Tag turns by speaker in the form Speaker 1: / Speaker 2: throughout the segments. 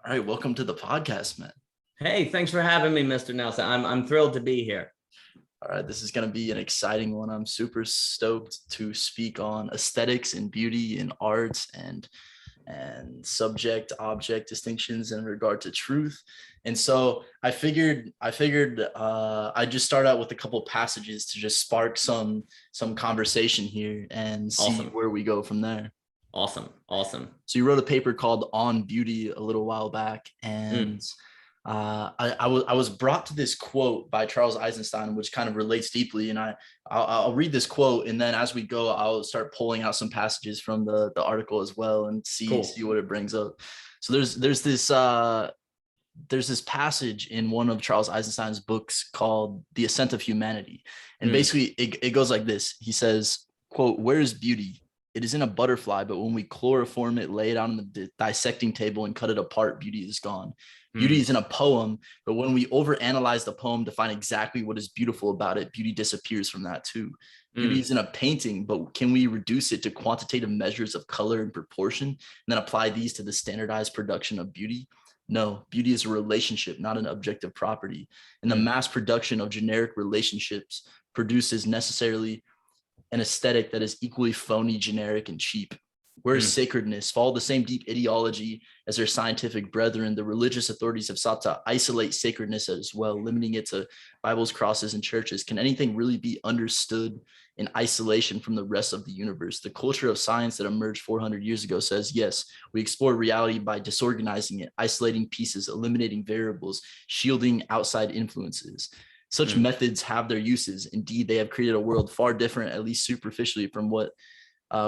Speaker 1: All right, welcome to the podcast, man.
Speaker 2: Hey, thanks for having me, Mr. Nelson. I'm thrilled to be here.
Speaker 1: All right, this is going to be an exciting one. I'm super stoked to speak on aesthetics and beauty and arts and subject object distinctions in regard to truth. And so I figured I'd just start out with a couple passages to just spark some conversation here and see
Speaker 2: Awesome.
Speaker 1: where we go from there.
Speaker 2: Awesome.
Speaker 1: So you wrote a paper called On Beauty a little while back, and I was brought to this quote by Charles Eisenstein, which kind of relates deeply. And I'll read this quote, and then as we go, I'll start pulling out some passages from the article as well, and see what it brings up. So there's this passage in one of Charles Eisenstein's books called The Ascent of Humanity, and basically it goes like this. He says, "Quote: Where is beauty? It is in a butterfly, but when we chloroform it, lay it on the dissecting table and cut it apart, beauty is gone. Beauty is in a poem, but when we overanalyze the poem to find exactly what is beautiful about it, beauty disappears from that too. Beauty is in a painting, but can we reduce it to quantitative measures of color and proportion and then apply these to the standardized production of beauty? No, beauty is a relationship, not an objective property. And the mass production of generic relationships produces necessarily an aesthetic that is equally phony, generic, and cheap. Where is sacredness? Follow the same deep ideology as their scientific brethren. The religious authorities have sought to isolate sacredness as well, limiting it to Bibles, crosses, and churches. Can anything really be understood in isolation from the rest of the universe? The culture of science that emerged 400 years ago says, yes, we explore reality by disorganizing it, isolating pieces, eliminating variables, shielding outside influences. Such methods have their uses. Indeed, they have created a world far different, at least superficially, from what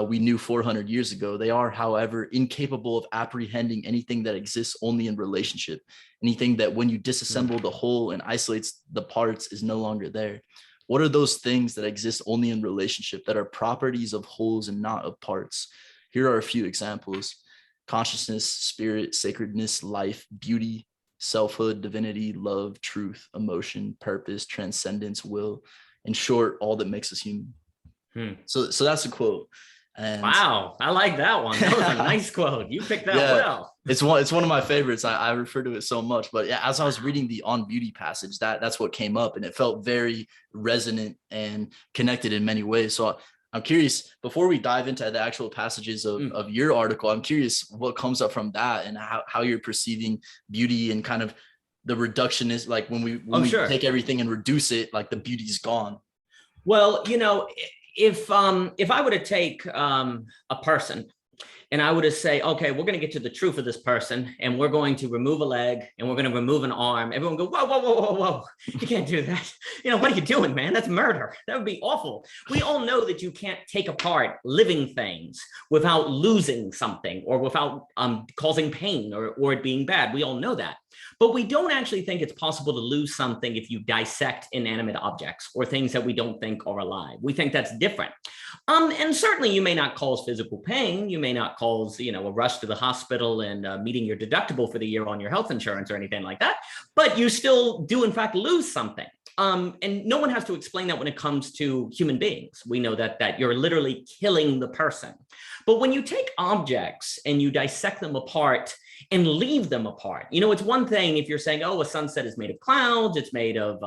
Speaker 1: we knew 400 years ago. They are, however, incapable of apprehending anything that exists only in relationship. Anything that when you disassemble the whole and isolates the parts is no longer there. What are those things that exist only in relationship, that are properties of wholes and not of parts? Here are a few examples: consciousness, spirit, sacredness, life, beauty, selfhood, divinity, love, truth, emotion, purpose, transcendence, will. In short, all that makes us human. So that's a quote. And
Speaker 2: wow, I like that one. That was a nice quote. You picked that well.
Speaker 1: It's one of my favorites. I refer to it so much. But yeah, as I was reading the On Beauty passage, that's what came up, and it felt very resonant and connected in many ways. So I'm curious, before we dive into the actual passages of your article, I'm curious what comes up from that and how you're perceiving beauty and kind of the reductionist, like when we take everything and reduce it, like the beauty's gone.
Speaker 2: Well, if I were to take a person and I would say, okay, we're going to get to the truth of this person, and we're going to remove a leg and we're going to remove an arm. Everyone go, whoa. You can't do that. What are you doing, man? That's murder. That would be awful. We all know that you can't take apart living things without losing something or without causing pain or it being bad. We all know that. But we don't actually think it's possible to lose something if you dissect inanimate objects or things that we don't think are alive. We think that's different. And certainly you may not cause physical pain. You may not cause, a rush to the hospital and meeting your deductible for the year on your health insurance or anything like that. But you still do, in fact, lose something. And no one has to explain that when it comes to human beings. We know that you're literally killing the person. But when you take objects and you dissect them apart and leave them apart, it's one thing if you're saying, oh, a sunset is made of clouds, it's made of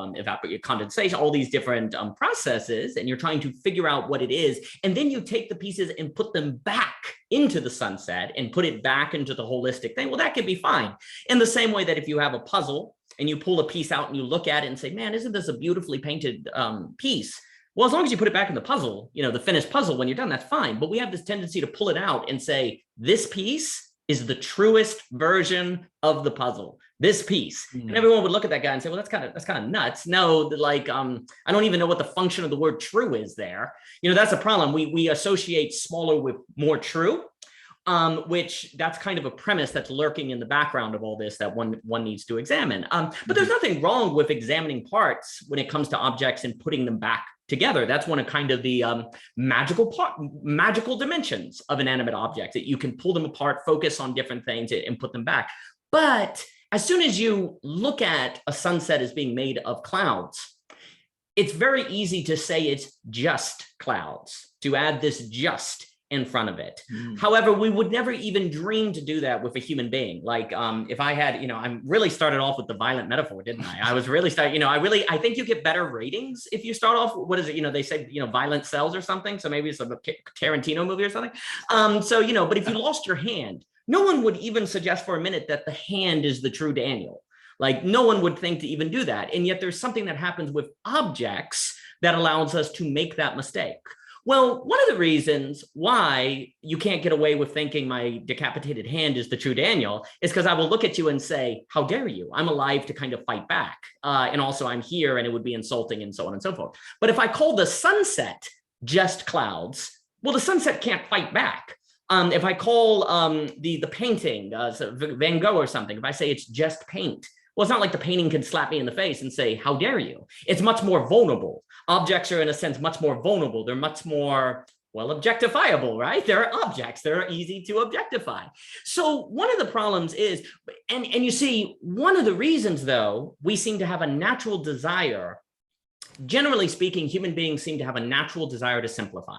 Speaker 2: condensation, all these different processes, and you're trying to figure out what it is. And then you take the pieces and put them back into the sunset and put it back into the holistic thing. Well, that could be fine. In the same way that if you have a puzzle and you pull a piece out and you look at it and say, man, isn't this a beautifully painted piece? Well, as long as you put it back in the puzzle, the finished puzzle, when you're done, that's fine. But we have this tendency to pull it out and say, this piece is the truest version of the puzzle, this piece. And everyone would look at that guy and say, well, that's kind of nuts. No, I don't even know what the function of the word true is there. That's a problem. We associate smaller with more true. Which that's kind of a premise that's lurking in the background of all this that one needs to examine. But there's nothing wrong with examining parts when it comes to objects and putting them back together. That's one of kind of the magical dimensions of inanimate objects, that you can pull them apart, focus on different things, and put them back. But as soon as you look at a sunset as being made of clouds, it's very easy to say it's just clouds, to add this just in front of it.
Speaker 1: Mm.
Speaker 2: However, we would never even dream to do that with a human being. Like if I had, I really started off with the violent metaphor, didn't I? I was really starting, I think you get better ratings if you start off, what is it? They say, violent sells or something. So maybe it's a Tarantino movie or something. But if you lost your hand, no one would even suggest for a minute that the hand is the true Daniel. Like no one would think to even do that. And yet there's something that happens with objects that allows us to make that mistake. Well, one of the reasons why you can't get away with thinking my decapitated hand is the true Daniel is because I will look at you and say, how dare you? I'm alive to kind of fight back. And also I'm here and it would be insulting and so on and so forth. But if I call the sunset just clouds, well, the sunset can't fight back. If I call the painting, Van Gogh or something, if I say it's just paint, well, it's not like the painting can slap me in the face and say, how dare you? It's much more vulnerable. Objects are, in a sense, much more vulnerable. They're much more, well, objectifiable, right? They're objects. They're easy to objectify. So one of the problems is, and you see, one of the reasons, though, we seem to have a natural desire, generally speaking, human beings seem to have a natural desire to simplify.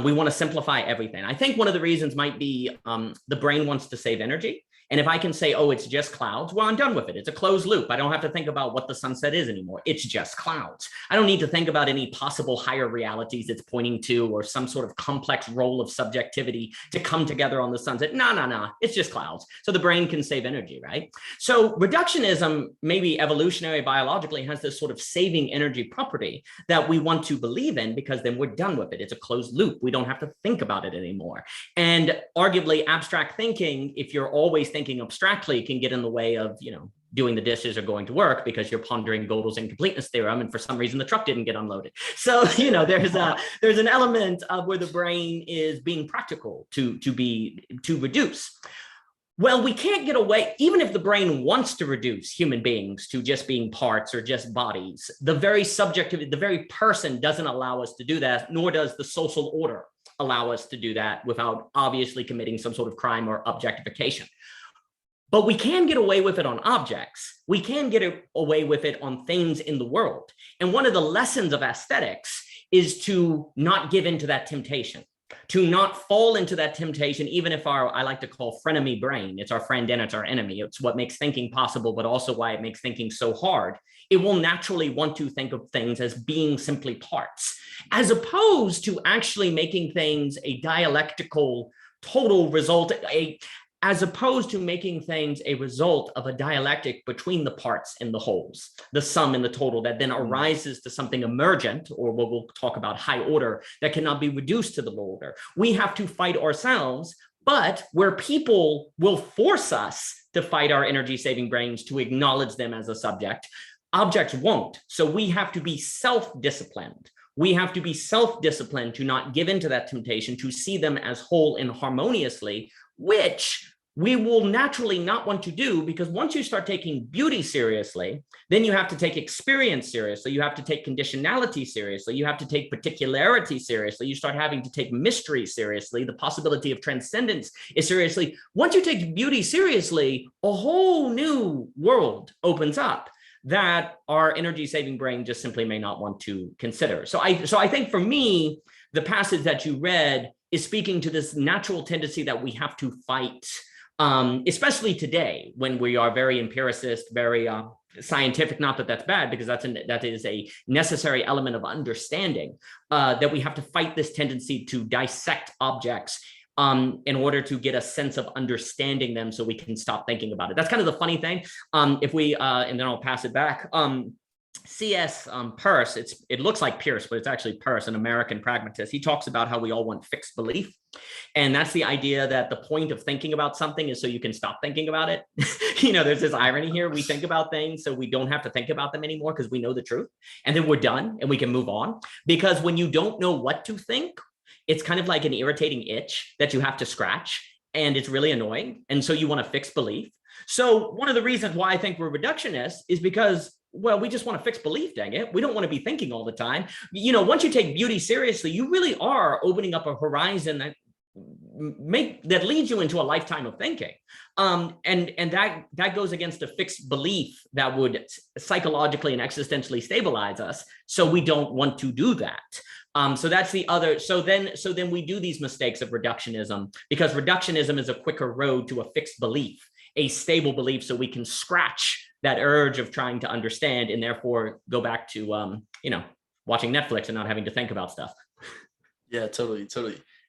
Speaker 2: We want to simplify everything. I think one of the reasons might be the brain wants to save energy. And if I can say, oh, it's just clouds, well, I'm done with it. It's a closed loop. I don't have to think about what the sunset is anymore. It's just clouds. I don't need to think about any possible higher realities it's pointing to or some sort of complex role of subjectivity to come together on the sunset. No. It's just clouds. So the brain can save energy, right? So reductionism, maybe evolutionary biologically, has this sort of saving energy property that we want to believe in because then we're done with it. It's a closed loop. We don't have to think about it anymore. And arguably abstract thinking, if you're always thinking abstractly, can get in the way of, doing the dishes or going to work because you're pondering Gödel's incompleteness theorem, and for some reason the truck didn't get unloaded. So, there's an element of where the brain is being practical to reduce. Well, we can't get away, even if the brain wants to reduce human beings to just being parts or just bodies, the very subjective, the very person doesn't allow us to do that, nor does the social order allow us to do that without obviously committing some sort of crime or objectification. But we can get away with it on objects. We can get away with it on things in the world. And one of the lessons of aesthetics is to not give into that temptation, to not fall into that temptation, even if I like to call frenemy brain, it's our friend and it's our enemy. It's what makes thinking possible, but also why it makes thinking so hard. It will naturally want to think of things as being simply parts, as opposed to actually making things a dialectical total result, as opposed to making things a result of a dialectic between the parts and the wholes, the sum and the total that then arises to something emergent, or what we'll talk about high order, that cannot be reduced to the low order. We have to fight ourselves, but where people will force us to fight our energy-saving brains to acknowledge them as a subject, objects won't. So we have to be self-disciplined. We have to be self-disciplined to not give into that temptation, to see them as whole and harmoniously, which we will naturally not want to do, because once you start taking beauty seriously, then you have to take experience seriously. You have to take conditionality seriously. You have to take particularity seriously. You start having to take mystery seriously. The possibility of transcendence is seriously. Once you take beauty seriously, a whole new world opens up that our energy-saving brain just simply may not want to consider. So I think for me, the passage that you read is speaking to this natural tendency that we have to fight, especially today when we are very empiricist, very scientific. Not that that's bad, because that is a necessary element of understanding, that we have to fight this tendency to dissect objects in order to get a sense of understanding them so we can stop thinking about it. That's kind of the funny thing. If we, and then I'll pass it back. C.S. Peirce, it looks like Pierce, but it's actually Peirce, an American pragmatist. He talks about how we all want fixed belief. And that's the idea that the point of thinking about something is so you can stop thinking about it. There's this irony here. We think about things so we don't have to think about them anymore because we know the truth. And then we're done and we can move on. Because when you don't know what to think, it's kind of like an irritating itch that you have to scratch, and it's really annoying. And so you want to fix belief. So one of the reasons why I think we're reductionists is because, well, we just want to fix belief, dang it. We don't want to be thinking all the time. Once you take beauty seriously, you really are opening up a horizon that leads you into a lifetime of thinking. And that goes against a fixed belief that would psychologically and existentially stabilize us. So we don't want to do that. So that's the other. So then we do these mistakes of reductionism, because reductionism is a quicker road to a fixed belief, a stable belief, so we can scratch that urge of trying to understand and therefore go back to watching Netflix and not having to think about stuff.
Speaker 1: Yeah, totally.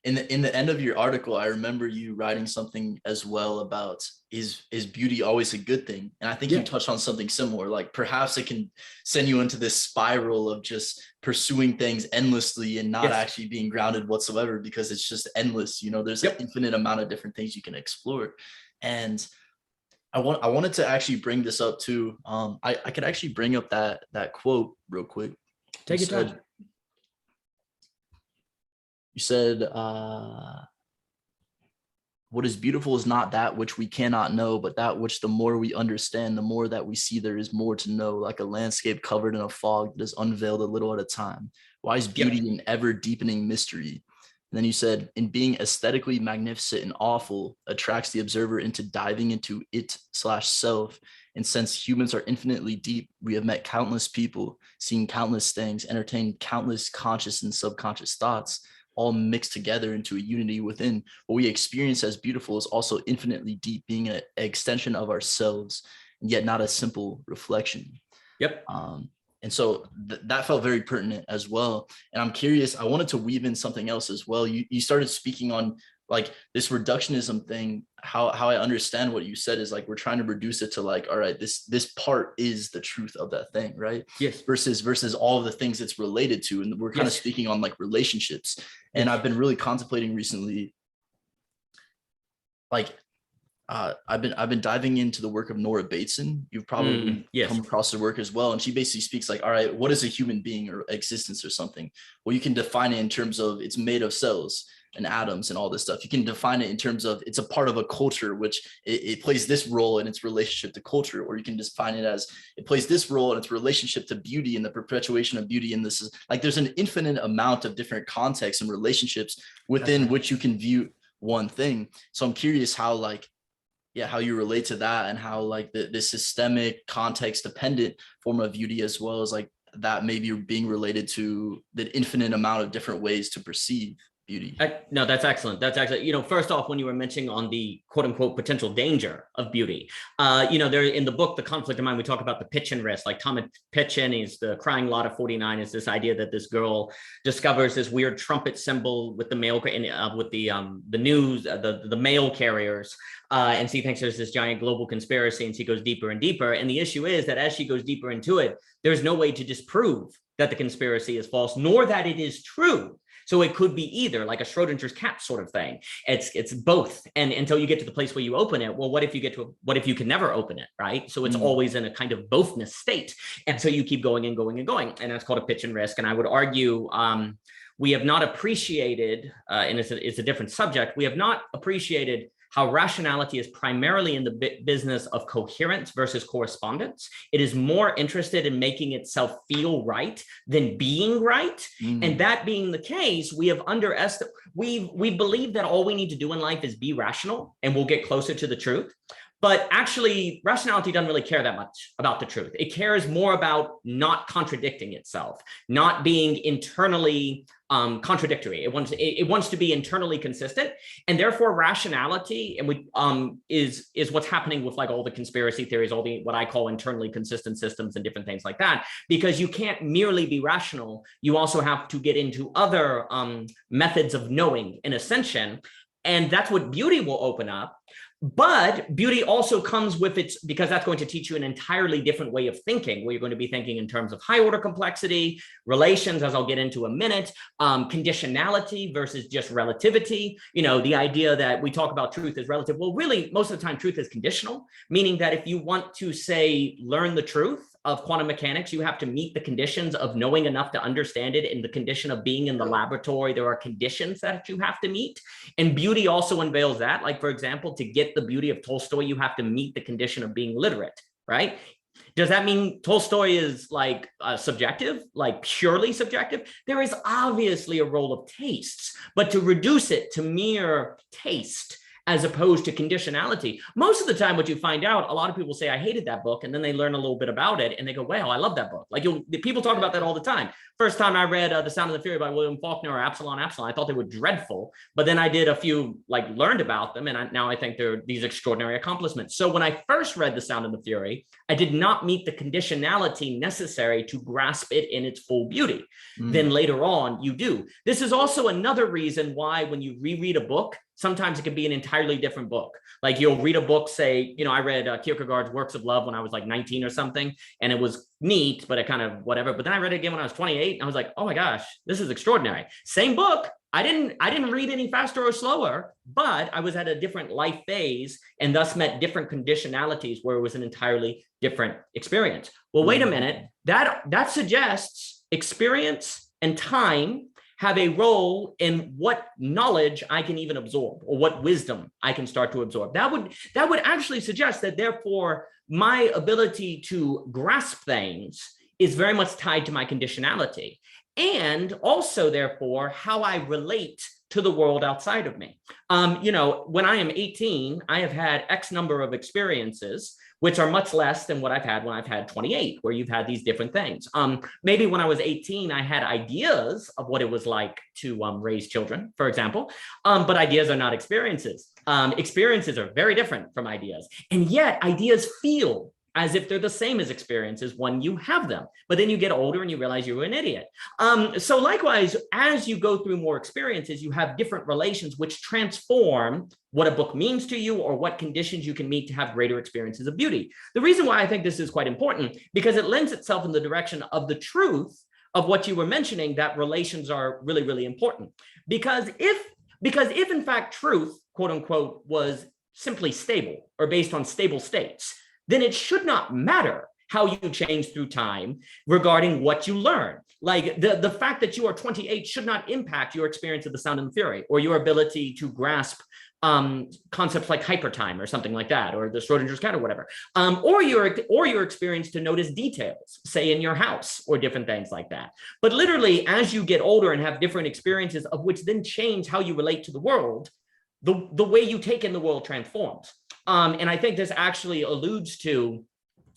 Speaker 1: In the end of your article, I remember you writing something as well about is beauty always a good thing? And I think you touched on something similar, like perhaps it can send you into this spiral of just pursuing things endlessly and not actually being grounded whatsoever, because it's just endless. There's an infinite amount of different things you can explore. And I wanted to actually bring this up too. I could actually bring up that quote real quick.
Speaker 2: Take your time.
Speaker 1: You said, what is beautiful is not that which we cannot know, but that which the more we understand, the more that we see there is more to know, like a landscape covered in a fog that is unveiled a little at a time. Why is beauty an ever deepening mystery? And then you said, in being aesthetically magnificent and awful attracts the observer into diving into it/self. And since humans are infinitely deep, we have met countless people, seen countless things, entertained countless conscious and subconscious thoughts, all mixed together into a unity within. What we experience as beautiful is also infinitely deep, being an extension of ourselves, and yet not a simple reflection. And so that felt very pertinent as well. And I'm curious, I wanted to weave in something else as well. You started speaking on like this reductionism thing. How I understand what you said is like, we're trying to reduce it to like, all right, this part is the truth of that thing, right?
Speaker 2: Yes.
Speaker 1: Versus all of the things it's related to. And we're kind of speaking on like relationships. And I've been really contemplating recently, like, I've been diving into the work of Nora Bateson. You've probably come across her work as well. And she basically speaks like, all right, what is a human being or existence or something? Well, you can define it in terms of it's made of cells and atoms and all this stuff. You can define it in terms of it's a part of a culture, which it plays this role in its relationship to culture, or you can define it as it plays this role in its relationship to beauty and the perpetuation of beauty. And this is like, there's an infinite amount of different contexts and relationships within which you can view one thing. So I'm curious how how you relate to that, and how like the systemic context dependent form of beauty, as well as like that maybe being related to the infinite amount of different ways to perceive beauty.
Speaker 2: No, that's excellent. That's actually, first off, when you were mentioning on the quote unquote potential danger of beauty, there in the book, The Conflict of Mind, we talk about the Pitchin risk. Like Thomas Pitchin, he's the crying lot of 49, is this idea that this girl discovers this weird trumpet symbol with the mail, with the news, the mail carriers. And she thinks there's this giant global conspiracy, and she goes deeper and deeper. And the issue is that as she goes deeper into it, there's no way to disprove that the conspiracy is false, nor that it is true. So it could be either, like a Schrodinger's cat sort of thing. It's both. And until you get to the place where you open it, well, what if you can never open it, right? So it's always in a kind of bothness state. And so you keep going and going and going. And that's called a pitch and risk. And I would argue we have not appreciated, and it's a different subject, we have not appreciated how rationality is primarily in the business of coherence versus correspondence. It is more interested in making itself feel right than being right. And that being the case, we have we believe that all we need to do in life is be rational and we'll get closer to the truth. But actually, rationality doesn't really care that much about the truth. It cares more about not contradicting itself, not being internally contradictory. It wants to be internally consistent, and therefore rationality is what's happening with like all the conspiracy theories, all the what I call internally consistent systems and different things like that. Because you can't merely be rational; you also have to get into other methods of knowing and ascension, and that's what beauty will open up. But beauty also comes with because that's going to teach you an entirely different way of thinking, where you're going to be thinking in terms of high order complexity, relations, as I'll get into a minute, conditionality versus just relativity. The idea that we talk about truth as relative. Well, really, most of the time, truth is conditional, meaning that if you want to, say, learn the truth of quantum mechanics, you have to meet the conditions of knowing enough to understand it. In the condition of being in the laboratory, there are conditions that you have to meet. And beauty also unveils that. Like, for example, to get the beauty of Tolstoy, you have to meet the condition of being literate, right? Does that mean Tolstoy is like subjective, like purely subjective? There is obviously a role of tastes, but to reduce it to mere taste as opposed to conditionality. Most of the time, what you find out, a lot of people say, I hated that book. And then they learn a little bit about it and they go, wow, I love that book. Like people talk about that all the time. First time I read The Sound of the Fury by William Faulkner or Absalom, I thought they were dreadful. But then I did a few, learned about them. And now I think they're these extraordinary accomplishments. So when I first read The Sound of the Fury, I did not meet the conditionality necessary to grasp it in its full beauty. Then later on, you do. This is also another reason why when you reread a book, sometimes it can be an entirely different book. Like you'll read a book, say, I read Kierkegaard's Works of Love when I was 19 or something, and it was neat, but it kind of whatever. But then I read it again when I was 28, and I was like, oh my gosh, this is extraordinary. Same book. I didn't read any faster or slower, but I was at a different life phase and thus met different conditionalities where it was an entirely different experience. Well, wait a minute. That suggests experience and time have a role in what knowledge I can even absorb or what wisdom I can start to absorb. That would actually suggest that therefore my ability to grasp things is very much tied to my conditionality. And also, therefore, how I relate to the world outside of me. When I am 18, I have had X number of experiences, which are much less than what I've had when I've had 28, where you've had these different things. Maybe when I was 18, I had ideas of what it was like to raise children, for example, but ideas are not experiences. Experiences are very different from ideas. And yet ideas feel as if they're the same as experiences when you have them. But then you get older and you realize you were an idiot. So likewise, as you go through more experiences, you have different relations which transform what a book means to you or what conditions you can meet to have greater experiences of beauty. The reason why I think this is quite important, because it lends itself in the direction of the truth of what you were mentioning, that relations are really, really important. Because if in fact truth, quote unquote, was simply stable or based on stable states, then it should not matter how you change through time regarding what you learn. Like the fact that you are 28 should not impact your experience of The Sound and Fury or your ability to grasp concepts like hypertime or something like that, or the Schrodinger's cat or whatever, or your experience to notice details, say in your house or different things like that. But literally, as you get older and have different experiences of which then change how you relate to the world, the way you take in the world transforms. And I think this actually alludes to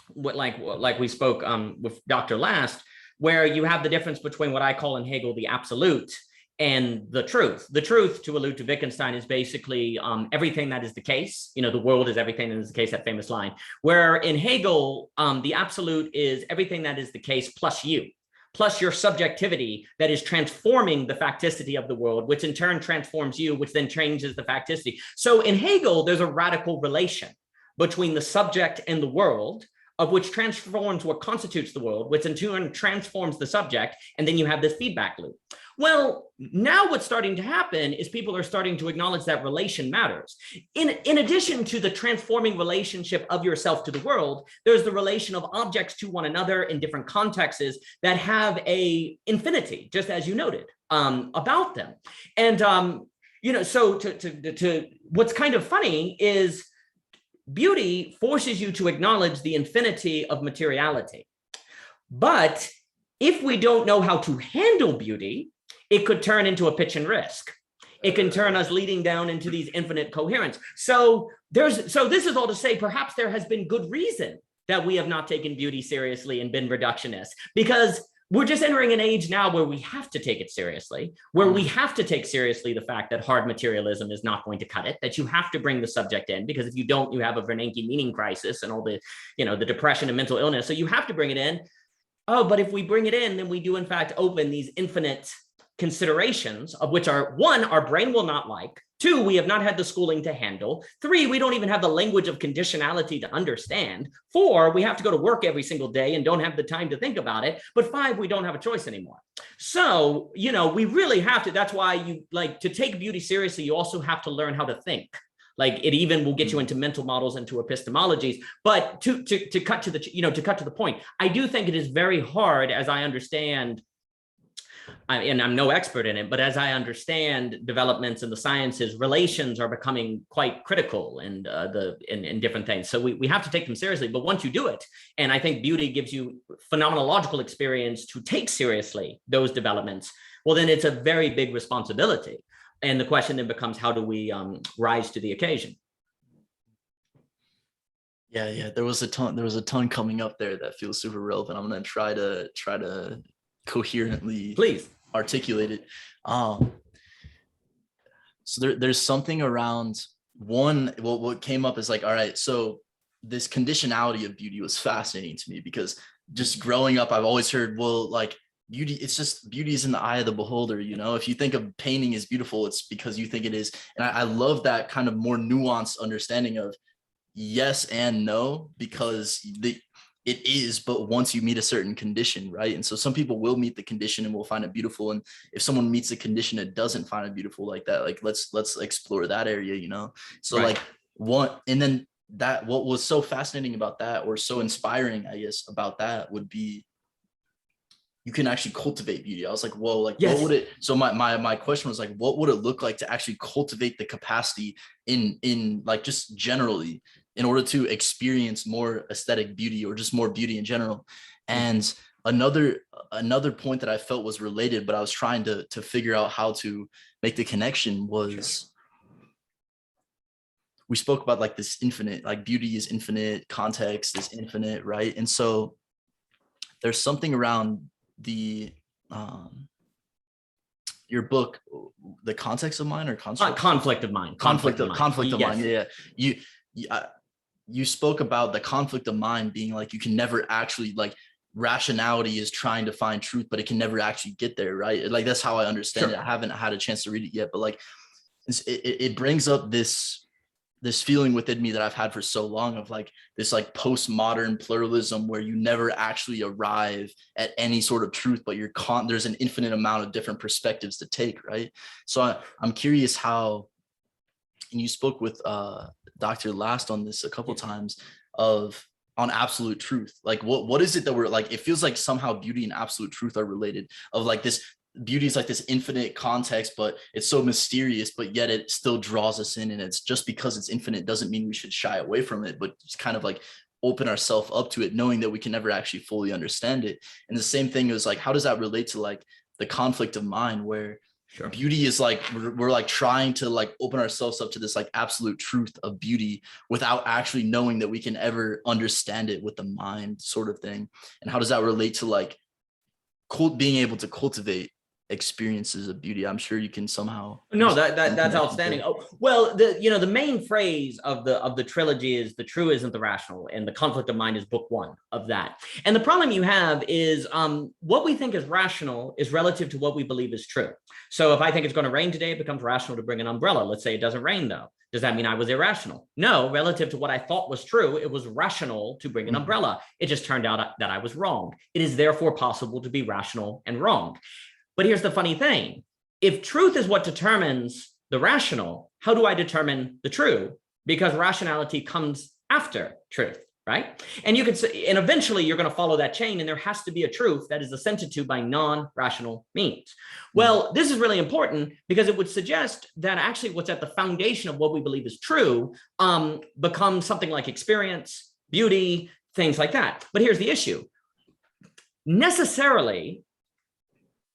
Speaker 2: what, like we spoke with Dr. Last, where you have the difference between what I call in Hegel the absolute and the truth. The truth, to allude to Wittgenstein, is basically everything that is the case. The world is everything that is the case, that famous line. Where in Hegel, the absolute is everything that is the case plus you, plus your subjectivity that is transforming the facticity of the world, which in turn transforms you, which then changes the facticity. So in Hegel, there's a radical relation between the subject and the world, of which transforms what constitutes the world, which in turn transforms the subject, and then you have this feedback loop. Well, now what's starting to happen is people are starting to acknowledge that relation matters. In addition to the transforming relationship of yourself to the world, there's the relation of objects to one another in different contexts that have a infinity, just as you noted, about them. And, so to what's kind of funny is beauty forces you to acknowledge the infinity of materiality. But if we don't know how to handle beauty, it could turn into a pitch and risk. It can turn us leading down into these infinite coherence. So this is all to say, perhaps there has been good reason that we have not taken beauty seriously and been reductionist, because we're just entering an age now where we have to take it seriously, where we have to take seriously the fact that hard materialism is not going to cut it, that you have to bring the subject in, because if you don't, you have a Bernanke meaning crisis and all the, the depression and mental illness. So you have to bring it in. Oh, but if we bring it in, then we do in fact open these infinite considerations, of which are, one, our brain will not like, two, we have not had the schooling to handle, three, we don't even have the language of conditionality to understand, four, we have to go to work every single day and don't have the time to think about it, but five, we don't have a choice anymore. So, we really have to, that's why to take beauty seriously, you also have to learn how to think. Like it even will get you into mental models and to epistemologies. But to cut to the point, I do think it is very hard, as I understand, and I'm no expert in it, but as I understand developments in the sciences, relations are becoming quite critical and in different things. So we have to take them seriously. But once you do it, and I think beauty gives you phenomenological experience to take seriously those developments, well, then it's a very big responsibility. And the question then becomes, how do we rise to the occasion?
Speaker 1: Yeah. There was a ton coming up there that feels super relevant. I'm gonna try to coherently
Speaker 2: Please
Speaker 1: articulate it. So there's something around one. What came up is like, all right, so this conditionality of beauty was fascinating to me, because just growing up, I've always heard, well, like beauty, it's just beauty is in the eye of the beholder. If you think of painting as beautiful, it's because you think it is. And I love that kind of more nuanced understanding of yes and no, because it is, but once you meet a certain condition, right? And so some people will meet the condition and will find it beautiful. And if someone meets a condition that doesn't find it beautiful like that, like let's explore that area. So
Speaker 2: right.
Speaker 1: like what, and then that, what was so fascinating about that, or so inspiring, I guess, about that would be, you can actually cultivate beauty. I was like, whoa, like
Speaker 2: Yes.
Speaker 1: what would it, so my question was like, what would it look like to actually cultivate the capacity in like just generally, in order to experience more aesthetic beauty, or just more beauty in general? And another point that I felt was related, but I was trying to figure out how to make the connection was, we spoke about like this infinite, like beauty is infinite, context is infinite, right? And so there's something around the your book, The Context of Mind, or
Speaker 2: Conflict of Mind.
Speaker 1: Conflict of
Speaker 2: yes.
Speaker 1: Mind. Yeah. You spoke about the conflict of mind being like, you can never actually, like, rationality is trying to find truth, but it can never actually get there, right? Like, that's how I understand it. I haven't had a chance to read it yet, but like it brings up this feeling within me that I've had for so long, of like this like postmodern pluralism, where you never actually arrive at any sort of truth, but there's an infinite amount of different perspectives to take, right? So I'm curious how, and you spoke with Dr. Last on this a couple times, on absolute truth. Like what is it that we're like, it feels like somehow beauty and absolute truth are related, of like this beauty is like this infinite context, but it's so mysterious, but yet it still draws us in. And it's just because it's infinite doesn't mean we should shy away from it, but just kind of like open ourselves up to it, knowing that we can never actually fully understand it. And the same thing is like, how does that relate to like the conflict of mind, where beauty is like, we're like trying to like open ourselves up to this like absolute truth of beauty without actually knowing that we can ever understand it with the mind, sort of thing. And how does that relate to like being able to cultivate experiences of beauty? I'm sure you can somehow.
Speaker 2: No, that's outstanding. Oh, well, the main phrase of the trilogy is the true isn't the rational, and the conflict of mind is book one of that. And the problem you have is what we think is rational is relative to what we believe is true. So if I think it's going to rain today, it becomes rational to bring an umbrella. Let's say it doesn't rain though. Does that mean I was irrational? No, relative to what I thought was true, it was rational to bring an umbrella. It just turned out that I was wrong. It is therefore possible to be rational and wrong. But here's the funny thing. If truth is what determines the rational, how do I determine the true? Because rationality comes after truth, right? And you could say, and eventually you're going to follow that chain, and there has to be a truth that is assented to by non-rational means. Well, this is really important because it would suggest that actually what's at the foundation of what we believe is true becomes something like experience, beauty, things like that. But here's the issue. Necessarily,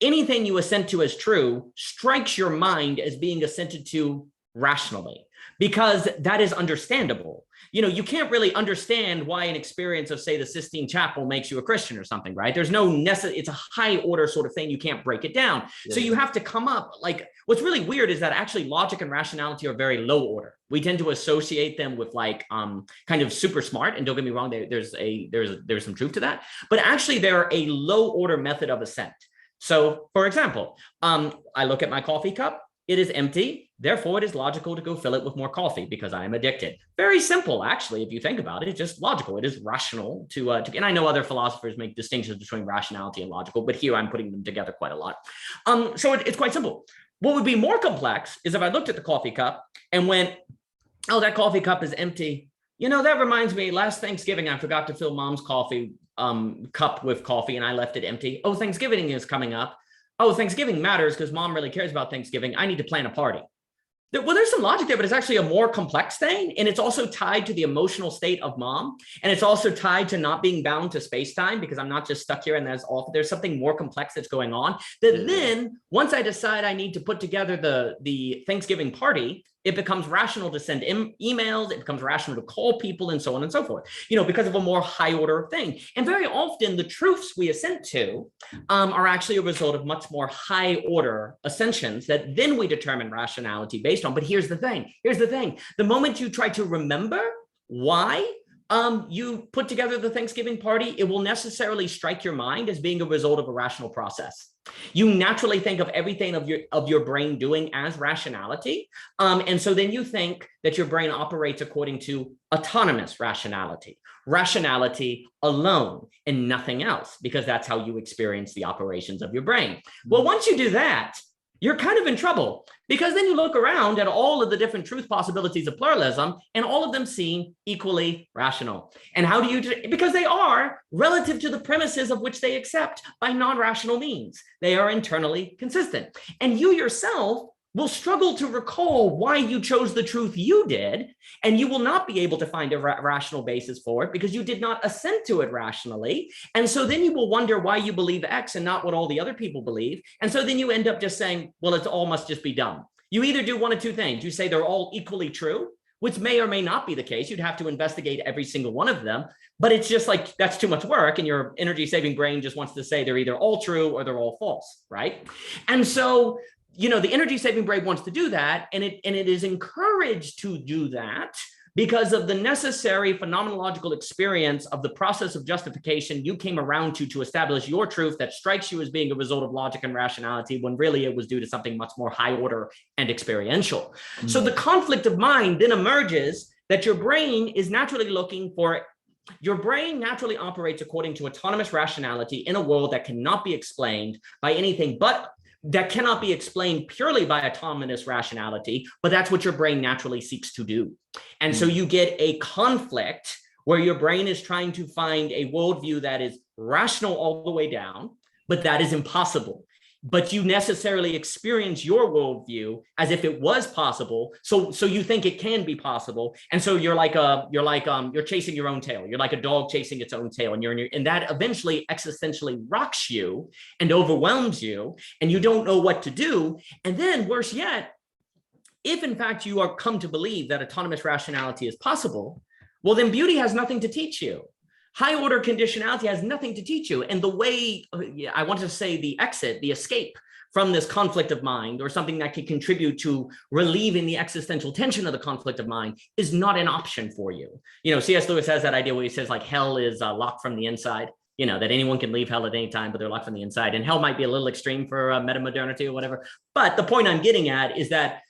Speaker 2: anything you assent to as true strikes your mind as being assented to rationally, because that is understandable. You can't really understand why an experience of, say, the Sistine Chapel makes you a Christian or something, right? There's no it's a high order sort of thing. You can't break it down. Yeah. So you have to come up, like, what's really weird is that actually logic and rationality are very low order. We tend to associate them with like kind of super smart, and don't get me wrong, there's some truth to that, but actually they're a low order method of assent. So, for example, I look at my coffee cup. It is empty. Therefore, it is logical to go fill it with more coffee because I am addicted. Very simple, actually, if you think about it. It's just logical. It is rational to and I know other philosophers make distinctions between rationality and logical, but here I'm putting them together quite a lot. So it's quite simple. What would be more complex is if I looked at the coffee cup and went, oh, that coffee cup is empty. That reminds me, last Thanksgiving, I forgot to fill mom's coffee cup with coffee and I left it empty. Oh, Thanksgiving is coming up. Oh, Thanksgiving matters because mom really cares about Thanksgiving. I need to plan a party. Well, there's some logic there, but it's actually a more complex thing. And it's also tied to the emotional state of mom. And it's also tied to not being bound to space-time, because I'm not just stuck here and there's something more complex that's going on. That then once I decide I need to put together the Thanksgiving party, it becomes rational to send emails, it becomes rational to call people, and so on and so forth, because of a more high order thing. And very often the truths we assent to are actually a result of much more high order ascensions that then we determine rationality based on. But here's the thing, the moment you try to remember why you put together the Thanksgiving party, it will necessarily strike your mind as being a result of a rational process. You naturally think of everything of your brain doing as rationality. And so then you think that your brain operates according to autonomous rationality alone and nothing else, because that's how you experience the operations of your brain. Well, once you do that, you're kind of in trouble, because then you look around at all of the different truth possibilities of pluralism, and all of them seem equally rational. And how do you, because they are relative to the premises of which they accept by non-rational means. They are internally consistent. And you yourself will struggle to recall why you chose the truth you did, and you will not be able to find a rational basis for it because you did not assent to it rationally. And so then you will wonder why you believe X and not what all the other people believe. And so then you end up just saying, well, it all must just be dumb. You either do one of two things. You say they're all equally true, which may or may not be the case. You'd have to investigate every single one of them, but it's just like, that's too much work. And your energy saving brain just wants to say they're either all true or they're all false, right? And so the energy saving brain wants to do that, and it is encouraged to do that because of the necessary phenomenological experience of the process of justification you came around to establish your truth that strikes you as being a result of logic and rationality, when really it was due to something much more high order and experiential. So the conflict of mind then emerges that your brain is naturally looking for. Your brain naturally operates according to autonomous rationality in a world that cannot be explained by anything but that cannot be explained purely by autonomous rationality, but that's what your brain naturally seeks to do. And so you get a conflict where your brain is trying to find a worldview that is rational all the way down, but that is impossible. But you necessarily experience your worldview as if it was possible. So you think it can be possible. And so you're chasing your own tail. You're like a dog chasing its own tail. And that eventually existentially rocks you and overwhelms you, and you don't know what to do. And then worse yet, if in fact you are come to believe that autonomous rationality is possible, well, then beauty has nothing to teach you. High order conditionality has nothing to teach you. And the way, I want to say the exit, the escape from this conflict of mind, or something that can contribute to relieving the existential tension of the conflict of mind, is not an option for you. C.S. Lewis has that idea where he says like hell is locked from the inside, that anyone can leave hell at any time, but they're locked from the inside. And hell might be a little extreme for metamodernity or whatever. But the point I'm getting at is that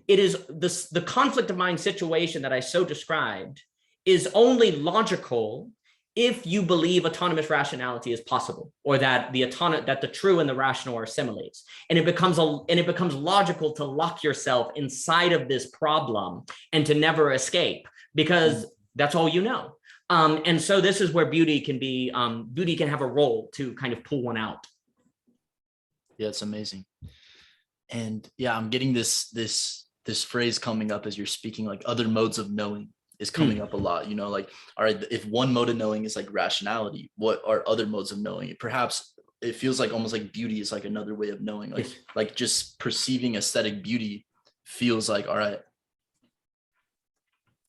Speaker 2: it is the conflict of mind situation that I so described is only logical if you believe autonomous rationality is possible, or that the true and the rational are similes. And it becomes logical to lock yourself inside of this problem and to never escape, because that's all you know. And so this is where beauty can have a role to kind of pull one out.
Speaker 1: Yeah, it's amazing. And yeah, I'm getting this phrase coming up as you're speaking, like other modes of knowing is coming up a lot, like, all right, if one mode of knowing is like rationality, what are other modes of knowing? Perhaps it feels like almost like beauty is like another way of knowing, like just perceiving aesthetic beauty feels like, all right,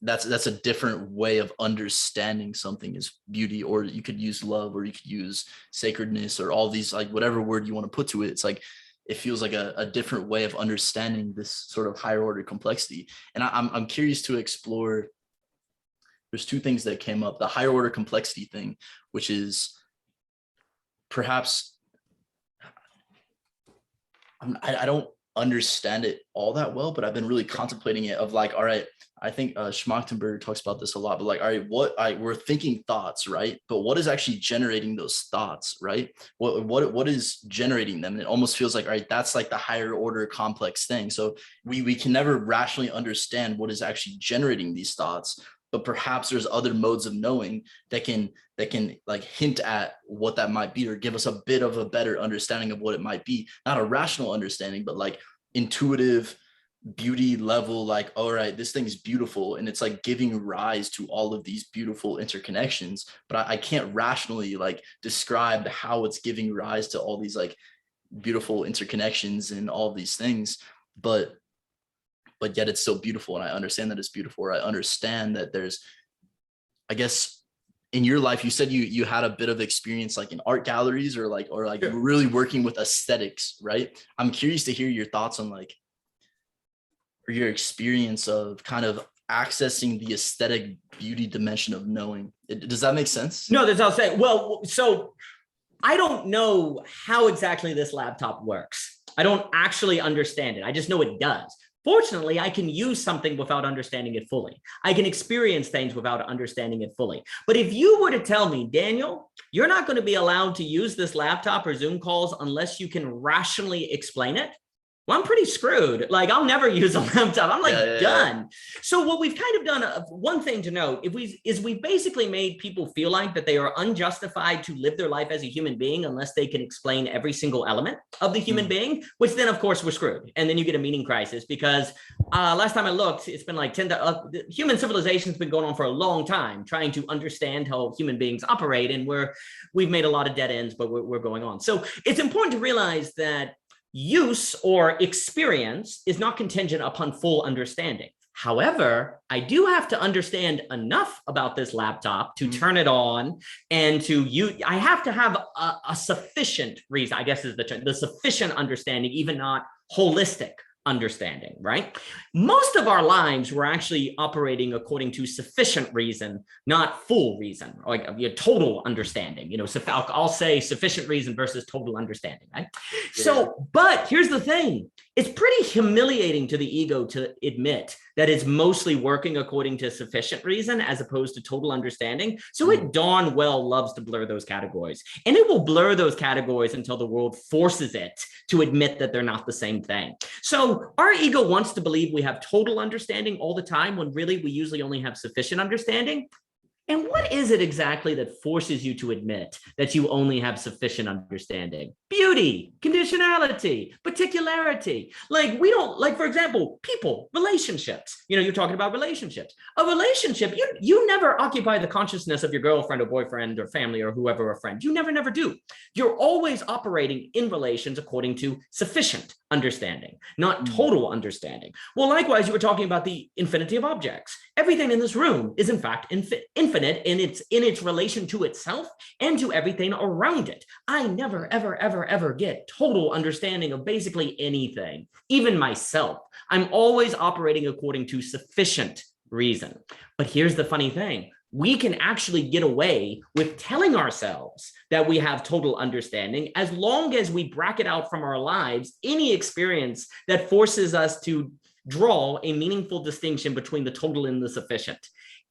Speaker 1: that's a different way of understanding something is beauty. Or you could use love, or you could use sacredness, or all these, like whatever word you want to put to it. It's like, it feels like a different way of understanding this sort of higher order complexity. And I'm curious to explore. There's two things that came up: the higher order complexity thing, which is perhaps, I don't understand it all that well, but I've been really contemplating it of like, all right, I think Schmachtenberg talks about this a lot, but like, all right, we're thinking thoughts, right? But what is actually generating those thoughts, right? What is generating them? And it almost feels like, all right, that's like the higher order complex thing. So we can never rationally understand what is actually generating these thoughts, but perhaps there's other modes of knowing that can like hint at what that might be, or give us a bit of a better understanding of what it might be. Not a rational understanding, but like intuitive, beauty level, like, all right, this thing's beautiful, and it's like giving rise to all of these beautiful interconnections, but I can't rationally like describe how it's giving rise to all these like beautiful interconnections and all of these things, but yet it's so beautiful, and I understand that it's beautiful, or I understand that there's, I guess, in your life, you said you had a bit of experience like in art galleries or
Speaker 2: Sure.
Speaker 1: really working with aesthetics, right? I'm curious to hear your thoughts on like, or your experience of kind of accessing the aesthetic beauty dimension of knowing. Does that make sense?
Speaker 2: No, that's what I'll say. Well, so I don't know how exactly this laptop works. I don't actually understand it. I just know it does. Fortunately, I can use something without understanding it fully. I can experience things without understanding it fully. But if you were to tell me, Daniel, you're not going to be allowed to use this laptop or Zoom calls unless you can rationally explain it, well, I'm pretty screwed. Like, I'll never use a laptop. I'm like done. So what we've kind of done, one thing to note, is we basically made people feel like that they are unjustified to live their life as a human being unless they can explain every single element of the human being, which then of course we're screwed. And then you get a meaning crisis because last time I looked, it's been like human civilization's been going on for a long time, trying to understand how human beings operate. And we've made a lot of dead ends, but we're going on. So it's important to realize that use or experience is not contingent upon full understanding. However, I do have to understand enough about this laptop to turn it on and to use. I have to have a sufficient reason, I guess is the term, the sufficient understanding, even not holistic understanding, right? Most of our lives we're actually operating according to sufficient reason, not full reason, like your total understanding. You know, so I'll say sufficient reason versus total understanding, right? Yeah. So, but here's the thing. It's pretty humiliating to the ego to admit that it's mostly working according to sufficient reason as opposed to total understanding. So it darn well loves to blur those categories. And it will blur those categories until the world forces it to admit that they're not the same thing. So our ego wants to believe we have total understanding all the time when really we usually only have sufficient understanding. And what is it exactly that forces you to admit that you only have sufficient understanding? Beauty, conditionality, particularity. Like we don't, like for example, people, relationships. You know, you're talking about relationships. A relationship, you never occupy the consciousness of your girlfriend or boyfriend or family or whoever a friend. You never do. You're always operating in relations according to sufficient understanding, not total understanding. Well, likewise, you were talking about the infinity of objects. Everything in this room is in fact infinite in its relation to itself and to everything around it. I never, ever get total understanding of basically anything, even myself. I'm always operating according to sufficient reason. But here's the funny thing. We can actually get away with telling ourselves that we have total understanding as long as we bracket out from our lives any experience that forces us to draw a meaningful distinction between the total and the sufficient.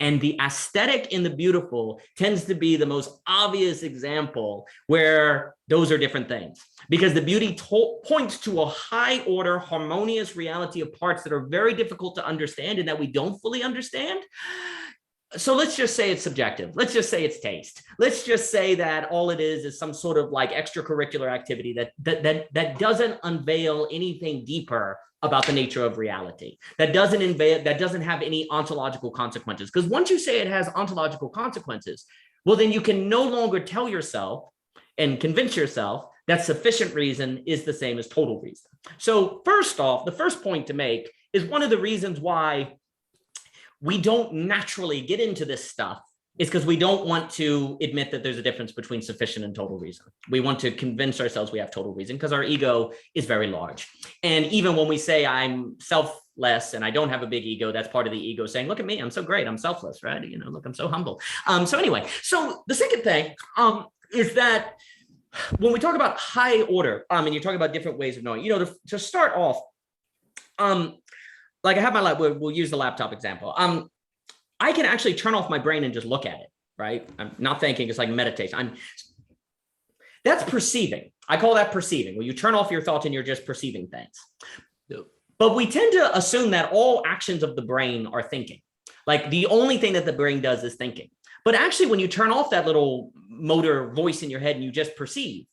Speaker 2: And the aesthetic in the beautiful tends to be the most obvious example where those are different things, because the beauty points to a high order, harmonious reality of parts that are very difficult to understand and that we don't fully understand. So let's just say it's subjective. Let's just say it's taste. Let's just say that all it is some sort of like extracurricular activity that doesn't unveil anything deeper about the nature of reality, that doesn't have any ontological consequences. Because once you say it has ontological consequences, well, then you can no longer tell yourself and convince yourself that sufficient reason is the same as total reason. So first off, the first point to make is one of the reasons why we don't naturally get into this stuff is because we don't want to admit that there's a difference between sufficient and total reason. We want to convince ourselves we have total reason because our ego is very large. And even when we say I'm selfless and I don't have a big ego, that's part of the ego saying, look at me, I'm so great, I'm selfless, right? You know, look, I'm so humble. So anyway, so the second thing is that when we talk about high order, and you're talking about different ways of knowing, you know, to start off, like I have my lap, we'll use the laptop example. I can actually turn off my brain and just look at it, right? I'm not thinking, it's like meditation. That's perceiving. I call that perceiving, where you turn off your thoughts and you're just perceiving things. Yep. But we tend to assume that all actions of the brain are thinking. Like the only thing that the brain does is thinking. But actually, when you turn off that little motor voice in your head and you just perceive,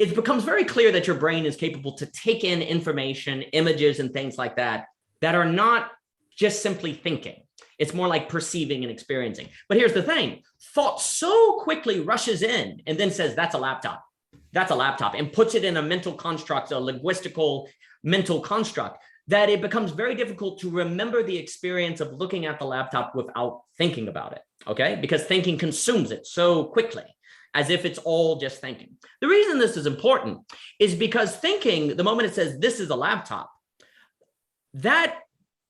Speaker 2: it becomes very clear that your brain is capable to take in information, images, and things like that are not just simply thinking. It's more like perceiving and experiencing. But here's the thing. Thought so quickly rushes in and then says, that's a laptop. That's a laptop, and puts it in a mental construct, a linguistical mental construct, that it becomes very difficult to remember the experience of looking at the laptop without thinking about it, okay? Because thinking consumes it so quickly, as if it's all just thinking. The reason this is important is because thinking, the moment it says, this is a laptop, that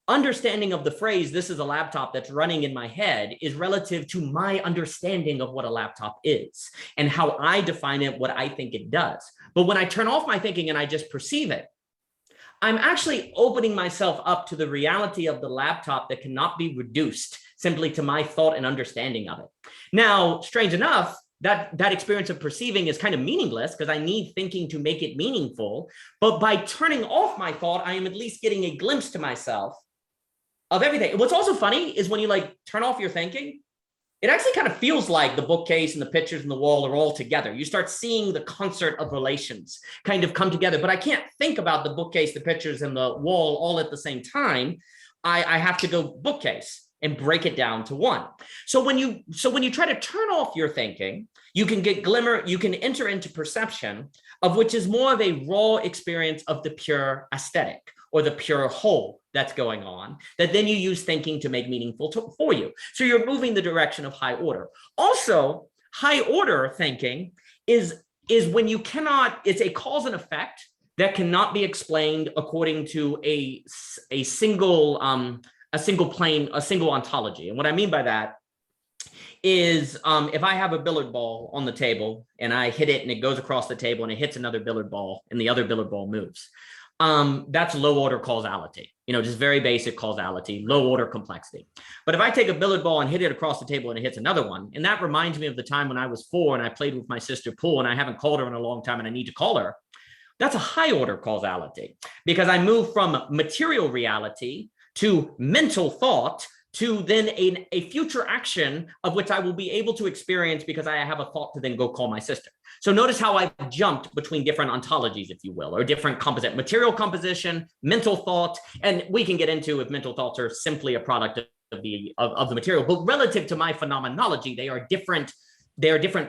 Speaker 2: understanding of the phrase, this is a laptop that's running in my head, is relative to my understanding of what a laptop is and how I define it, what I think it does. But when I turn off my thinking and I just perceive it, I'm actually opening myself up to the reality of the laptop that cannot be reduced simply to my thought and understanding of it. Now, strange enough, that experience of perceiving is kind of meaningless because I need thinking to make it meaningful. But by turning off my thought, I am at least getting a glimpse to myself of everything. What's also funny is when you like turn off your thinking, it actually kind of feels like the bookcase and the pictures and the wall are all together. You start seeing the concert of relations kind of come together, but I can't think about the bookcase, the pictures, and the wall all at the same time. I have to go bookcase and break it down to one. So when you try to turn off your thinking, you can get glimmer, you can enter into perception of which is more of a raw experience of the pure aesthetic or the pure whole that's going on, that then you use thinking to make meaningful for you. So you're moving the direction of high order. Also, high order thinking is when you cannot, it's a cause and effect that cannot be explained according to a single plane, a single ontology. And what I mean by that is if I have a billiard ball on the table and I hit it and it goes across the table and it hits another billiard ball and the other billiard ball moves. That's low order causality, just very basic causality, low order complexity. But if I take a billiard ball and hit it across the table and it hits another one, and that reminds me of the time when I was 4 and I played with my sister pool and I haven't called her in a long time and I need to call her, that's a high order causality because I move from material reality to mental thought to then a future action of which I will be able to experience because I have a thought to then go call my sister. So notice how I've jumped between different ontologies, if you will, or different composite, material composition, mental thought, and we can get into if mental thoughts are simply a product of the material, but relative to my phenomenology, they are different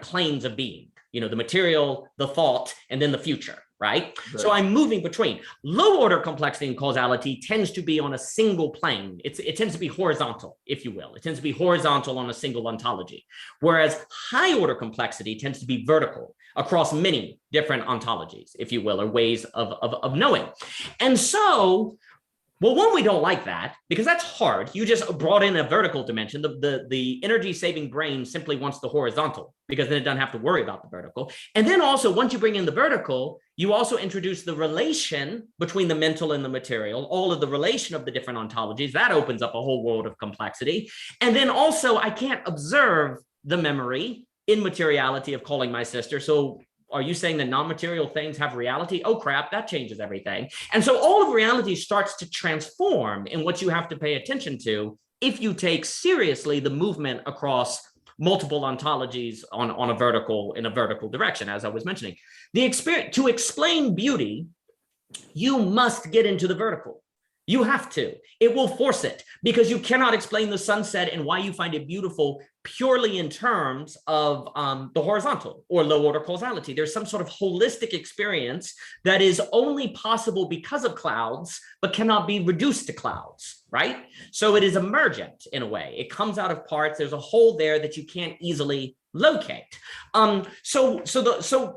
Speaker 2: planes of being, the material, the thought, and then the future. Right? So I'm moving between. Low order complexity and causality tends to be on a single plane. It tends to be horizontal, if you will. It tends to be horizontal on a single ontology. Whereas high order complexity tends to be vertical across many different ontologies, if you will, or ways of knowing. And so, well, one, we don't like that because that's hard. You just brought in a vertical dimension. The energy saving brain simply wants the horizontal because then it doesn't have to worry about the vertical. And then also once you bring in the vertical, you also introduce the relation between the mental and the material, all of the relation of the different ontologies. That opens up a whole world of complexity. And then also I can't observe the memory in materiality of calling my sister. So are you saying that non-material things have reality? Oh, crap, that changes everything. And so all of reality starts to transform in what you have to pay attention to if you take seriously the movement across multiple ontologies in a vertical direction, as I was mentioning. The experience, to explain beauty, you must get into the vertical. You have to. It will force it because you cannot explain the sunset and why you find it beautiful purely in terms of the horizontal or low order causality. There's some sort of holistic experience that is only possible because of clouds, but cannot be reduced to clouds, right? So it is emergent in a way. It comes out of parts. There's a hole there that you can't easily locate. So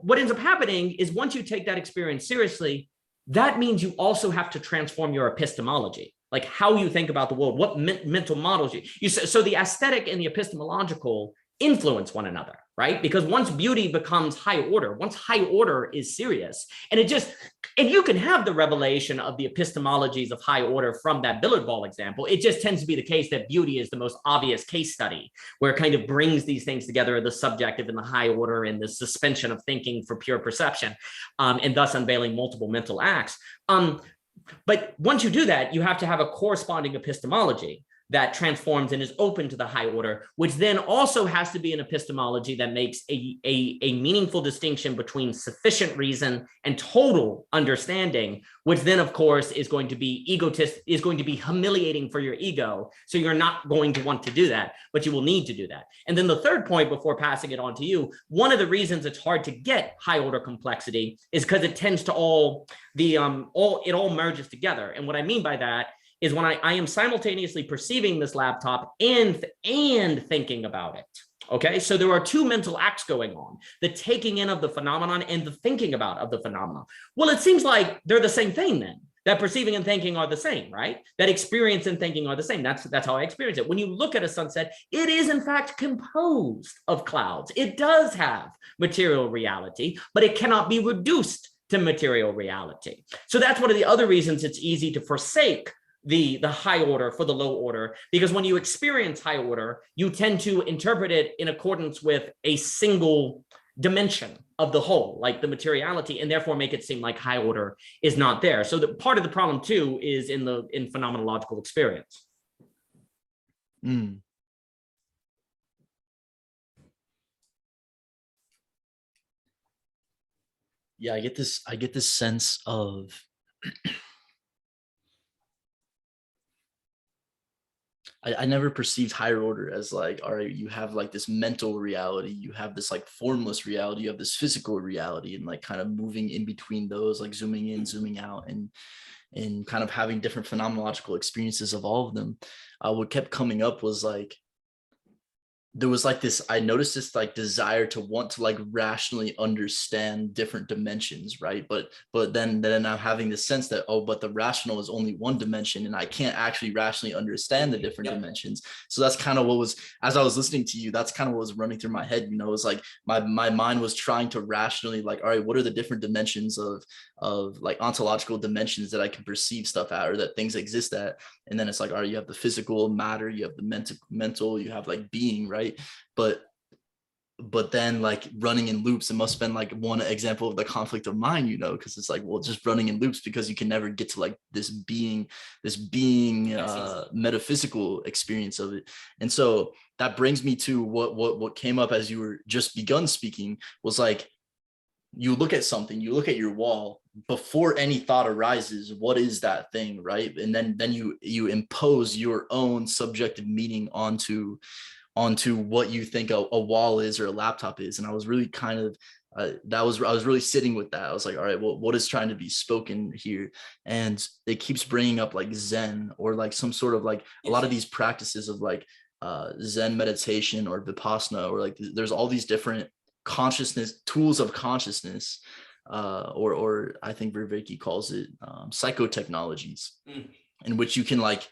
Speaker 2: what ends up happening is once you take that experience seriously, that means you also have to transform your epistemology, like how you think about the world, what mental models you so the aesthetic and the epistemological influence one another, right? Because once beauty becomes high order, once high order is serious, and you can have the revelation of the epistemologies of high order from that billiard ball example. It just tends to be the case that beauty is the most obvious case study where it kind of brings these things together, the subjective and the high order and the suspension of thinking for pure perception, and thus unveiling multiple mental acts. But once you do that, you have to have a corresponding epistemology. that transforms and is open to the high order, which then also has to be an epistemology that makes a meaningful distinction between sufficient reason and total understanding, which then, of course, is going to be is going to be humiliating for your ego. So you're not going to want to do that, but you will need to do that. And then the third point, before passing it on to you, one of the reasons it's hard to get high order complexity is because it tends to it all merges together. And what I mean by that is when I am simultaneously perceiving this laptop and thinking about it. Okay, so there are two mental acts going on, the taking in of the phenomenon and the thinking about of the phenomenon. Well, it seems like they're the same thing then, that perceiving and thinking are the same, right? That experience and thinking are the same. That's how I experience it. When you look at a sunset, it is in fact composed of clouds. It does have material reality, but it cannot be reduced to material reality. So that's one of the other reasons it's easy to forsake the high order for the low order, because when you experience high order, you tend to interpret it in accordance with a single dimension of the whole, like the materiality, and therefore make it seem like high order is not there. So the part of the problem too is in phenomenological experience.
Speaker 1: Mm. Yeah, I get this sense of I never perceived higher order as like, all right, you have like this mental reality, you have this like formless reality, you have this physical reality, and like kind of moving in between those, like zooming in, zooming out, and kind of having different phenomenological experiences of all of them. What kept coming up was like, there was like this, I noticed this like desire to want to like rationally understand different dimensions, right? But then I'm having this sense that, oh, but the rational is only one dimension and I can't actually rationally understand the different dimensions. So that's kind of what was, as I was listening to you, that's kind of what was running through my head, you know. It was like my mind was trying to rationally like, all right, what are the different dimensions of like ontological dimensions that I can perceive stuff at, or that things exist at? And then it's like, all right, you have the physical matter, you have the mental, you have like being, right? But then like running in loops, it must have been like one example of the conflict of mind, you know, because it's like, well, just running in loops because you can never get to like this being metaphysical experience of it. And so that brings me to what came up as you were just begun speaking, was like, you look at something, you look at your wall, before any thought arises, what is that thing, right? And then you impose your own subjective meaning onto what you think a wall is or a laptop is. And I was really kind of I was really sitting with that. I was like, all right, well, what is trying to be spoken here? And it keeps bringing up like Zen, or like some sort of like a lot of these practices of like Zen meditation or Vipassana, or like there's all these different consciousness tools of consciousness, or I think Vervaeke calls it psychotechnologies, in which you can like,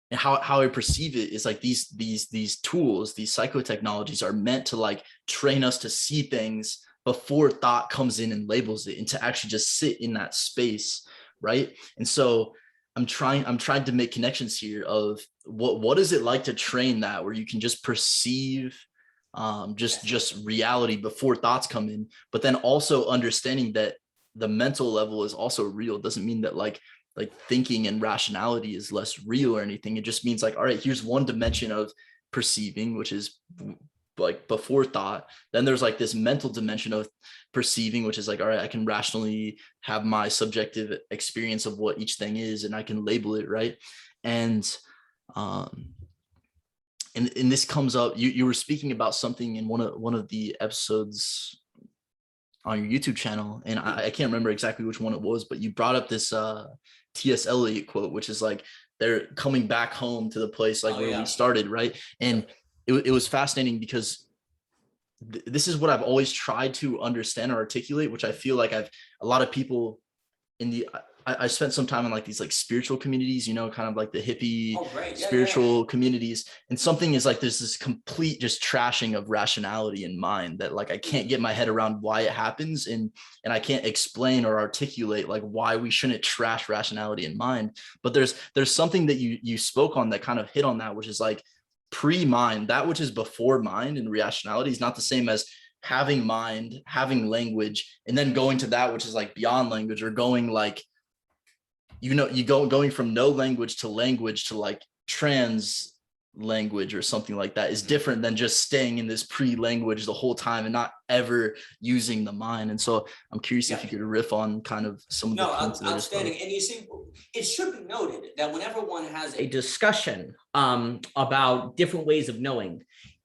Speaker 1: and how I perceive it is like these tools, these psychotechnologies are meant to like train us to see things before thought comes in and labels it, and to actually just sit in that space, right? And so I'm trying to make connections here of what is it like to train that, where you can just perceive just reality before thoughts come in, but then also understanding that the mental level is also real. It doesn't mean that like thinking and rationality is less real or anything. It just means like, all right, here's one dimension of perceiving, which is like before thought. Then there's like this mental dimension of perceiving, which is like, all right, I can rationally have my subjective experience of what each thing is, and I can label it, right? And this comes up, you were speaking about something in one of the episodes on your YouTube channel, and I can't remember exactly which one it was, but you brought up this T.S. Eliot quote, which is like, they're coming back home to the place like where we started, right? And it was fascinating because this is what I've always tried to understand or articulate, which I feel like a lot of people in the I spent some time in like these like spiritual communities, you know, kind of like the hippie spiritual communities. And something is like, there's this complete just trashing of rationality in mind that like, I can't get my head around why it happens. And I can't explain or articulate like why we shouldn't trash rationality in mind. But there's something that you spoke on that kind of hit on that, which is like pre-mind, that which is before mind, and rationality is not the same as having mind, having language, and then going to that which is like beyond language, or going like, you know, going from no language to like trans language or something like that is different than just staying in this pre-language the whole time and not ever using the mind. And so I'm curious if you could riff on kind of some of the points.
Speaker 3: Outstanding. And you see, it should be noted that whenever one has
Speaker 2: a discussion about different ways of knowing,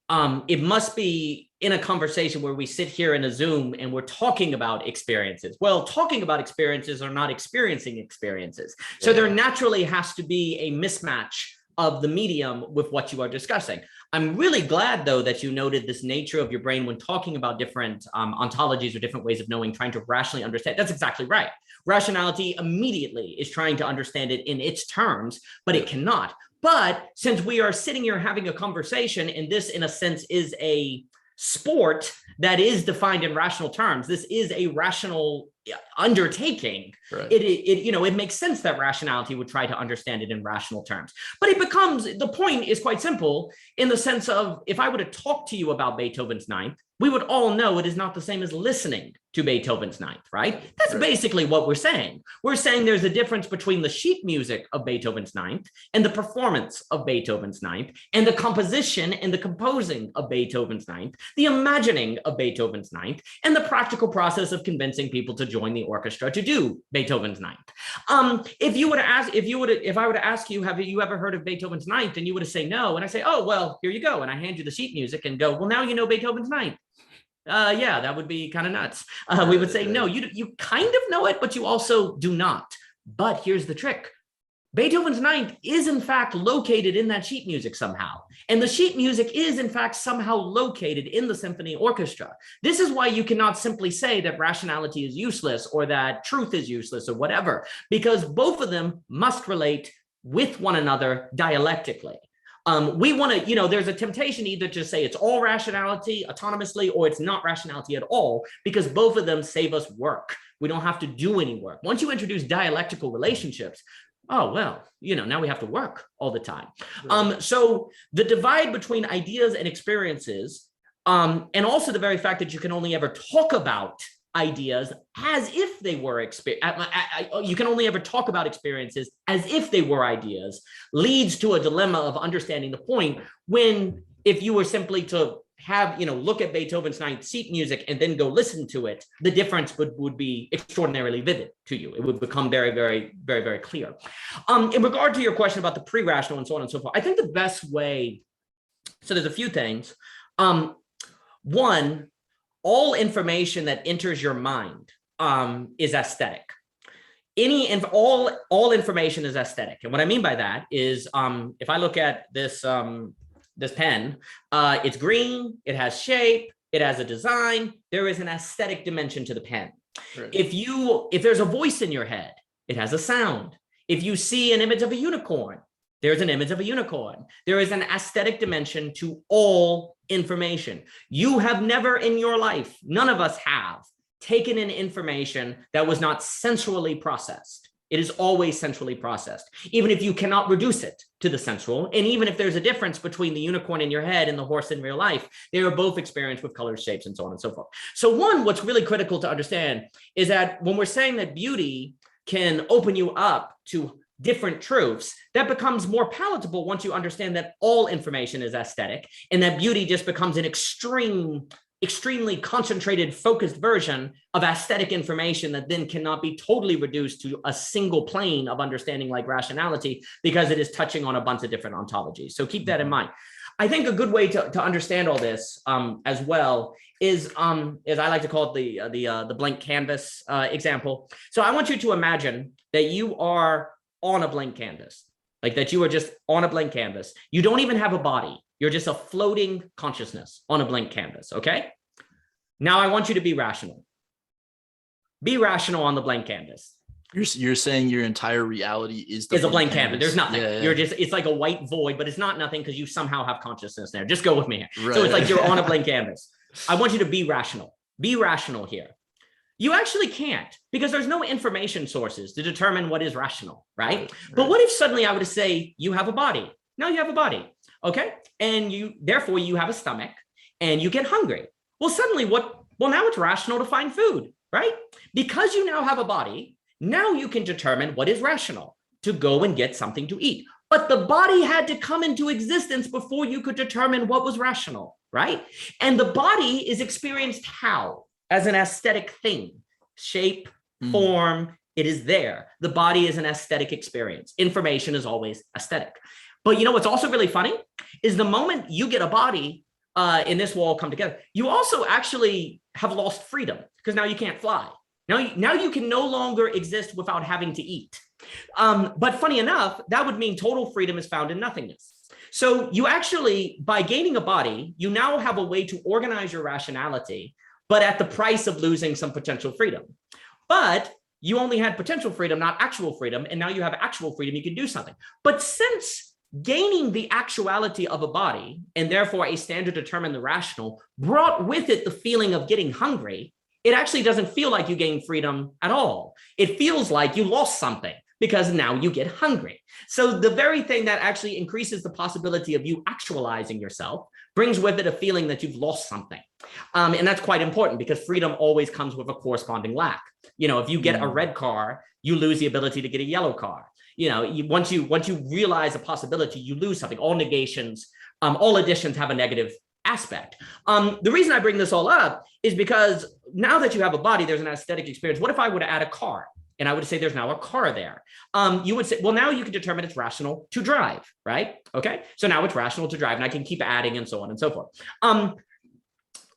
Speaker 2: it must be in a conversation where we sit here in a Zoom and we're talking about experiences. Well, talking about experiences are not experiencing experiences. So there naturally has to be a mismatch of the medium with what you are discussing. I'm really glad, though, that you noted this nature of your brain when talking about different ontologies or different ways of knowing, trying to rationally understand. That's exactly right. Rationality immediately is trying to understand it in its terms, but it cannot. But since we are sitting here having a conversation, and this, in a sense, is a sport that is defined in rational terms, this is a rational undertaking. Right. It makes sense that rationality would try to understand it in rational terms. But the point is quite simple in the sense of, if I were to talk to you about Beethoven's Ninth, we would all know it is not the same as listening to Beethoven's Ninth, right? That's basically what we're saying. We're saying there's a difference between the sheet music of Beethoven's Ninth and the performance of Beethoven's Ninth, and the composition and the composing of Beethoven's Ninth, the imagining of Beethoven's Ninth, and the practical process of convincing people to join the orchestra to do Beethoven's Ninth. If I were to ask you, have you ever heard of Beethoven's Ninth? And you were to say no, and I say, oh, well, here you go. And I hand you the sheet music and go, well, now you know Beethoven's Ninth. Yeah, that would be kind of nuts. We would say, no, you kind of know it, but you also do not. But here's the trick. Beethoven's Ninth is in fact located in that sheet music somehow. And the sheet music is in fact somehow located in the symphony orchestra. This is why you cannot simply say that rationality is useless or that truth is useless or whatever, because both of them must relate with one another dialectically. We want to, there's a temptation either to say it's all rationality autonomously or it's not rationality at all, because both of them save us work. We don't have to do any work. Once you introduce dialectical relationships, oh, well, now we have to work all the time. Right. So the divide between ideas and experiences, and also the very fact that you can only ever talk about ideas as if they were you can only ever talk about experiences as if they were ideas, leads to a dilemma of understanding the point, when if you were simply to have, look at Beethoven's Ninth sheet music and then go listen to it, the difference would be extraordinarily vivid to you. It would become very, very, very, very clear. In regard to your question about the pre-rational and so on and so forth, I think the best way, so there's a few things. One, all information that enters your mind is aesthetic. All information is aesthetic. And what I mean by that is, if I look at this pen, it's green, it has shape, it has a design, there is an aesthetic dimension to the pen. Right. If there's a voice in your head, it has a sound. If you see an image of a unicorn, there's an image of a unicorn. There is an aesthetic dimension to all information. You have never in your life, none of us have, taken in information that was not sensually processed. It is always sensually processed, even if you cannot reduce it to the sensual. And even if there's a difference between the unicorn in your head and the horse in real life, they are both experienced with colors, shapes, and so on and so forth. So one, what's really critical to understand is that when we're saying that beauty can open you up to different truths, that becomes more palatable once you understand that all information is aesthetic, and that beauty just becomes an extremely concentrated, focused version of aesthetic information that then cannot be totally reduced to a single plane of understanding like rationality, because it is touching on a bunch of different ontologies. So keep that in mind. I think a good way to understand all this as well is I like to call it the blank canvas example. So I want you to imagine that you are on a blank canvas, like that you are just on a blank canvas. You don't even have a body. You're just a floating consciousness on a blank canvas, okay? Now I want you to be rational. Be rational on the blank canvas.
Speaker 1: You're saying your entire reality is
Speaker 2: a blank canvas. There's nothing. Yeah. You're just, it's like a white void, but it's not nothing because you somehow have consciousness there. Just go with me here. Right. So it's like you're on a blank canvas. I want you to be rational. Be rational here. You actually can't, because there's no information sources to determine what is rational, right? But what if suddenly I were to say you have a body? Now you have a body, okay? And therefore you have a stomach and you get hungry. Well, suddenly now it's rational to find food, right? Because you now have a body, now you can determine what is rational, to go and get something to eat. But the body had to come into existence before you could determine what was rational, right? And the body is experienced how? As an aesthetic thing, shape, form, it is there. The body is an aesthetic experience. Information is always aesthetic. But you know what's also really funny is the moment you get a body and this will all come together, you also actually have lost freedom because now you can't fly. Now you can no longer exist without having to eat. But funny enough, that would mean total freedom is found in nothingness. So you actually, by gaining a body, you now have a way to organize your rationality, but at the price of losing some potential freedom. But you only had potential freedom, not actual freedom, and now you have actual freedom, you can do something. But since gaining the actuality of a body, and therefore a standard to determine the rational, brought with it the feeling of getting hungry, it actually doesn't feel like you gained freedom at all. It feels like you lost something because now you get hungry. So the very thing that actually increases the possibility of you actualizing yourself brings with it a feeling that you've lost something. And that's quite important because freedom always comes with a corresponding lack. You know, if you get a red car, you lose the ability to get a yellow car. You know, once you realize a possibility, you lose something. All negations, all additions have a negative aspect. The reason I bring this all up is because now that you have a body, there's an aesthetic experience. What if I were to add a car? And I would say there's now a car there. You would say, well, now you can determine it's rational to drive, right? Okay, so now it's rational to drive and I can keep adding and so on and so forth.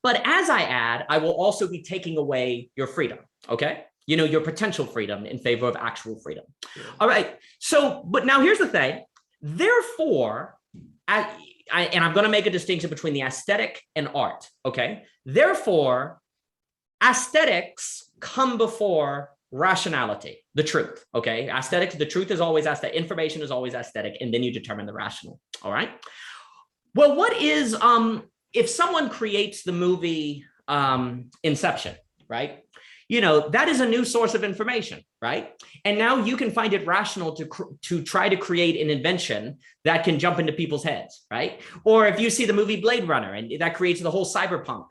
Speaker 2: But as I add, I will also be taking away your freedom, okay? You know, your potential freedom in favor of actual freedom. Yeah. All right, so, but now here's the thing. Therefore, and I'm going to make a distinction between the aesthetic and art, okay? Therefore, aesthetics come before rationality, the truth, okay? Aesthetics, the truth is always aesthetic, information is always aesthetic, and then you determine the rational, all right? Well, what is, if someone creates the movie Inception, right? You know, that is a new source of information, right? And now you can find it rational to try to create an invention that can jump into people's heads, right? Or if you see the movie Blade Runner and that creates the whole cyberpunk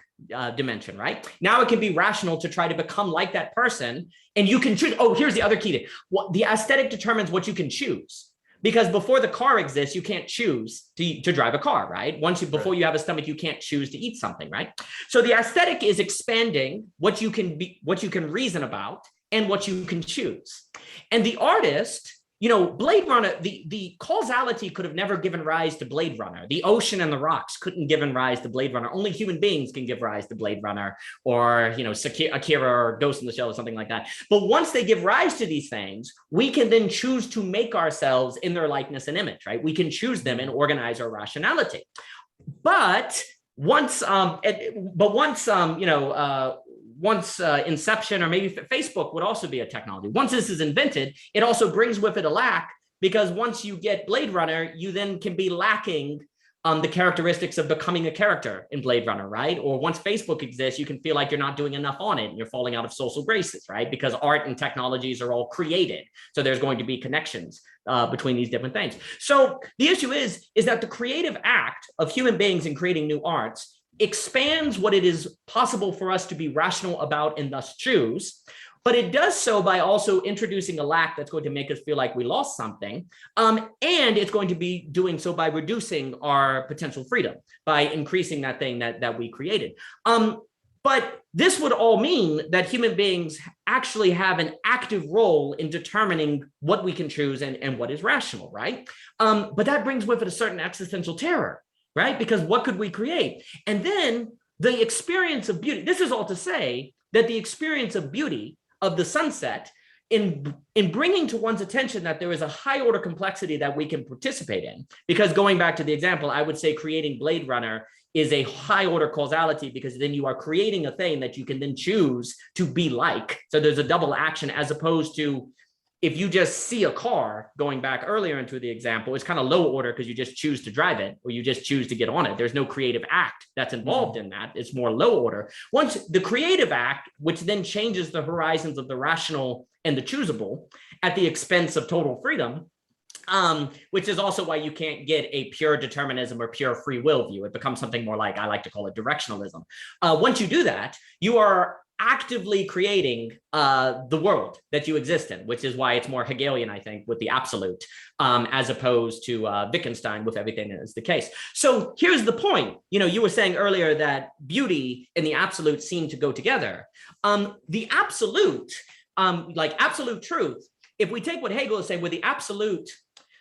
Speaker 2: dimension, right? Now it can be rational to try to become like that person and you can choose. Oh, here's the other key to what the aesthetic determines what you can choose. Because before the car exists, you can't choose to drive a car, right? Before you have a stomach, you can't choose to eat something, right? So the aesthetic is expanding what you can reason about and what you can choose. And the artist, you know, Blade Runner, the causality could have never given rise to Blade Runner. The ocean and the rocks couldn't given rise to Blade Runner. Only human beings can give rise to Blade Runner or, you know, Akira or Ghost in the Shell or something like that. But once they give rise to these things, we can then choose to make ourselves in their likeness and image, right? We can choose them and organize our rationality. But once Inception or maybe Facebook would also be a technology. Once this is invented, it also brings with it a lack because once you get Blade Runner, you then can be lacking the characteristics of becoming a character in Blade Runner, right? Or once Facebook exists, you can feel like you're not doing enough on it and you're falling out of social graces, right? Because art and technologies are all created. So there's going to be connections between these different things. So the issue is that the creative act of human beings in creating new arts expands what it is possible for us to be rational about and thus choose, but it does so by also introducing a lack that's going to make us feel like we lost something, and it's going to be doing so by reducing our potential freedom, by increasing that thing that we created. But this would all mean that human beings actually have an active role in determining what we can choose and what is rational, right? But that brings with it a certain existential terror, right? Because what could we create? And then the experience of beauty, this is all to say that the experience of beauty of the sunset in bringing to one's attention that there is a high order complexity that we can participate in, because going back to the example, I would say creating Blade Runner is a high order causality because then you are creating a thing that you can then choose to be like. So there's a double action as opposed to if you just see a car, going back earlier into the example, it's kind of low order because you just choose to drive it or you just choose to get on it. There's no creative act that's involved in that. It's more low order. Once the creative act, which then changes the horizons of the rational and the choosable at the expense of total freedom, which is also why you can't get a pure determinism or pure free will view. It becomes something more like, I like to call it directionalism. Once you do that, you are actively creating the world that you exist in, which is why it's more Hegelian, I think, with the absolute, as opposed to Wittgenstein with everything that is the case. So here's the point. You were saying earlier that beauty and the absolute seem to go together. The absolute, like absolute truth, if we take what Hegel is saying with the absolute,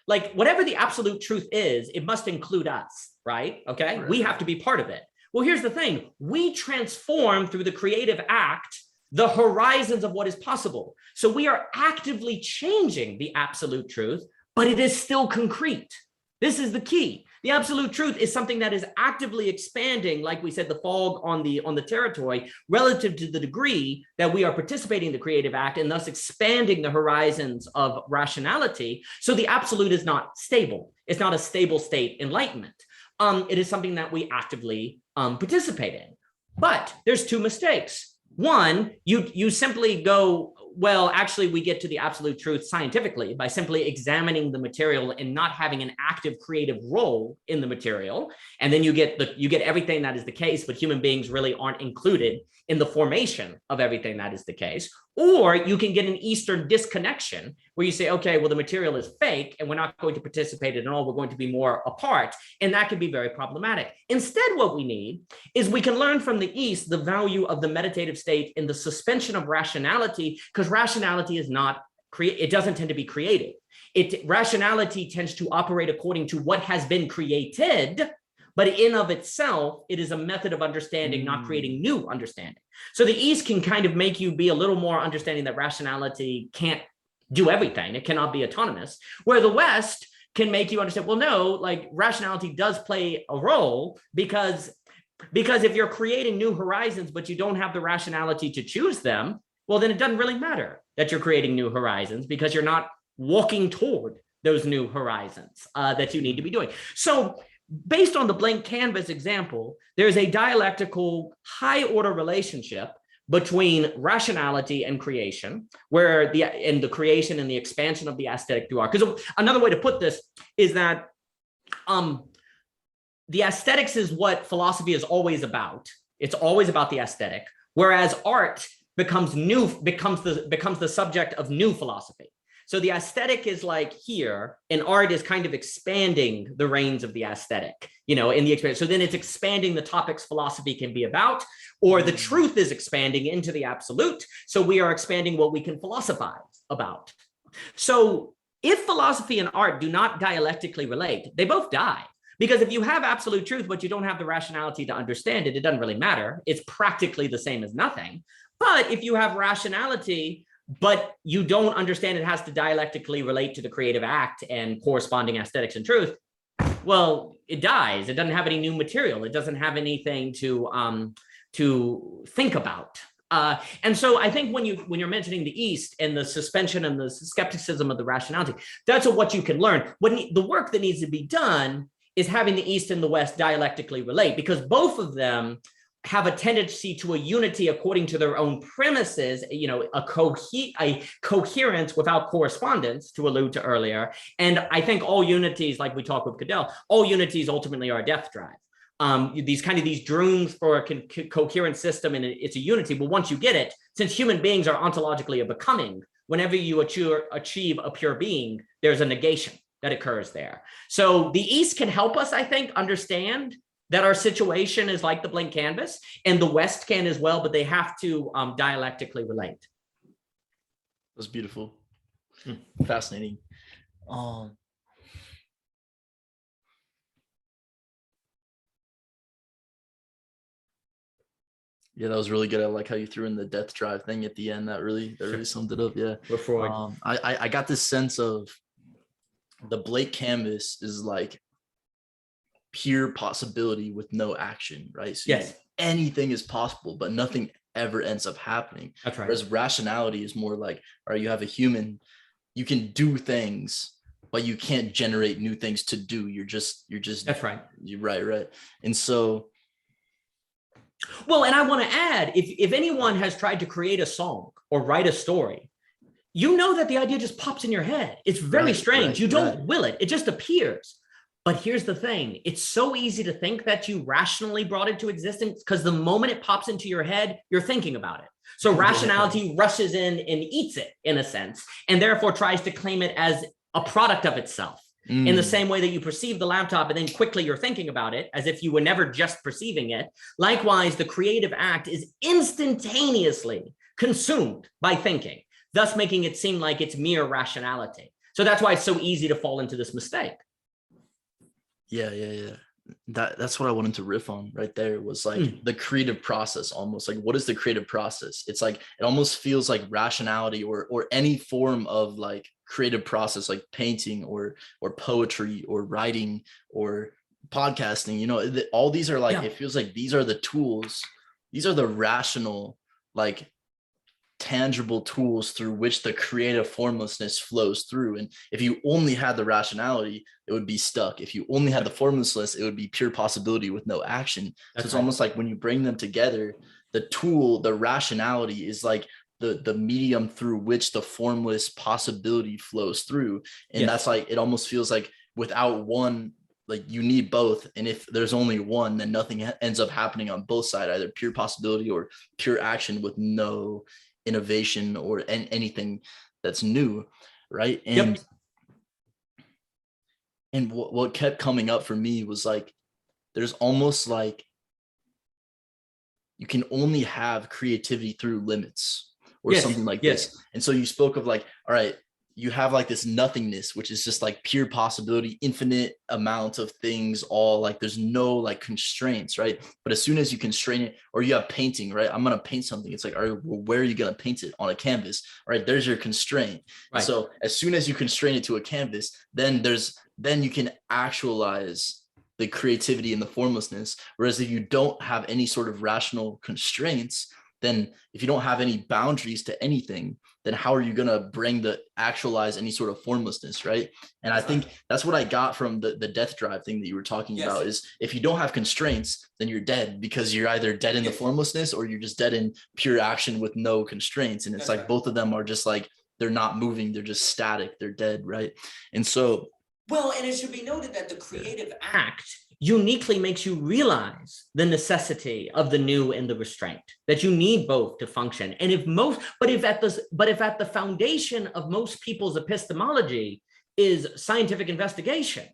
Speaker 2: like whatever the absolute truth is, it must include us, right? Okay, we have to be part of it. Well, here's the thing. We transform through the creative act the horizons of what is possible. So we are actively changing the absolute truth, but it is still concrete. This is the key. The absolute truth is something that is actively expanding, like we said, the fog on the territory, relative to the degree that we are participating in the creative act, and thus expanding the horizons of rationality. So the absolute is not stable. It's not a stable state enlightenment. It is something that we actively participate in. But there's two mistakes. One, you simply go, well, actually, we get to the absolute truth scientifically by simply examining the material and not having an active creative role in the material. And then you get everything that is the case, but human beings really aren't included in the formation of everything that is the case. Or you can get an Eastern disconnection where you say, okay, well, the material is fake and we're not going to participate in it all. We're going to be more apart. And that can be very problematic. Instead, what we need is we can learn from the East the value of the meditative state in the suspension of rationality, because rationality is not it doesn't tend to be created. Rationality tends to operate according to what has been created, but in of itself, it is a method of understanding, not creating new understanding. So the East can kind of make you be a little more understanding that rationality can't do everything. It cannot be autonomous, where the West can make you understand, well, no, like rationality does play a role, because if you're creating new horizons, but you don't have the rationality to choose them, well, then it doesn't really matter that you're creating new horizons, because you're not walking toward those new horizons that you need to be doing. So based on the blank canvas example, there's a dialectical high order relationship between rationality and creation, where the creation and the expansion of the aesthetic through art. Because another way to put this is that the aesthetics is what philosophy is always about. It's always about the aesthetic, whereas art becomes the subject of new philosophy. So the aesthetic is like here, and art is kind of expanding the reins of the aesthetic, in the experience. So then it's expanding the topics philosophy can be about, or the truth is expanding into the absolute. So we are expanding what we can philosophize about. So if philosophy and art do not dialectically relate, they both die. Because if you have absolute truth, but you don't have the rationality to understand it, it doesn't really matter. It's practically the same as nothing. But if you have rationality, but you don't understand it has to dialectically relate to the creative act and corresponding aesthetics and truth, well, it dies. It doesn't have any new material. It doesn't have anything to think about. And so I think when you're mentioning the East and the suspension and the skepticism of the rationality, that's what you can learn. The work that needs to be done is having the East and the West dialectically relate, because both of them have a tendency to a unity according to their own premises, a coherence without correspondence, to allude to earlier. And I think all unities, like we talked with Cadell, all unities ultimately are a death drive. These dreams for a coherent system, and it's a unity. But once you get it, since human beings are ontologically a becoming, whenever you achieve a pure being, there's a negation that occurs there. So the East can help us, I think, understand that our situation is like the blank canvas, and the West can as well, but they have to dialectically relate.
Speaker 1: That's beautiful. Fascinating. Yeah, that was really good. I like how you threw in the death drive thing at the end. That really summed it up. Yeah. I got this sense of the blank canvas is like pure possibility with no action, right? So
Speaker 2: yes,
Speaker 1: anything is possible, but nothing ever ends up happening.
Speaker 2: That's right.
Speaker 1: Whereas rationality is more like, all right, you have a human, you can do things, but you can't generate new things to do. You're just
Speaker 2: that's right.
Speaker 1: You're right. And so,
Speaker 2: well, and I want to add, if anyone has tried to create a song or write a story, you know that the idea just pops in your head. It's very strange. You don't will it. It just appears. But here's the thing. It's so easy to think that you rationally brought it to existence because the moment it pops into your head, you're thinking about it. So rationality rushes in and eats it in a sense, and therefore tries to claim it as a product of itself. In the same way that you perceive the laptop and then quickly you're thinking about it as if you were never just perceiving it. Likewise, the creative act is instantaneously consumed by thinking, thus making it seem like it's mere rationality. So that's why it's so easy to fall into this mistake.
Speaker 1: Yeah. That's what I wanted to riff on right there, was like the creative process. Almost like, what is the creative process? It's like, it almost feels like rationality or any form of like creative process, like painting or poetry or writing or podcasting, you know, all these are like, it feels like these are the tools, these are the rational, like tangible tools through which the creative formlessness flows through. And if you only had the rationality, it would be stuck. If you only had the formlessness, it would be pure possibility with no action. So it's almost like when you bring them together, the tool, the rationality is like the medium through which the formless possibility flows through. And that's like, it almost feels like without one, like you need both. And if there's only one, then nothing ends up happening on both sides, either pure possibility or pure action with no innovation or anything that's new, right? And and what kept coming up for me was like, there's almost like you can only have creativity through limits or something like this. And so you spoke of like, all right, you have like this nothingness, which is just like pure possibility, infinite amount of things, all like there's no like constraints, right? But as soon as you constrain it, or you have painting, right? I'm going to paint something. It's like, all right, well, where are you going to paint it? On a canvas, right? There's your constraint. Right. So as soon as you constrain it to a canvas, then you can actualize the creativity and the formlessness. Whereas if you don't have any sort of rational constraints, then if you don't have any boundaries to anything, then how are you going to actualize any sort of formlessness, right? And I think that's what I got from the death drive thing that you were talking about, is if you don't have constraints, then you're dead, because you're either dead in the formlessness or you're just dead in pure action with no constraints. And it's like both of them are just like, they're not moving, they're just static, they're dead, right? And so,
Speaker 3: well, and it should be noted that the creative act
Speaker 2: uniquely makes you realize the necessity of the new and the restraint, that you need both to function. And if at the foundation of most people's epistemology is scientific investigation,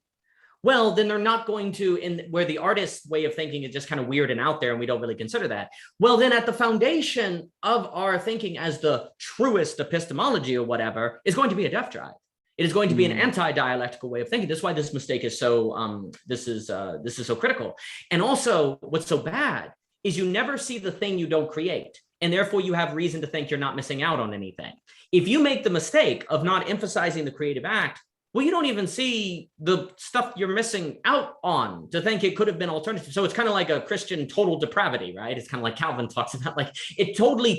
Speaker 2: well, then they're not going to, where the artist's way of thinking is just kind of weird and out there, and we don't really consider that. Well, then at the foundation of our thinking as the truest epistemology or whatever is going to be a death drive. It is going to be an anti-dialectical way of thinking. That's why this mistake is so, this is so critical. And also what's so bad is you never see the thing you don't create. And therefore you have reason to think you're not missing out on anything. If you make the mistake of not emphasizing the creative act, well, you don't even see the stuff you're missing out on to think it could have been alternative. So it's kind of like a Christian total depravity, right? It's kind of like Calvin talks about, like it totally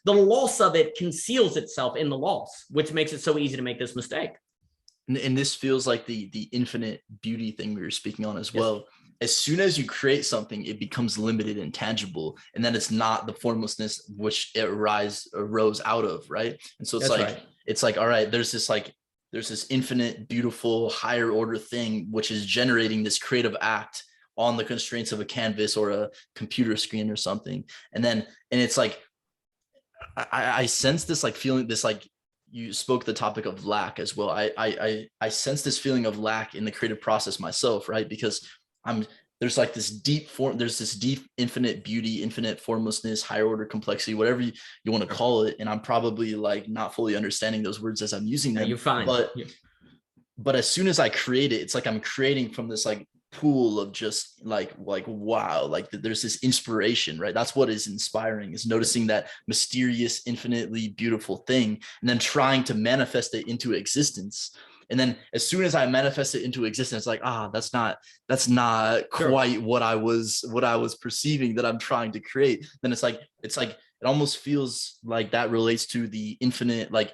Speaker 2: the loss of it conceals itself in the loss, which makes it so easy to make this mistake.
Speaker 1: And this feels like the infinite beauty thing we were speaking on as well. As soon as you create something, it becomes limited and tangible, and then it's not the formlessness which it arose out of, right? And so it's like, all right, there's this infinite, beautiful, higher order thing, which is generating this creative act on the constraints of a canvas or a computer screen or something. And it's like, I sense this like feeling, this like, you spoke the topic of lack as well. I sense this feeling of lack in the creative process myself, right? Because there's like this deep form, there's this deep infinite beauty, infinite formlessness, higher order complexity, whatever you want to call it. And I'm probably like not fully understanding those words as I'm using them.
Speaker 2: You're fine.
Speaker 1: But as soon as I create it, it's like I'm creating from this like pool of just like wow, like there's this inspiration, right? That's what is inspiring, is noticing that mysterious, infinitely beautiful thing and then trying to manifest it into existence. And then as soon as I manifest it into existence, like, that's not quite what I was perceiving that I'm trying to create. Then it's like it almost feels like that relates to the infinite, like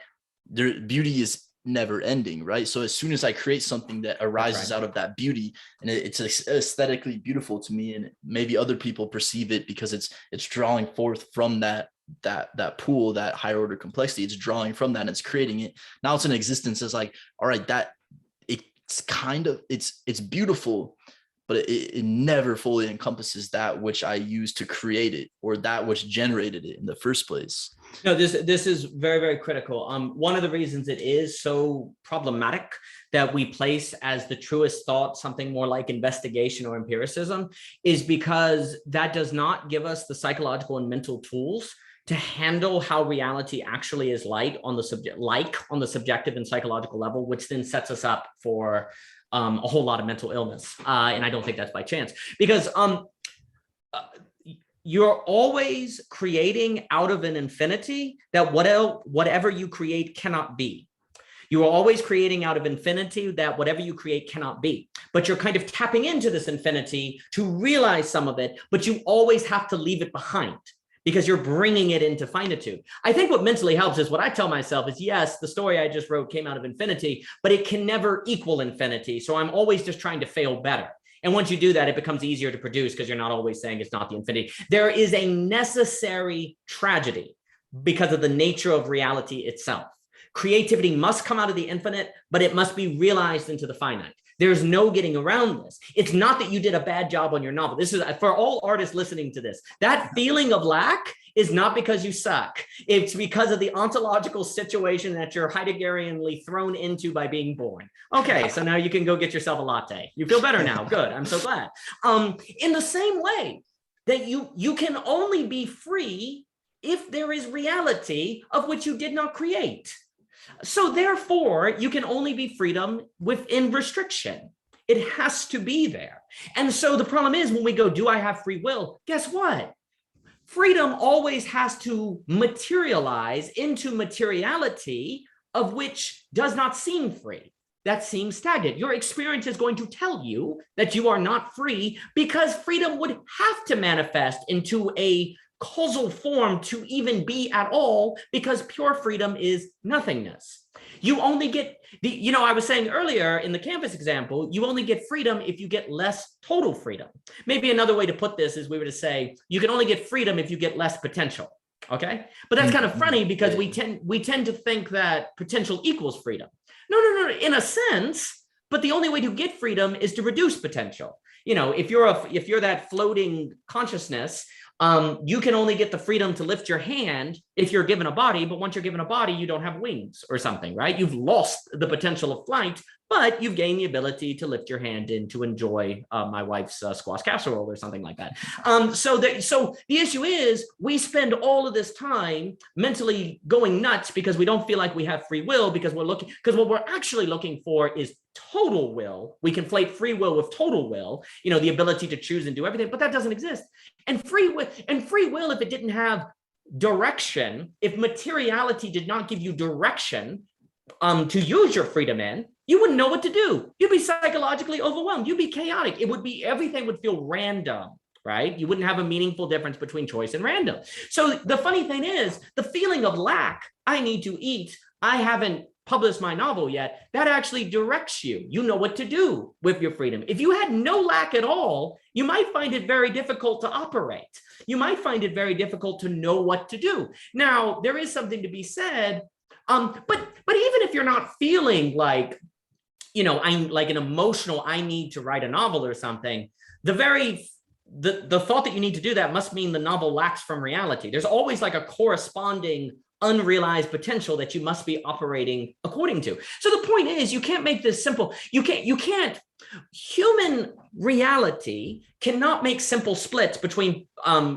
Speaker 1: beauty is never ending, right? So as soon as I create something that arises out of that beauty, and it's aesthetically beautiful to me, and maybe other people perceive it because it's drawing forth from that that pool, that higher order complexity. It's drawing from that and it's creating it. Now it's in existence as like, all right, that it's kind of, it's beautiful, but it never fully encompasses that which I used to create it, or that which generated it in the first place.
Speaker 2: No, this is very, very critical. One of the reasons it is so problematic that we place as the truest thought something more like investigation or empiricism is because that does not give us the psychological and mental tools to handle how reality actually is on the subjective and psychological level, which then sets us up for a whole lot of mental illness. And I don't think that's by chance, because you're always creating out of an infinity that whatever you create cannot be. You are always creating out of infinity that whatever you create cannot be. But you're kind of tapping into this infinity to realize some of it, but you always have to leave it behind, because you're bringing it into finitude. I think what mentally helps is what I tell myself is, yes, the story I just wrote came out of infinity, but it can never equal infinity. So I'm always just trying to fail better. And once you do that, it becomes easier to produce because you're not always saying it's not the infinity. There is a necessary tragedy because of the nature of reality itself. Creativity must come out of the infinite, but it must be realized into the finite. There's no getting around this. It's not that you did a bad job on your novel. This is for all artists listening to this. That feeling of lack is not because you suck. It's because of the ontological situation that you're Heideggerianly thrown into by being born. Okay, so now you can go get yourself a latte. You feel better now. Good. I'm so glad. In the same way that you can only be free if there is reality of which you did not create. So therefore, you can only be freedom within restriction. It has to be there. And so the problem is when we go, do I have free will? Guess what? Freedom always has to materialize into materiality of which does not seem free. That seems stagnant. Your experience is going to tell you that you are not free because freedom would have to manifest into a causal form to even be at all, because pure freedom is nothingness. You only get I was saying earlier in the campus example, you only get freedom if you get less total freedom. Maybe another way to put this is we were to say, you can only get freedom if you get less potential. Okay. But that's kind of funny because we tend to think that potential equals freedom. No, in a sense, but the only way to get freedom is to reduce potential. If you're that floating consciousness, you can only get the freedom to lift your hand if you're given a body, but once you're given a body, you don't have wings or something, right? You've lost the potential of flight, but you've gained the ability to lift your hand in to enjoy my wife's squash casserole or something like that. So the issue is we spend all of this time mentally going nuts because we don't feel like we have free will, because what we're actually looking for is total will. We conflate free will with total will, the ability to choose and do everything, but that doesn't exist. And free will, if it didn't have direction, if materiality did not give you direction to use your freedom in, you wouldn't know what to do. You'd be psychologically overwhelmed. You'd be chaotic. Everything would feel random, right? You wouldn't have a meaningful difference between choice and random. So the funny thing is, the feeling of lack, I need to eat, I haven't published my novel yet, that actually directs you. You know what to do with your freedom. If you had no lack at all, you might find it very difficult to operate. You might find it very difficult to know what to do. Now, there is something to be said, but even if you're not feeling like, I'm like an emotional, I need to write a novel or something, the thought that you need to do that must mean the novel lacks from reality. There's always like a corresponding unrealized potential that you must be operating according to. So the point is, you can't make this simple. Human reality cannot make simple splits between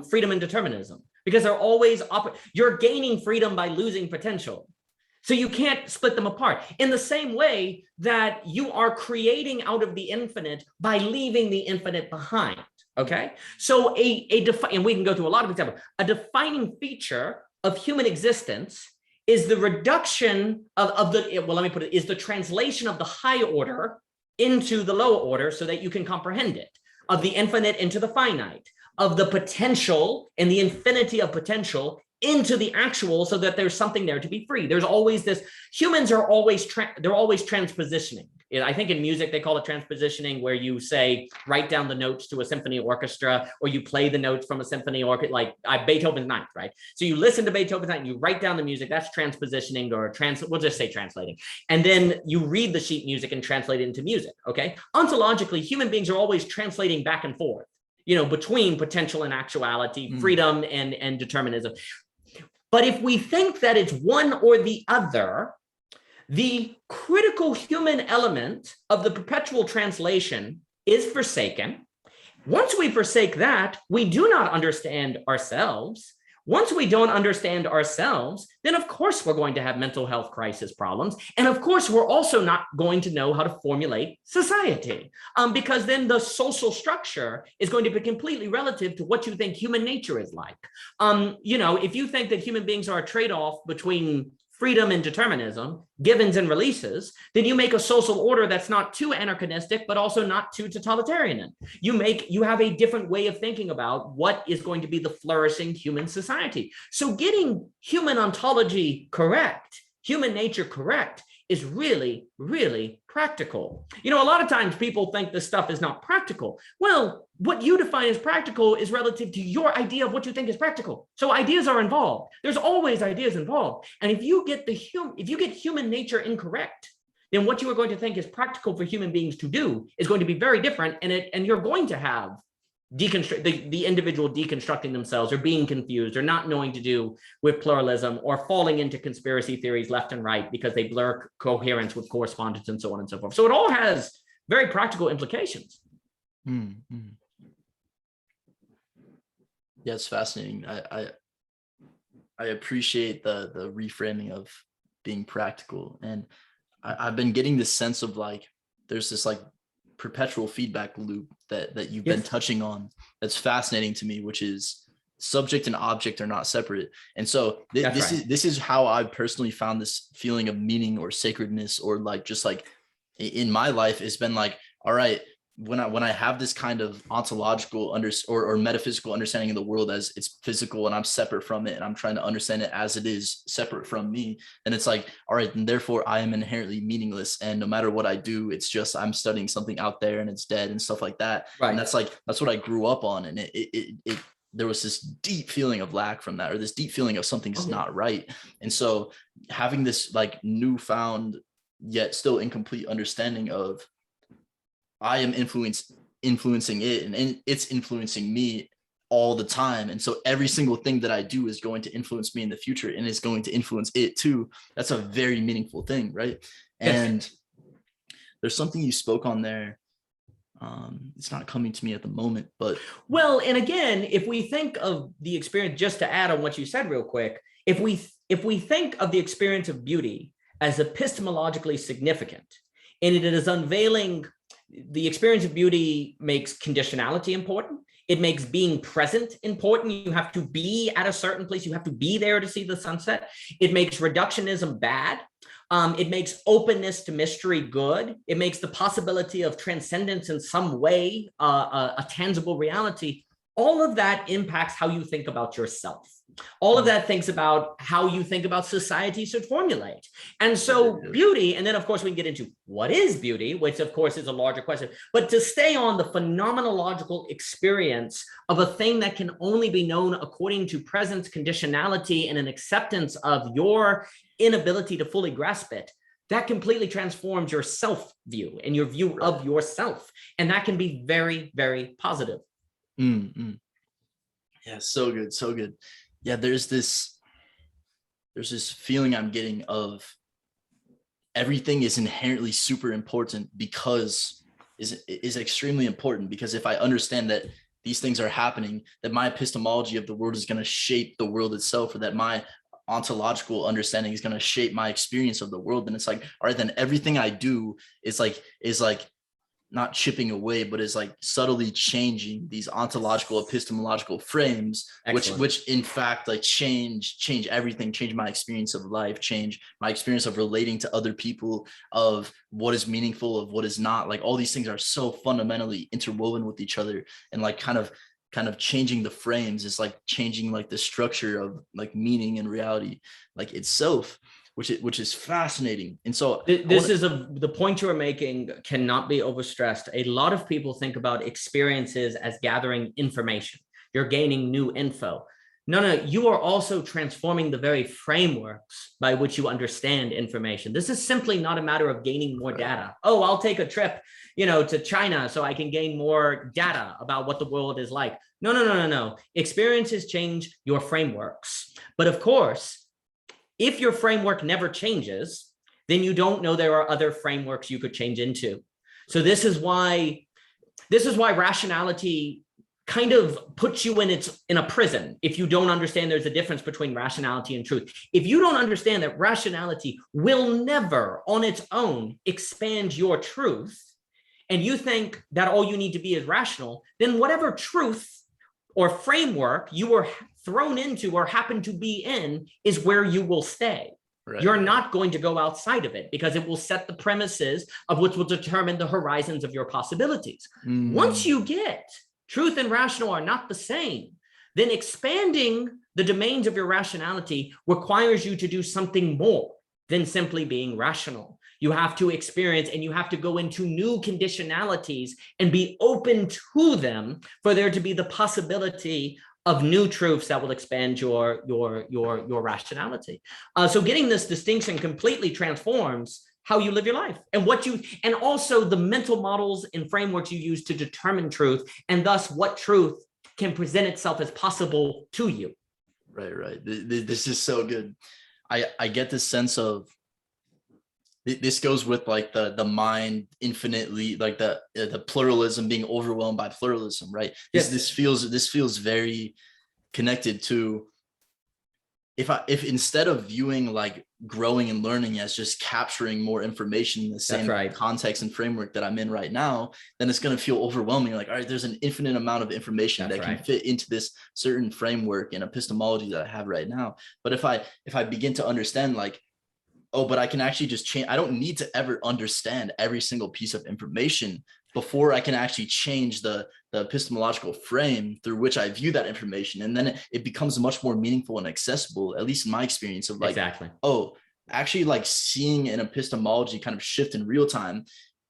Speaker 2: freedom and determinism, because they're always, you're gaining freedom by losing potential. So you can't split them apart in the same way that you are creating out of the infinite by leaving the infinite behind. Okay. So and we can go through a lot of examples, a defining feature of human existence is the reduction is the translation of the high order into the low order so that you can comprehend it, of the infinite into the finite, of the potential and the infinity of potential into the actual, so that there's something there to be free. There's always this, humans are always, they're always transpositioning. I think in music, they call it transpositioning, where you say, write down the notes to a symphony orchestra, or you play the notes from a symphony orchestra, like Beethoven's Ninth, right? So you listen to Beethoven's Ninth, you write down the music, that's transpositioning, or we'll just say translating. And then you read the sheet music and translate it into music, okay? Ontologically, human beings are always translating back and forth, between potential and actuality, freedom and determinism. But if we think that it's one or the other, the critical human element of the perpetual translation is forsaken. Once we forsake that, we do not understand ourselves. Once we don't understand ourselves, then of course we're going to have mental health crisis problems. And of course, we're also not going to know how to formulate society, because then the social structure is going to be completely relative to what you think human nature is like. If you think that human beings are a trade-off between freedom and determinism, givens and releases, then you make a social order that's not too anarchistic, but also not too totalitarian. You have a different way of thinking about what is going to be the flourishing human society. So getting human ontology correct, human nature correct, is really, really practical. A lot of times people think this stuff is not practical. Well, what you define as practical is relative to your idea of what you think is practical. So ideas are involved. There's always ideas involved. And if you get human nature incorrect, then what you are going to think is practical for human beings to do is going to be very different. And you're going to have the individual deconstructing themselves, or being confused, or not knowing to do with pluralism, or falling into conspiracy theories left and right because they blur coherence with correspondence, and so on and so forth. So it all has very practical implications.
Speaker 1: Mm-hmm. Yeah, it's fascinating. I appreciate the reframing of being practical, and I've been getting this sense of like there's this like perpetual feedback loop that you've been touching on that's fascinating to me, which is subject and object are not separate. And so this is how I personally found this feeling of meaning or sacredness, or like just like in my life, it's been like, all right, when I have this kind of ontological or metaphysical understanding of the world as it's physical, and I'm separate from it, and I'm trying to understand it as it is separate from me, and it's like, all right, and therefore I am inherently meaningless, and no matter what I do, it's just I'm studying something out there and it's dead and stuff like that. Right. And that's what I grew up on, and it there was this deep feeling of lack from that, or this deep feeling of something's not right. And so having this like newfound yet still incomplete understanding of I am influencing it, and it's influencing me all the time. And so every single thing that I do is going to influence me in the future, and is going to influence it too. That's a very meaningful thing, right? And there's something you spoke on there. It's not coming to me at the moment, but.
Speaker 2: Well, and again, if we think of the experience, just to add on what you said real quick, if we think of the experience of beauty as epistemologically significant, and it is unveiling. The experience of beauty makes conditionality important. It makes being present important. You have to be at a certain place. You have to be there to see the sunset. It makes reductionism bad. It makes openness to mystery good. It makes the possibility of transcendence in some way a tangible reality. All of that impacts how you think about yourself. All of that thinks about how you think about society should formulate. And so beauty, and then of course we can get into what is beauty, which of course is a larger question, but to stay on the phenomenological experience of a thing that can only be known according to presence, conditionality, and an acceptance of your inability to fully grasp it, that completely transforms your self-view and your view of yourself. And that can be very, very positive.
Speaker 1: Mm-hmm. Yeah, so good, so good. Yeah, there's this feeling I'm getting of everything is inherently super important because is extremely important, because if I understand that these things are happening, that my epistemology of the world is going to shape the world itself, or that my ontological understanding is going to shape my experience of the world, then it's like, all right, then everything I do is like not chipping away, but is like subtly changing these ontological epistemological frames, which in fact like change everything, change my experience of life, change my experience of relating to other people, of what is meaningful, of what is not. Like all these things are so fundamentally interwoven with each other, and like kind of changing the frames is like changing like the structure of like meaning and reality like itself, which is fascinating. And so
Speaker 2: the point you are making cannot be overstressed. A lot of people think about experiences as gathering information. You're gaining new info. No, you are also transforming the very frameworks by which you understand information. This is simply not a matter of gaining more data. Oh, I'll take a trip, to China so I can gain more data about what the world is like. No. Experiences change your frameworks. But of course, if your framework never changes, then you don't know there are other frameworks you could change into. So this is why rationality kind of puts you in a prison if you don't understand there's a difference between rationality and truth. If you don't understand that rationality will never on its own expand your truth, and you think that all you need to be is rational, then whatever truth or framework you were thrown into or happen to be in is where you will stay. Right. You're not going to go outside of it because it will set the premises of which will determine the horizons of your possibilities. Once you get truth and rational are not the same, then expanding the domains of your rationality requires you to do something more than simply being rational. You have to experience and you have to go into new conditionalities and be open to them for there to be the possibility of new truths that will expand your rationality. So getting this distinction completely transforms how you live your life and also the mental models and frameworks you use to determine truth, and thus what truth can present itself as possible to you.
Speaker 1: Right. This is so good. I get this sense of, this goes with like the mind infinitely, like the pluralism, being overwhelmed by pluralism, right? This feels very connected to, if instead of viewing like growing and learning as just capturing more information in the same context and framework that I'm in right now, then it's going to feel overwhelming. Like, all right, there's an infinite amount of information that can fit into this certain framework and epistemology that I have right now. But if I begin to understand, like, oh, but I can actually just change. I don't need to ever understand every single piece of information before I can actually change the epistemological frame through which I view that information. And then it becomes much more meaningful and accessible, at least in my experience of like, oh, actually like seeing an epistemology kind of shift in real time.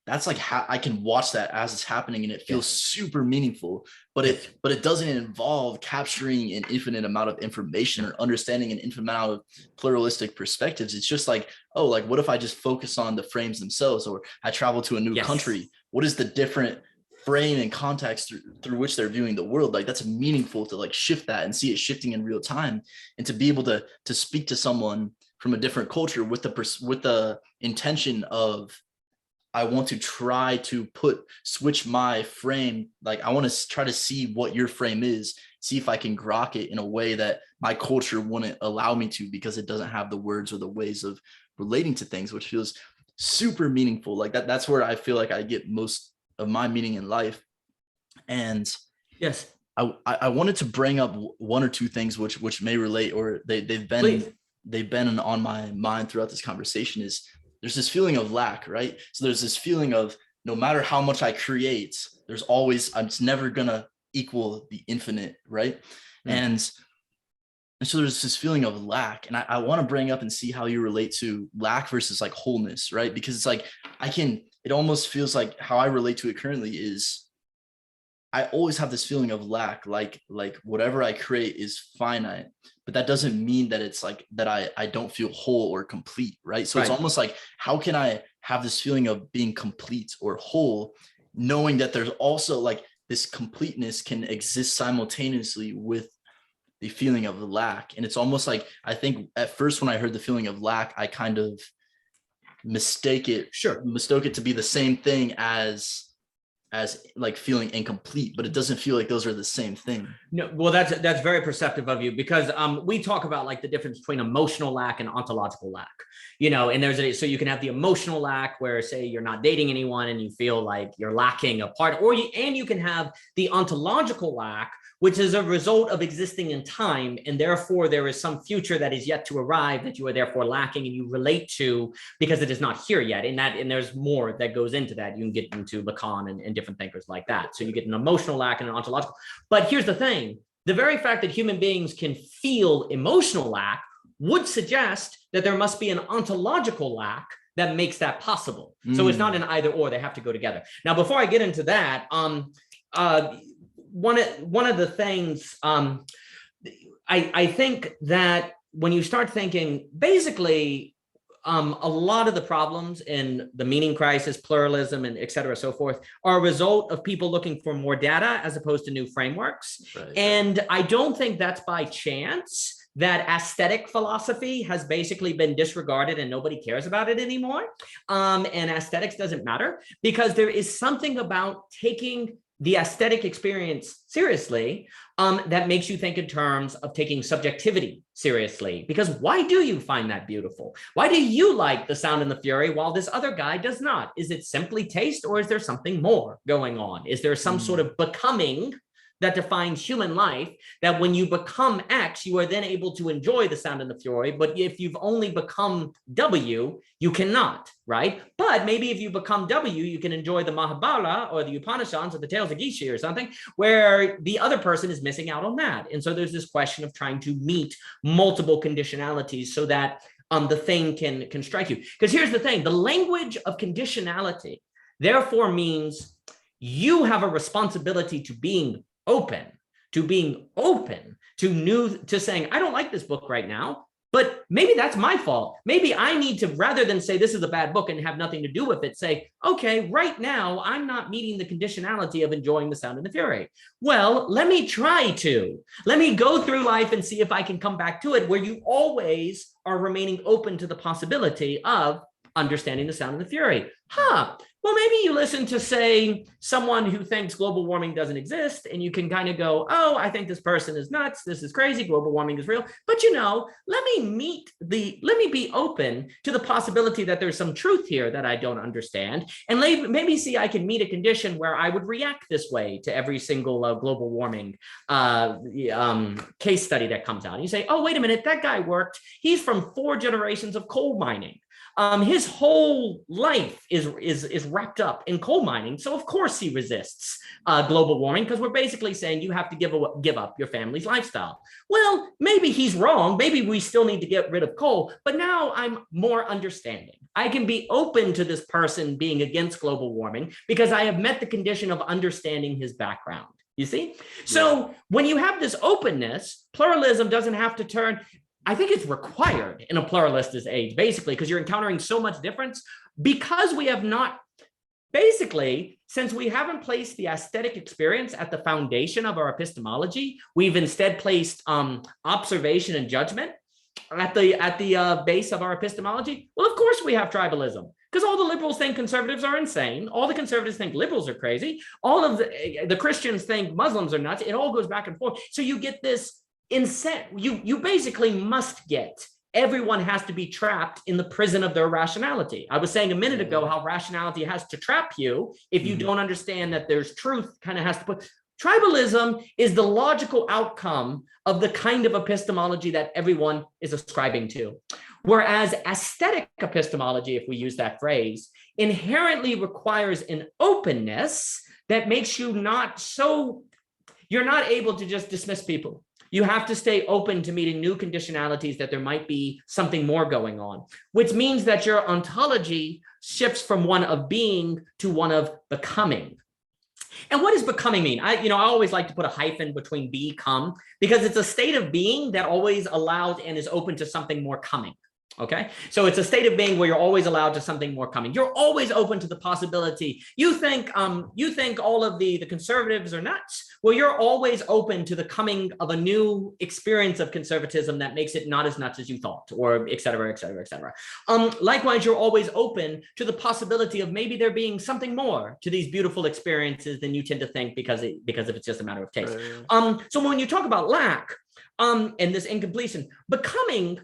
Speaker 1: That's like how I can watch that as it's happening, and it feels super meaningful, but it doesn't involve capturing an infinite amount of information or understanding an infinite amount of pluralistic perspectives. It's just like, oh, like what if I just focus on the frames themselves, or I travel to a new country? What is the different frame and context through which they're viewing the world? Like that's meaningful to like shift that and see it shifting in real time, and to be able to speak to someone from a different culture with the intention of, I want to try to switch my frame. Like I want to try to see what your frame is, see if I can grok it in a way that my culture wouldn't allow me to, because it doesn't have the words or the ways of relating to things, which feels super meaningful. Like that's where I feel like I get most of my meaning in life. And I wanted to bring up one or two things which may relate, or they've been on my mind throughout this conversation. Is there's this feeling of lack, right? So there's this feeling of, no matter how much I create, it's never gonna equal the infinite, right? And so there's this feeling of lack, and I want to bring up and see how you relate to lack versus like wholeness, right? Because it's like it almost feels like how I relate to it currently is, I always have this feeling of lack, like whatever I create is finite, but that doesn't mean that it's like that I don't feel whole or complete, right? So it's almost like, how can I have this feeling of being complete or whole, knowing that there's also like this completeness can exist simultaneously with the feeling of lack? And it's almost like, I think at first when I heard the feeling of lack, I kind of mistook it to be the same thing as like feeling incomplete, but it doesn't feel like those are the same thing.
Speaker 2: No, well, that's very perceptive of you, because we talk about like the difference between emotional lack and ontological lack, and so you can have the emotional lack where, say, you're not dating anyone and you feel like you're lacking a part, and you can have the ontological lack, which is a result of existing in time, and therefore there is some future that is yet to arrive that you are therefore lacking and you relate to because it is not here yet. And there's more that goes into that. You can get into Lacan and different thinkers like that. So you get an emotional lack and an ontological. But here's the thing: the very fact that human beings can feel emotional lack would suggest that there must be an ontological lack that makes that possible. So it's not an either or, they have to go together. Now, before I get into that, one of the things, I think that when you start thinking, basically, a lot of the problems in the meaning crisis, pluralism, and et cetera, so forth, are a result of people looking for more data as opposed to new frameworks. Right. And I don't think that's by chance that aesthetic philosophy has basically been disregarded and nobody cares about it anymore. And aesthetics doesn't matter, because there is something about taking the aesthetic experience seriously that makes you think in terms of taking subjectivity seriously. Because why do you find that beautiful? Why do you like The Sound and the Fury while this other guy does not? Is it simply taste, or is there something more going on? Is there some sort of becoming that defines human life, that when you become X, you are then able to enjoy The Sound and the Fury, but if you've only become W, you cannot, right? But maybe if you become W, you can enjoy the Mahabharata or the Upanishads or the Tales of Gishi or something, where the other person is missing out on that. And so there's this question of trying to meet multiple conditionalities so that the thing can strike you. Because here's the thing, the language of conditionality therefore means you have a responsibility to being open to saying, I don't like this book right now, but maybe that's my fault. Maybe I need to, rather than say this is a bad book and have nothing to do with it, say, okay, right now I'm not meeting the conditionality of enjoying The Sound and the Fury. Well, let me go through life and see if I can come back to it, where you always are remaining open to the possibility of understanding The Sound and the Fury. Well, maybe you listen to, say, someone who thinks global warming doesn't exist, and you can kind of go, oh, I think this person is nuts. This is crazy. Global warming is real. But, let me be open to the possibility that there's some truth here that I don't understand. And maybe see, I can meet a condition where I would react this way to every single global warming case study that comes out. And you say, oh, wait a minute, that guy worked. He's from 4 generations of coal mining. His whole life is wrapped up in coal mining. So of course he resists global warming, because we're basically saying you have to give up your family's lifestyle. Well, maybe he's wrong. Maybe we still need to get rid of coal, but now I'm more understanding. I can be open to this person being against global warming because I have met the condition of understanding his background. You see? So when you have this openness, pluralism doesn't have to turn. I think it's required in a pluralist age, basically, because you're encountering so much difference, because we have not, basically, since we haven't placed the aesthetic experience at the foundation of our epistemology, we've instead placed observation and judgment at the base of our epistemology. Well, of course we have tribalism, because all the liberals think conservatives are insane. All the conservatives think liberals are crazy. All of the Christians think Muslims are nuts. It all goes back and forth. So you get this you basically must get, everyone has to be trapped in the prison of their rationality. I was saying a minute ago how rationality has to trap you if you don't understand that there's truth, kind of has to put. Tribalism is the logical outcome of the kind of epistemology that everyone is ascribing to. Whereas aesthetic epistemology, if we use that phrase, inherently requires an openness that makes you you're not able to just dismiss people. You have to stay open to meeting new conditionalities that there might be something more going on, which means that your ontology shifts from one of being to one of becoming. And what does becoming mean? I always like to put a hyphen between become, because it's a state of being that always allows and is open to something more coming. Okay, so it's a state of being where you're always allowed to something more coming. You're always open to the possibility. You think all of the conservatives are nuts. Well, you're always open to the coming of a new experience of conservatism that makes it not as nuts as you thought, or et cetera, et cetera, et cetera. Likewise, you're always open to the possibility of maybe there being something more to these beautiful experiences than you tend to think, because if it's just a matter of taste. So when you talk about lack and this incompletion, becoming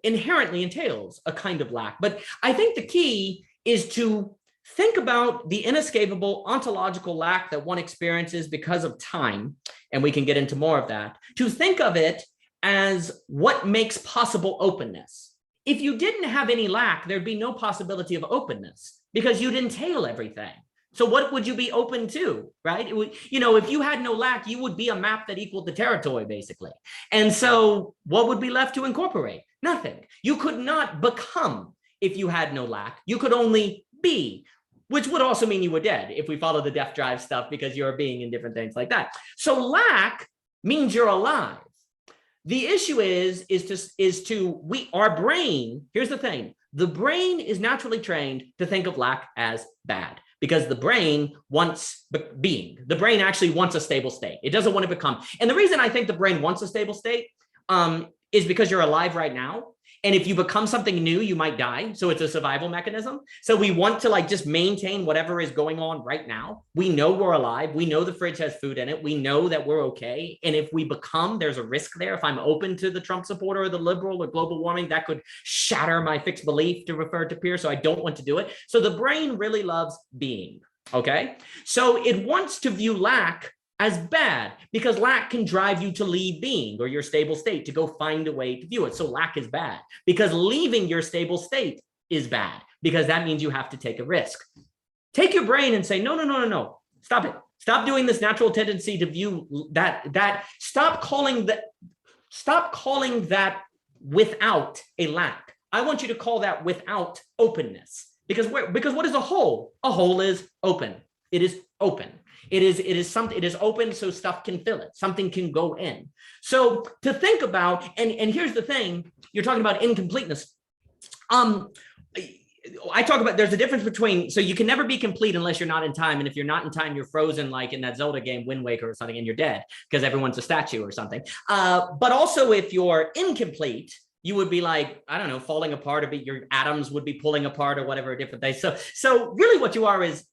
Speaker 2: inherently entails a kind of lack. But I think the key is to think about the inescapable ontological lack that one experiences because of time, and we can get into more of that, to think of it as what makes possible openness. If you didn't have any lack, there'd be no possibility of openness, because you'd entail everything. So what would you be open to, right? It would, you know, if you had no lack, you would be a map that equaled the territory, basically. And so what would be left to incorporate? Nothing. You could not become if you had no lack. You could only be, which would also mean you were dead if we follow the death drive stuff, because you're a being in different things like that. So lack means you're alive. The issue is our brain, here's the thing, the brain is naturally trained to think of lack as bad, because the brain wants being. The brain actually wants a stable state. It doesn't want to become. And the reason I think the brain wants a stable state is because you're alive right now. And if you become something new, you might die. So it's a survival mechanism. So we want to like just maintain whatever is going on right now. We know we're alive. We know the fridge has food in it. We know that we're okay. And if we become, there's a risk there. If I'm open to the Trump supporter or the liberal or global warming, that could shatter my fixed belief, to refer to Pierce. So I don't want to do it. So the brain really loves being. Okay. So it wants to view lack as bad, because lack can drive you to leave being or your stable state, to go find a way to view it. So lack is bad, because leaving your stable state is bad, because that means you have to take a risk. Take your brain and say, no, stop it. Stop doing this natural tendency to view that stop calling that without a lack. I want you to call that without openness, because what is a hole? A hole is open. It is open. It is something, it is open so stuff can fill it. Something can go in. So to think about, and here's the thing, you're talking about incompleteness. I talk about, there's a difference between, so you can never be complete unless you're not in time. And if you're not in time, you're frozen, like in that Zelda game, Wind Waker or something, and you're dead because everyone's a statue or something. But also if you're incomplete, you would be like, I don't know, falling apart a bit, your atoms would be pulling apart or whatever, different things. So really what you are is,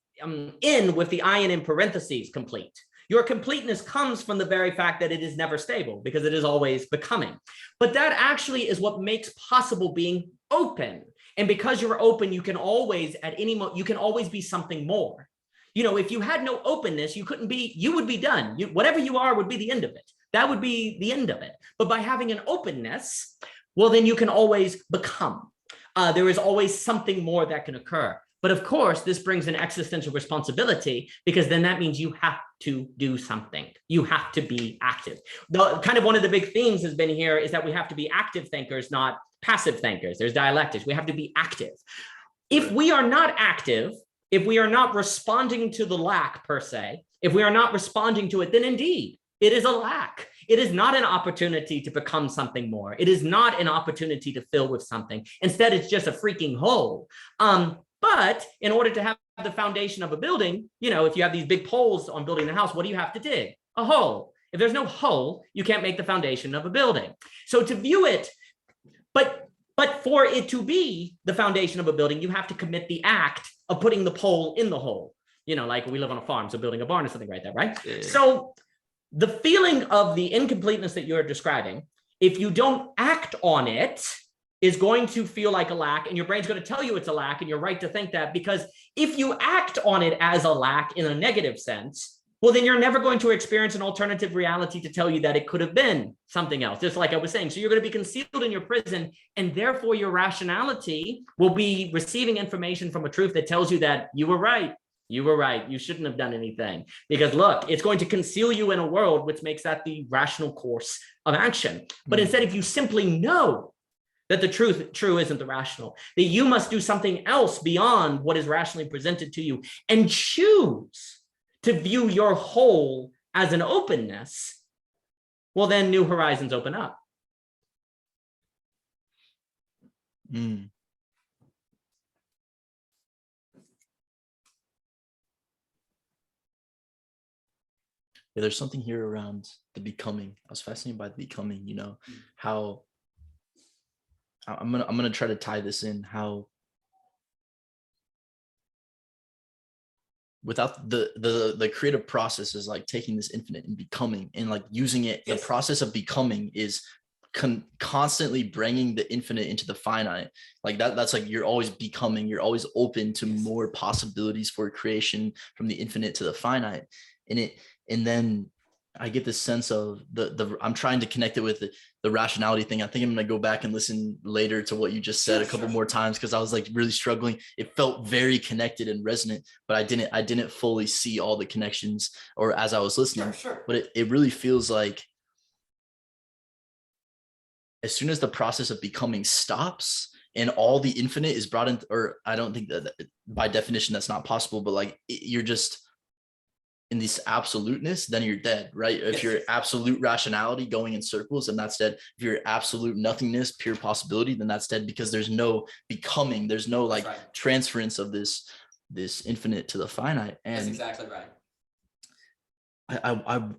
Speaker 2: in with the ion in parentheses, complete. Your completeness comes from the very fact that it is never stable, because it is always becoming. But that actually is what makes possible being open. And because you're open, you can always, at any moment, you can always be something more. You know, if you had no openness, you would be done. Whatever you are would be the end of it. That would be the end of it. But by having an openness, well, then you can always become. There is always something more that can occur. But of course, this brings an existential responsibility, because then that means you have to do something. You have to be active. Kind of one of the big themes has been here is that we have to be active thinkers, not passive thinkers. There's dialectics. We have to be active. If we are not active, if we are not responding to the lack per se, if we are not responding to it, then indeed, it is a lack. It is not an opportunity to become something more. It is not an opportunity to fill with something. Instead, it's just a freaking hole. But in order to have the foundation of a building, you know, if you have these big poles on building the house, what do you have to dig? A hole. If there's no hole, you can't make the foundation of a building. So to view it, but for it to be the foundation of a building, you have to commit the act of putting the pole in the hole. You know, like we live on a farm, so building a barn or something right there, right? Yeah. So the feeling of the incompleteness that you're describing, if you don't act on it, is going to feel like a lack, and your brain's going to tell you it's a lack, and you're right to think that, because if you act on it as a lack in a negative sense, well, then you're never going to experience an alternative reality to tell you that it could have been something else, just like I was saying. So you're going to be concealed in your prison, and therefore your rationality will be receiving information from a truth that tells you that you were right. You were right. You shouldn't have done anything, because look, it's going to conceal you in a world which makes that the rational course of action. But instead, if you simply know that the true isn't the rational, that you must do something else beyond what is rationally presented to you, and choose to view your whole as an openness, well, then new horizons open up.
Speaker 1: Mm. Yeah, there's something here around the becoming. I was fascinated by the becoming, you know, how I'm gonna try to tie this in, how without the creative process is like taking this infinite and becoming, and like using it. Yes. The process of becoming is constantly bringing the infinite into the finite. Like that's like, you're always becoming, you're always open to more possibilities for creation from the infinite to the finite. And then I get this sense of I'm trying to connect it with the rationality thing. I think I'm going to go back and listen later to what you just said a couple more times, because I was like really struggling. It felt very connected and resonant, but I didn't fully see all the connections or as I was listening. But it really feels like as soon as the process of becoming stops and all the infinite is brought in, or I don't think that by definition that's not possible, but like you're just in this absoluteness, then you're dead, right? If you're absolute rationality going in circles, then that's dead. If you're absolute nothingness, pure possibility, then that's dead, because there's no becoming, there's no like transference of this infinite to the finite. And
Speaker 3: that's exactly right.
Speaker 1: I'm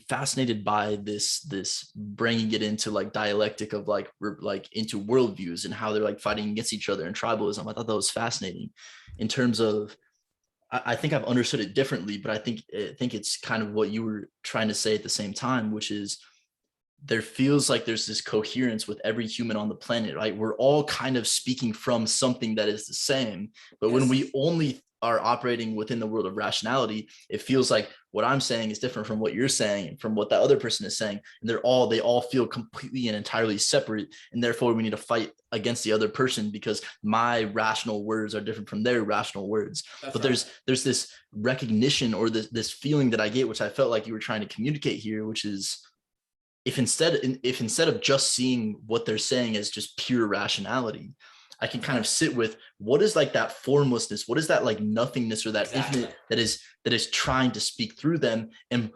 Speaker 1: fascinated by this bringing it into like dialectic of like into worldviews and how they're like fighting against each other and tribalism. I thought that was fascinating in terms of, I think I've understood it differently, but I think it's kind of what you were trying to say at the same time, which is there feels like there's this coherence with every human on the planet, right? We're all kind of speaking from something that is the same, but when we only are operating within the world of rationality, it feels like what I'm saying is different from what you're saying, from what the other person is saying. And they all feel completely and entirely separate. And therefore we need to fight against the other person because my rational words are different from their rational words. But there's this recognition or this feeling that I get, which I felt like you were trying to communicate here, which is if instead of just seeing what they're saying as just pure rationality, I can kind of sit with what is like that formlessness, what is that like nothingness or that infinite that is trying to speak through them, and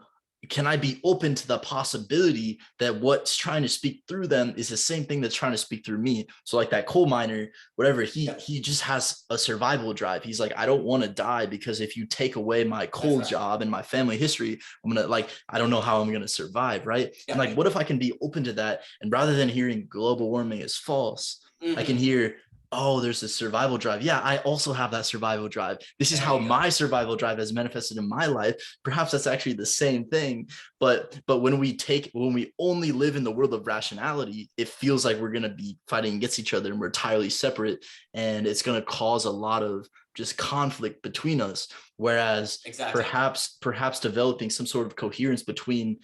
Speaker 1: can I be open to the possibility that what's trying to speak through them is the same thing that's trying to speak through me? So like that coal miner, whatever, he just has a survival drive. He's like, I don't want to die, because if you take away my coal job and my family history, I'm gonna like, I don't know how I'm gonna survive, right? And like, what if I can be open to that, and rather than hearing global warming is false, I can hear, oh, there's a survival drive. Yeah, I also have that survival drive. This is how my survival drive has manifested in my life. Perhaps that's actually the same thing. But when we only live in the world of rationality, it feels like we're going to be fighting against each other and we're entirely separate. And it's going to cause a lot of just conflict between us. Whereas perhaps developing some sort of coherence between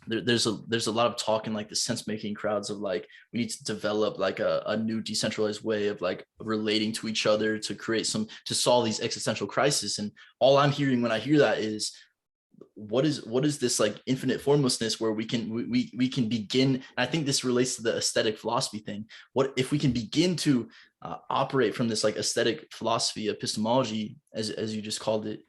Speaker 1: there's a lot of talk in like the sense making crowds of like, we need to develop like a new decentralized way of like relating to each other to solve these existential crises. And all I'm hearing when I hear that is, what is this like infinite formlessness where we can begin, and I think this relates to the aesthetic philosophy thing. What if we can begin to operate from this like aesthetic philosophy, epistemology, as you just called it,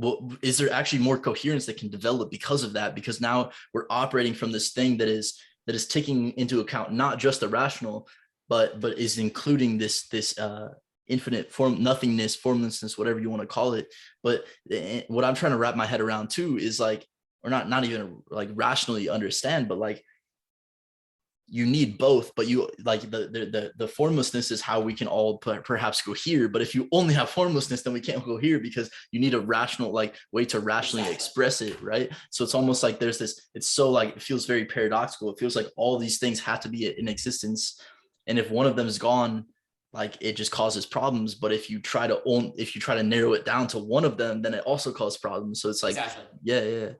Speaker 1: well, is there actually more coherence that can develop because of that? Because now we're operating from this thing that is taking into account not just the rational, but is including this infinite nothingness, formlessness, whatever you want to call it. But what I'm trying to wrap my head around too is like, or not even like rationally understand, but like, you need both, but you like the formlessness is how we can all perhaps go here. But if you only have formlessness, then we can't go here, because you need a rational like way to rationally express it, right? So it's almost like there's this, it's so like, it feels very paradoxical. It feels like all these things have to be in existence, and if one of them is gone, like it just causes problems. But if you try to narrow it down to one of them, then it also causes problems. So it's like yeah.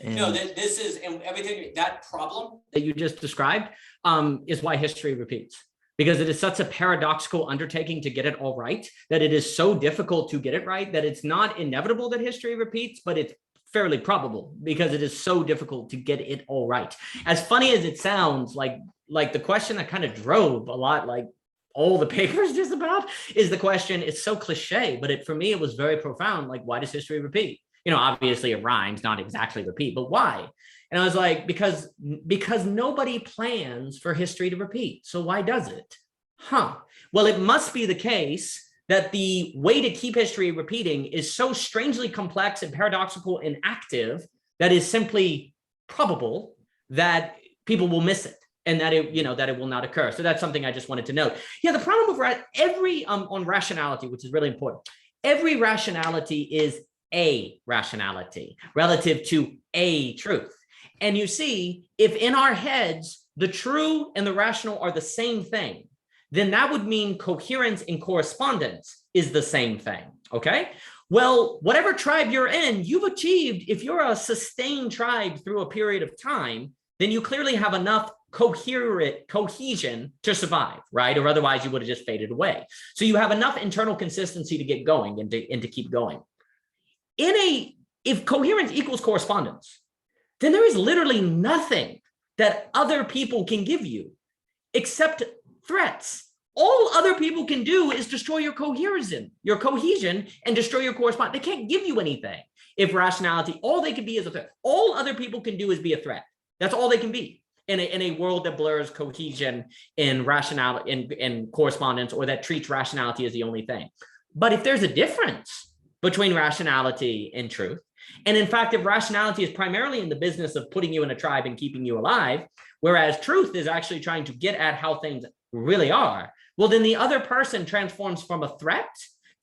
Speaker 1: And
Speaker 3: no, this is, and everything, that problem
Speaker 2: that you just described is why history repeats, because it is such a paradoxical undertaking to get it all right, that it is so difficult to get it right, that it's not inevitable that history repeats, but it's fairly probable, because it is so difficult to get it all right. As funny as it sounds, like the question that kind of drove a lot, like all the papers just about, is the question, it's so cliche, but for me, it was very profound. Like, why does history repeat? You know, obviously it rhymes, not exactly repeat, but why? And I was like, because nobody plans for history to repeat. So why does it? Well, it must be the case that the way to keep history repeating is so strangely complex and paradoxical and active that is simply probable that people will miss it, and that it will not occur. So that's something I just wanted to note. Yeah, the problem with every on rationality, which is really important, every rationality is a rationality relative to a truth. And you see, if in our heads the true and the rational are the same thing, then that would mean coherence and correspondence is the same thing. Okay. Well, whatever tribe you're in, you've achieved, if you're a sustained tribe through a period of time, then you clearly have enough cohesion to survive, right? Or otherwise you would have just faded away. So you have enough internal consistency to get going and to keep going. If coherence equals correspondence, then there is literally nothing that other people can give you except threats. All other people can do is destroy your cohesion, and destroy your correspondence. They can't give you anything. If rationality, all they can be is a threat. All other people can do is be a threat. That's all they can be in a world that blurs cohesion and rationality and correspondence, or that treats rationality as the only thing. But if there's a difference between rationality and truth, and in fact, if rationality is primarily in the business of putting you in a tribe and keeping you alive, whereas truth is actually trying to get at how things really are, well, then the other person transforms from a threat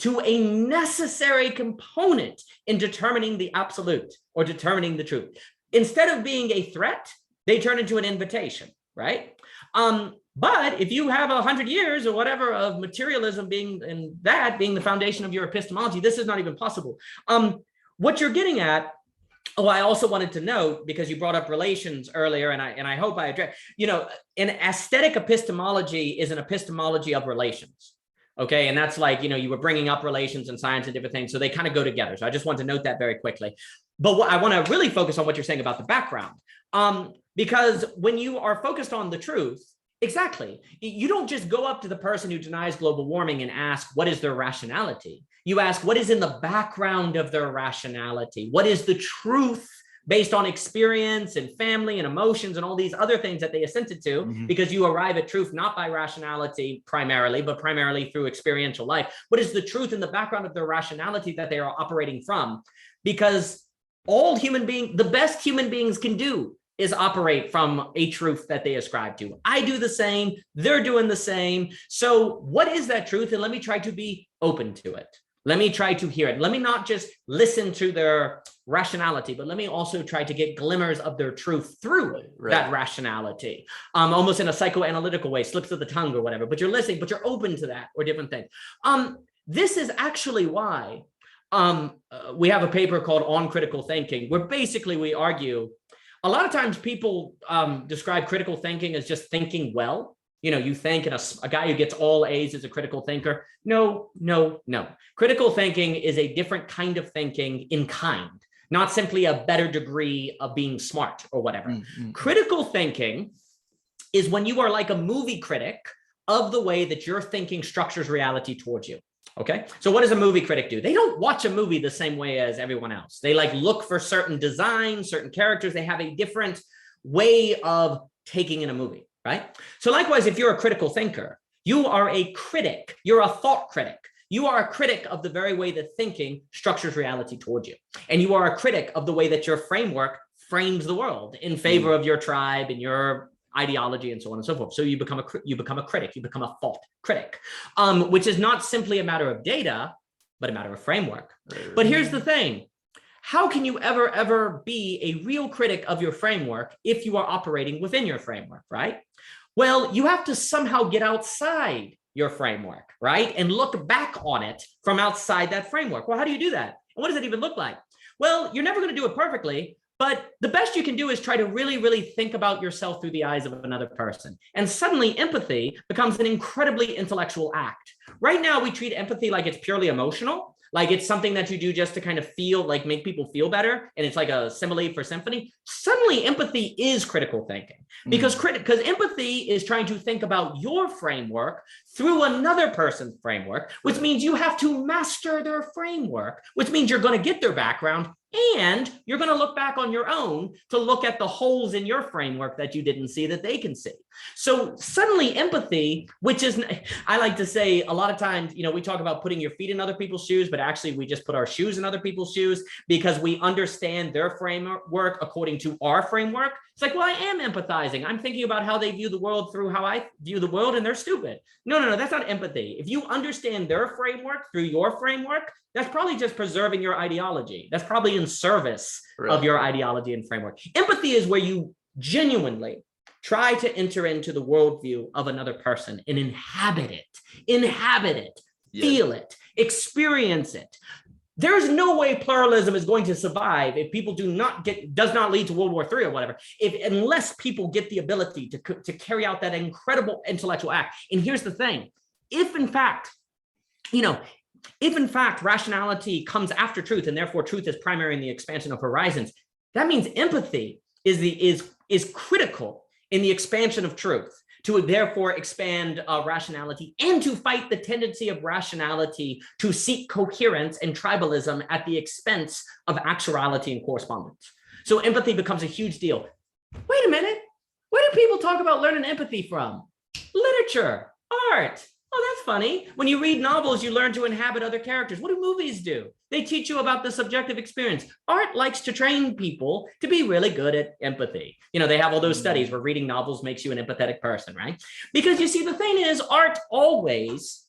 Speaker 2: to a necessary component in determining the absolute or determining the truth. Instead of being a threat, they turn into an invitation, right? But if you have 100 years or whatever of materialism being the foundation of your epistemology, this is not even possible. What you're getting at, I also wanted to note, because you brought up relations earlier, and I hope I address, an aesthetic epistemology is an epistemology of relations. Okay, and that's like, you were bringing up relations and science and different things, so they kind of go together. So I just want to note that very quickly. But I want to really focus on what you're saying about the background, because when you are focused on the truth, exactly, you don't just go up to the person who denies global warming and ask, what is their rationality? You ask, what is in the background of their rationality? What is the truth based on experience and family and emotions and all these other things that they assented to? Mm-hmm. Because you arrive at truth not by rationality primarily, but primarily through experiential life. What is the truth in the background of their rationality that they are operating from? Because all human beings, the best human beings can do is operate from a truth that they ascribe to. I do the same, they're doing the same. So what is that truth? And let me try to be open to it. Let me try to hear it. Let me not just listen to their rationality, but let me also try to get glimmers of their truth through that rationality, almost in a psychoanalytical way, slips of the tongue or whatever, but you're listening, but you're open to that or different things. This is actually why we have a paper called On Critical Thinking, where basically we argue, a lot of times people describe critical thinking as just thinking well. You think a guy who gets all A's is a critical thinker. No. Critical thinking is a different kind of thinking in kind, not simply a better degree of being smart or whatever. Mm-hmm. Critical thinking is when you are like a movie critic of the way that your thinking structures reality towards you. Okay, so what does a movie critic do? They don't watch a movie the same way as everyone else. They look for certain designs, certain characters. They have a different way of taking in a movie, right? So likewise, if you're a critical thinker, you are a critic. You're a thought critic. You are a critic of the very way that thinking structures reality towards you. And you are a critic of the way that your framework frames the world in favor of your tribe and your ideology and so on and so forth. So you become a critic, you become a thought critic, which is not simply a matter of data, but a matter of framework. But here's the thing. How can you ever be a real critic of your framework if you are operating within your framework, right? Well, you have to somehow get outside your framework, right? And look back on it from outside that framework. Well, how do you do that? And what does it even look like? Well, you're never going to do it perfectly, but the best you can do is try to really, really think about yourself through the eyes of another person. And suddenly empathy becomes an incredibly intellectual act. Right now, we treat empathy like it's purely emotional, like it's something that you do just to kind of feel, like make people feel better. And it's like a simile for symphony. Suddenly empathy is critical thinking because empathy is trying to think about your framework through another person's framework, which means you have to master their framework, which means you're going to get their background and you're going to look back on your own to look at the holes in your framework that you didn't see that they can see. So suddenly empathy, which is, I like to say a lot of times, we talk about putting your feet in other people's shoes, but actually we just put our shoes in other people's shoes because we understand their framework according to our framework. It's like, well, I am empathizing. I'm thinking about how they view the world through how I view the world, and they're stupid. No, that's not empathy. If you understand their framework through your framework, that's probably just preserving your ideology. That's probably in service of your ideology and framework. Empathy is where you genuinely try to enter into the worldview of another person and inhabit it. feel it, experience it. There's no way pluralism is going to survive if people does not lead to World War III or whatever, unless people get the ability to carry out that incredible intellectual act. And here's the thing, if in fact rationality comes after truth, and therefore truth is primary in the expansion of horizons, that means empathy is critical in the expansion of truth, to therefore expand rationality and to fight the tendency of rationality to seek coherence and tribalism at the expense of actuality and correspondence. So empathy becomes a huge deal. Wait a minute, where do people talk about learning empathy from? Literature, art. Oh, that's funny. When you read novels, you learn to inhabit other characters. What do movies do? They teach you about the subjective experience. Art likes to train people to be really good at empathy. They have all those studies where reading novels makes you an empathetic person, right? Because you see, the thing is, art always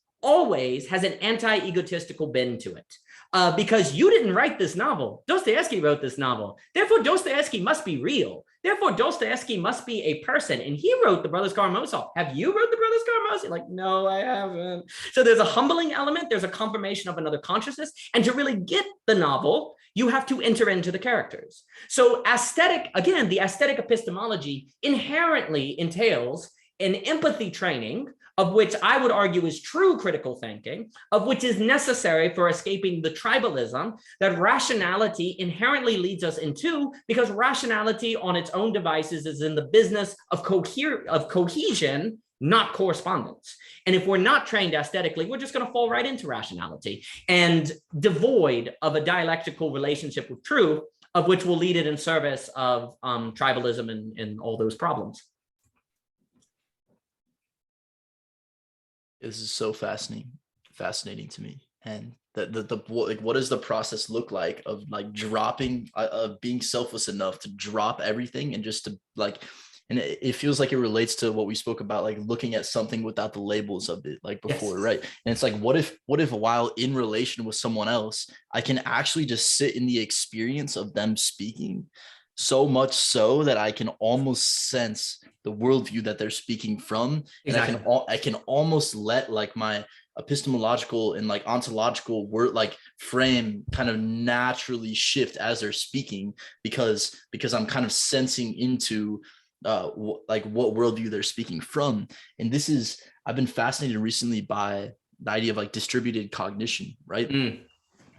Speaker 2: has an anti-egotistical bend to it. Because you didn't write this novel. Dostoevsky wrote this novel. Therefore, Dostoevsky must be real. Therefore, Dostoevsky must be a person. And he wrote The Brothers Karamazov. Have you wrote The Brothers Karamazov? Like, no, I haven't. So there's a humbling element. There's a confirmation of another consciousness. And to really get the novel, you have to enter into the characters. So the aesthetic epistemology inherently entails an empathy training, of which I would argue is true critical thinking, of which is necessary for escaping the tribalism that rationality inherently leads us into, because rationality on its own devices is in the business of cohesion, not correspondence. And if we're not trained aesthetically, we're just going to fall right into rationality and devoid of a dialectical relationship with truth, of which will lead it in service of tribalism and all those problems.
Speaker 1: This is so fascinating to me. And what does the process look like of like dropping, of being selfless enough to drop everything and just to like, and it feels like it relates to what we spoke about, like looking at something without the labels of it, like before, yes. Right? And it's like, what if while in relation with someone else, I can actually just sit in the experience of them speaking, so much so that I can almost sense the worldview that they're speaking from. Exactly. And I can almost let like my epistemological and like ontological word like frame kind of naturally shift as they're speaking, because I'm kind of sensing into like what worldview they're speaking from. And I've been fascinated recently by the idea of like distributed cognition, right? And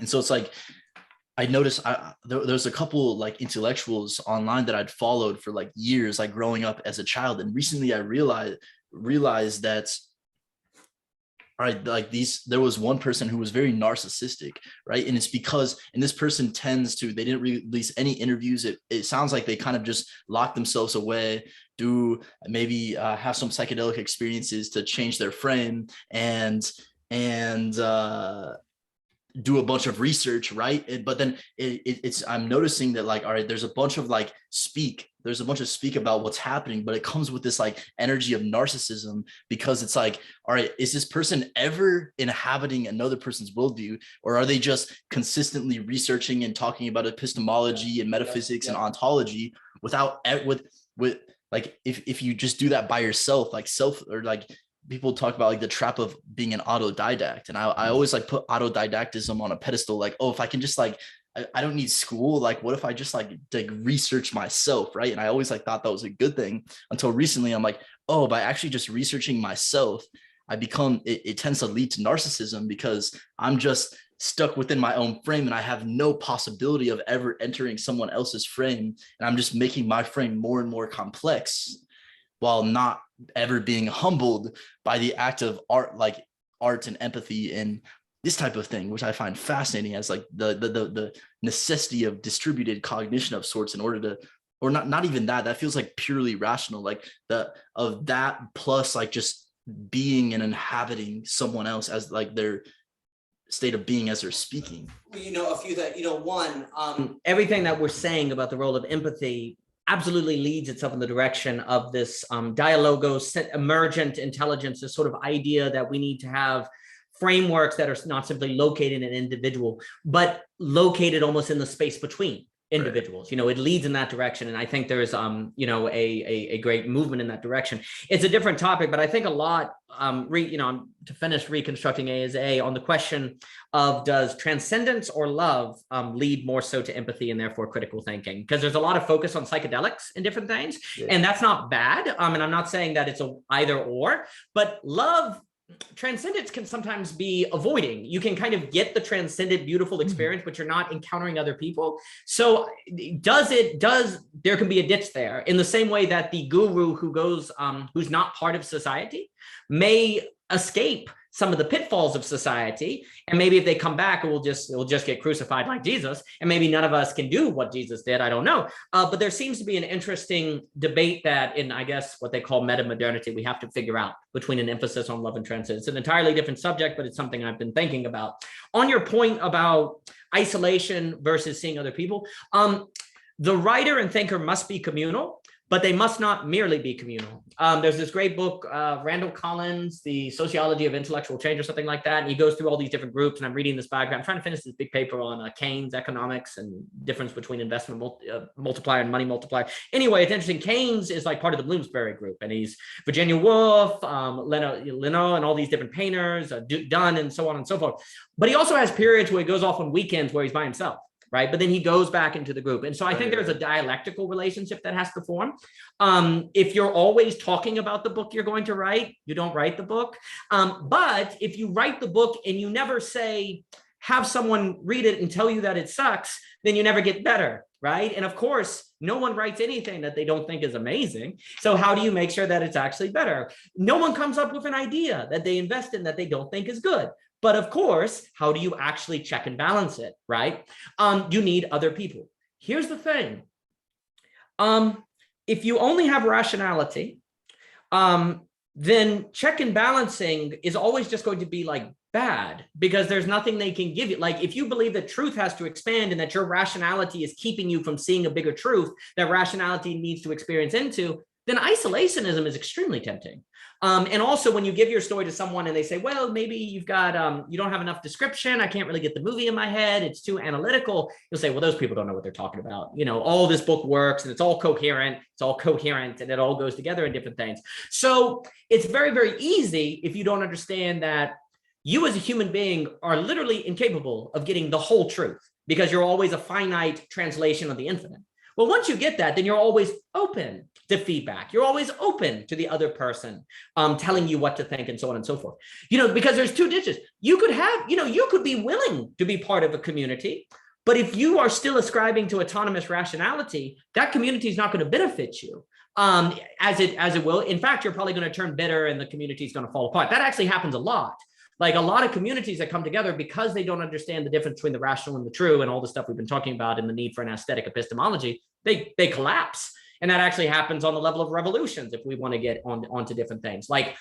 Speaker 1: so it's like, I noticed there's a couple like intellectuals online that I'd followed for like years, like growing up as a child. And recently I realized that, all right, like there was one person who was very narcissistic, right? And it's because, and this person they didn't release any interviews. It sounds like they kind of just locked themselves away, do maybe have some psychedelic experiences to change their frame and do a bunch of research, right? But then I'm noticing that like, all right, there's a bunch of speak about what's happening, but it comes with this like energy of narcissism, because it's like, all right, is this person ever inhabiting another person's worldview, or are they just consistently researching and talking about epistemology and metaphysics and ontology without with like, if you just do that by yourself, like people talk about like the trap of being an autodidact. And I always like put autodidactism on a pedestal. Like, oh, if I can just like, I don't need school. Like, what if I just like research myself, right? And I always like thought that was a good thing, until recently I'm like, oh, by actually just researching myself, it tends to lead to narcissism, because I'm just stuck within my own frame and I have no possibility of ever entering someone else's frame. And I'm just making my frame more and more complex, while not ever being humbled by the act of art and empathy and this type of thing, which I find fascinating as like the necessity of distributed cognition of sorts in order to, or not even that feels like purely rational, like of that plus like just being and inhabiting someone else as like their state of being as they're speaking.
Speaker 3: A few that, one,
Speaker 2: everything that we're saying about the role of empathy absolutely leads itself in the direction of this dialogos, emergent intelligence, this sort of idea that we need to have frameworks that are not simply located in an individual, but located almost in the space between. individuals. You know, it leads in that direction. And I think there's, you know, a great movement in that direction. It's a different topic, but I think a lot, you know, to finish reconstructing A is A on the question of does transcendence or love lead more so to empathy and therefore critical thinking? Because there's a lot of focus on psychedelics and different things, and that's not bad. And I'm not saying that it's a either or, but love, transcendence can sometimes be avoiding. You can kind of get the transcendent, beautiful experience, but you're not encountering other people. So there can be a ditch there in the same way that the guru who goes, who's not part of society may escape some of the pitfalls of society. And maybe if they come back, it will just get crucified like Jesus. And maybe none of us can do what Jesus did. I don't know. But there seems to be an interesting debate that in, I guess, what they call meta-modernity, we have to figure out between an emphasis on love and transcendence. It's an entirely different subject, but it's something I've been thinking about. On your point about isolation versus seeing other people, the writer and thinker must be communal, but they must not merely be communal. There's this great book, Randall Collins, The Sociology of Intellectual Change or something like that. And he goes through all these different groups, and I'm reading this biography. I'm trying to finish this big paper on Keynes economics and difference between investment multiplier and money multiplier. Anyway, it's interesting. Keynes is like part of the Bloomsbury group, and he's Virginia Woolf, Leno, and all these different painters, Dunn, and so on and so forth. But he also has periods where he goes off on weekends where he's by himself. Right. But then he goes back into the group. And so I think there's a dialectical relationship that has to form. If you're always talking about the book you're going to write, you don't write the book. But if you write the book and you never say, have someone read it and tell you that it sucks, then you never get better. Right. And of course, no one writes anything that they don't think is amazing. So how do you make sure that it's actually better? No one comes up with an idea that they invest in that they don't think is good. But of course, how do you actually check and balance it, right? You need other people. Here's the thing. If you only have rationality, then check and balancing is always just going to be like bad because there's nothing they can give you. Like if you believe that truth has to expand and that your rationality is keeping you from seeing a bigger truth that rationality needs to experience into, then isolationism is extremely tempting. And also when you give your story to someone and they say, well, maybe you've got, you don't have enough description. I can't really get the movie in my head. It's too analytical. You'll say, well, those people don't know what they're talking about. You know, all this book works and it's all coherent. It's all coherent and it all goes together in different things. So it's very, very easy if you don't understand that you as a human being are literally incapable of getting the whole truth because you're always a finite translation of the infinite. Well, once you get that, then you're always open to feedback. You're always open to the other person telling you what to think and so on and so forth. You know, because there's two ditches. You could have, you know, you could be willing to be part of a community, but if you are still ascribing to autonomous rationality, that community is not going to benefit you as it will. In fact, you're probably going to turn bitter and the community is going to fall apart. That actually happens a lot. Like a lot of communities that come together because they don't understand the difference between the rational and the true and all the stuff we've been talking about and the need for an aesthetic epistemology, they collapse. And that actually happens on the level of revolutions if we want to get onto different things. Like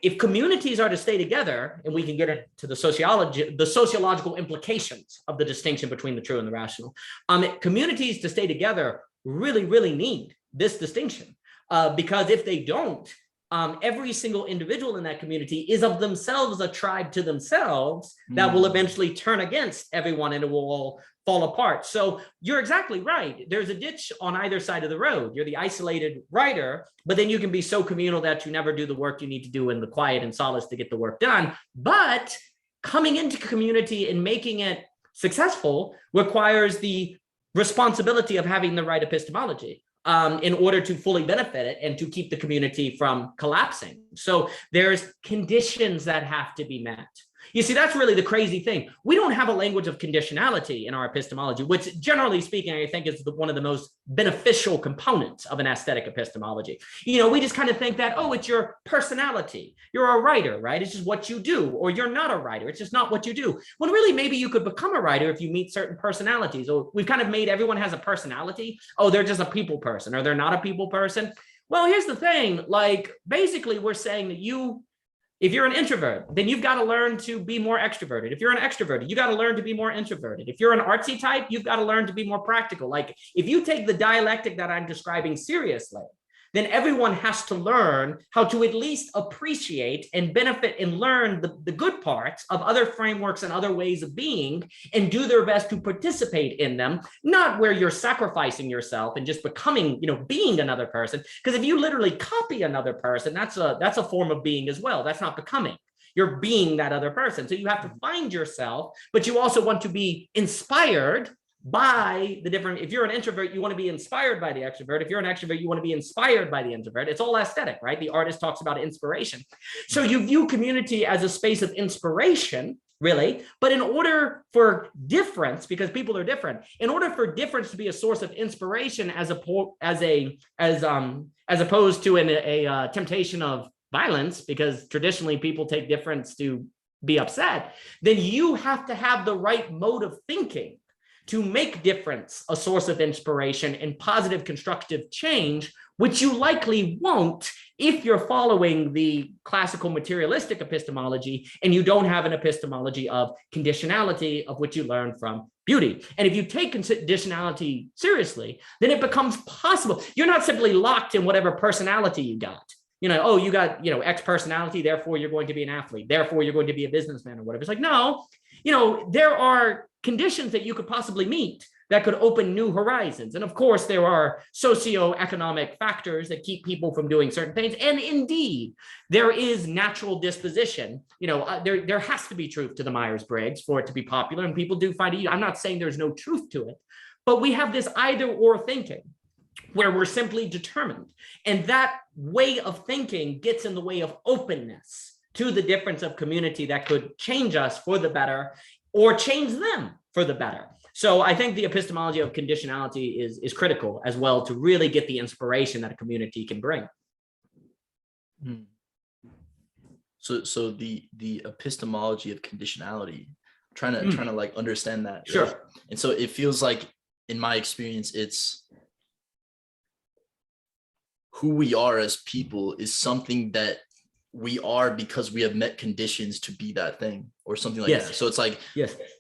Speaker 2: if communities are to stay together, and we can get into the sociological implications of the distinction between the true and the rational, communities to stay together really, really need this distinction. Because if they don't, every single individual in that community is of themselves a tribe to themselves that will eventually turn against everyone and it will all fall apart. So you're exactly right. There's a ditch on either side of the road. You're the isolated writer, but then you can be so communal that you never do the work you need to do in the quiet and solace to get the work done. But coming into community and making it successful requires the responsibility of having the right epistemology. In order to fully benefit it and to keep the community from collapsing. So there's conditions that have to be met. You see, that's really the crazy thing. We don't have a language of conditionality in our epistemology, which generally speaking, I think is one of the most beneficial components of an aesthetic epistemology. You know, we just kind of think that, oh, it's your personality. You're a writer, right? It's just what you do, or you're not a writer. It's just not what you do. Well, really, maybe you could become a writer if you meet certain personalities. Or we've kind of made everyone has a personality. Oh, they're just a people person, or they're not a people person. Well, here's the thing. Like, basically, we're saying that if you're an introvert, then you've got to learn to be more extroverted. If you're an extroverted, you got to learn to be more introverted. If you're an artsy type, you've got to learn to be more practical. Like if you take the dialectic that I'm describing seriously, then everyone has to learn how to at least appreciate and benefit and learn the good parts of other frameworks and other ways of being, and do their best to participate in them, not where you're sacrificing yourself and just becoming, being another person. Because if you literally copy another person, that's a form of being as well. That's not becoming. You're being that other person. So you have to find yourself, but you also want to be inspired by the different. If you're an introvert, you want to be inspired by the extrovert. If you're an extrovert, you want to be inspired by the introvert. It's all aesthetic, right? The artist talks about inspiration. So you view community as a space of inspiration, really. But in order for difference, because people are different, in order for difference to be a source of inspiration as opposed to a temptation of violence, because traditionally people take difference to be upset, then you have to have the right mode of thinking to make difference a source of inspiration and positive constructive change, which you likely won't if you're following the classical materialistic epistemology and you don't have an epistemology of conditionality, of which you learn from beauty. And if you take conditionality seriously, then it becomes possible. You're not simply locked in whatever personality you got. You got, X personality, therefore you're going to be an athlete, therefore you're going to be a businessman or whatever. It's like, no, there are conditions that you could possibly meet that could open new horizons. And of course, there are socioeconomic factors that keep people from doing certain things. And indeed, there is natural disposition. There has to be truth to the Myers-Briggs for it to be popular, and people do find it. I'm not saying there's no truth to it, but we have this either or thinking where we're simply determined. And that way of thinking gets in the way of openness to the difference of community that could change us for the better or change them for the better. So I think the epistemology of conditionality is critical as well to really get the inspiration that a community can bring.
Speaker 1: So the epistemology of conditionality, trying to like understand that.
Speaker 2: Sure.
Speaker 1: Right? And so it feels like, in my experience, it's who we are as people is something that we are because we have met conditions to be that thing, or something like that. So it's like,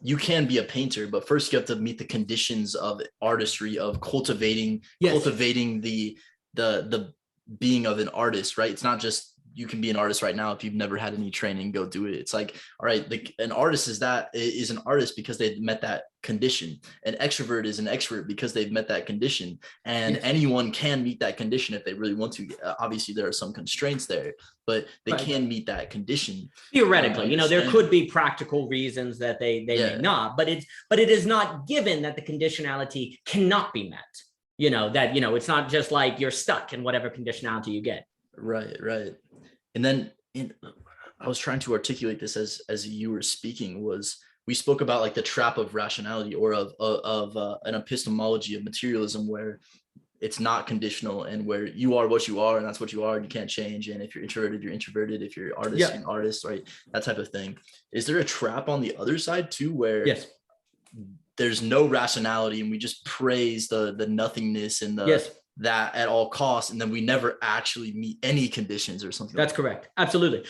Speaker 1: you can be a painter, but first you have to meet the conditions of artistry, of cultivating the being of an artist, right? It's not just you can be an artist right now if you've never had any training, go do it. It's like, all right, an artist is an artist because they've met that condition. An extrovert is an extrovert because they've met that condition. And anyone can meet that condition if they really want to. Obviously, there are some constraints there, but they can meet that condition.
Speaker 2: Theoretically, there could be practical reasons that they may not, but it is not given that the conditionality cannot be met. It's not just like you're stuck in whatever conditionality you get.
Speaker 1: Right. And then I was trying to articulate this as you were speaking, was we spoke about like the trap of rationality, or of an epistemology of materialism where it's not conditional, and where you are what you are and that's what you are and you can't change. And if you're introverted, you're introverted. If you're an artist, you're an artist, right? That type of thing. Is there a trap on the other side too, where there's no rationality and we just praise the nothingness and that at all costs, and then we never actually meet any conditions or something?
Speaker 2: That's correct. Absolutely.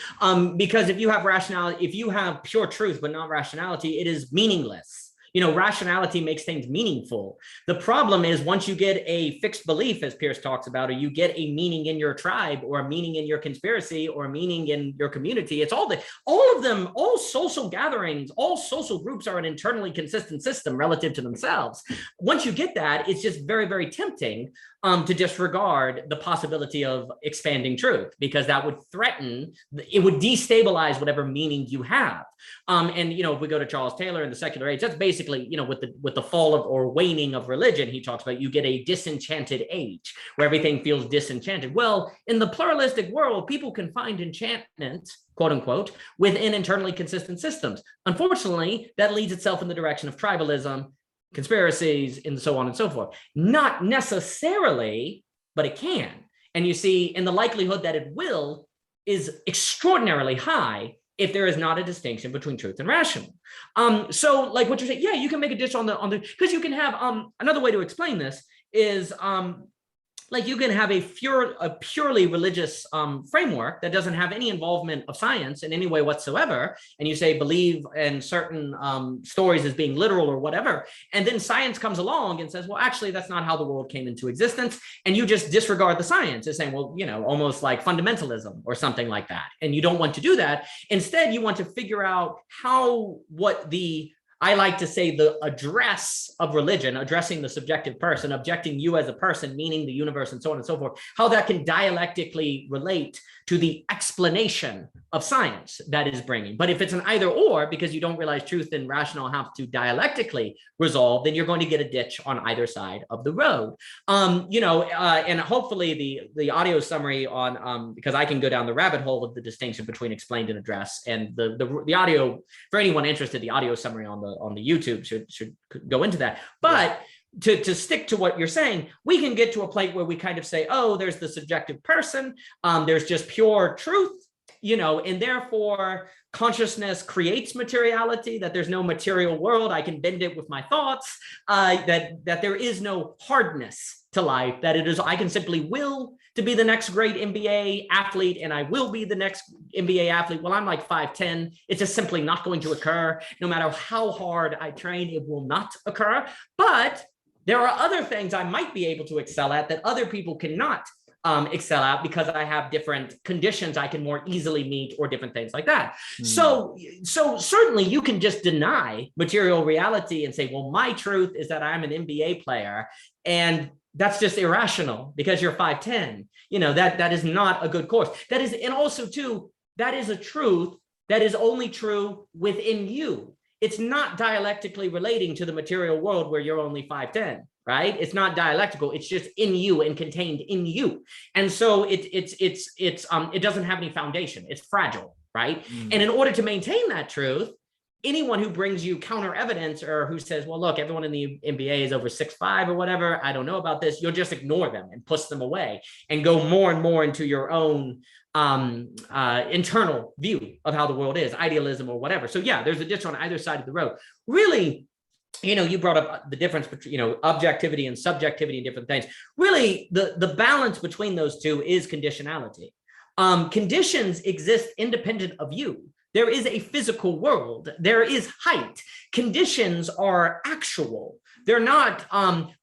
Speaker 2: Because if you have rationality, if you have pure truth but not rationality, it is meaningless. Rationality makes things meaningful. The problem is, once you get a fixed belief, as Pierce talks about, or you get a meaning in your tribe, or a meaning in your conspiracy, or a meaning in your community, it's all of them, all social gatherings, all social groups are an internally consistent system relative to themselves. Once you get that, it's just very, very tempting to disregard the possibility of expanding truth, because that would it would destabilize whatever meaning you have. And if we go to Charles Taylor in The Secular Age, that's basically, with the fall of or waning of religion, he talks about you get a disenchanted age where everything feels disenchanted. Well, in the pluralistic world, people can find enchantment, quote unquote, within internally consistent systems. Unfortunately, that leads itself in the direction of tribalism, conspiracies, and so on and so forth. Not necessarily, but it can. And you see, and the likelihood that it will is extraordinarily high if there is not a distinction between truth and rational. So like what you're saying, you can make a dish on the, because you can have, another way to explain this is, like you can have a purely religious framework that doesn't have any involvement of science in any way whatsoever, and you say believe in certain stories as being literal or whatever, and then science comes along and says, well, actually, that's not how the world came into existence, and you just disregard the science as saying, well, almost like fundamentalism or something like that, and you don't want to do that. Instead, you want to figure out I like to say the address of religion, addressing the subjective person, objecting you as a person, meaning the universe, and so on and so forth, how that can dialectically relate to the explanation of science that is bringing. But if it's an either or, because you don't realize truth and rational have to dialectically resolve, then you're going to get a ditch on either side of the road. And hopefully the audio summary on, because I can go down the rabbit hole of the distinction between explained and address, and the audio, for anyone interested, the audio summary on the YouTube should go into that. But to stick to what you're saying, we can get to a place where we kind of say, oh, there's the subjective person, there's just pure truth, and therefore consciousness creates materiality, that there's no material world, I can bend it with my thoughts, that there is no hardness to life, that it is, I can simply will to be the next great NBA athlete, and I will be the next NBA athlete. Well, I'm like 5'10". It's just simply not going to occur. No matter how hard I train, it will not occur. But there are other things I might be able to excel at that other people cannot excel at, because I have different conditions I can more easily meet, or different things like that. So certainly you can just deny material reality and say, well, my truth is that I'm an NBA player, and that's just irrational because you're 5'10". That is not a good course. That is, and also too, that is a truth that is only true within you. It's not dialectically relating to the material world where you're only 5'10", right? It's not dialectical. It's just in you and contained in you. And so it doesn't have any foundation. It's fragile, right? And in order to maintain that truth, anyone who brings you counter evidence, or who says, well, look, everyone in the NBA is over 6'5" or whatever, I don't know about this, you'll just ignore them and push them away and go more and more into your own internal view of how the world is, idealism or whatever. So yeah, there's a ditch on either side of the road. Really, you brought up the difference between, objectivity and subjectivity and different things. Really, the balance between those two is conditionality. Conditions exist independent of you. There is a physical world. There is height. Conditions are actual. They're not,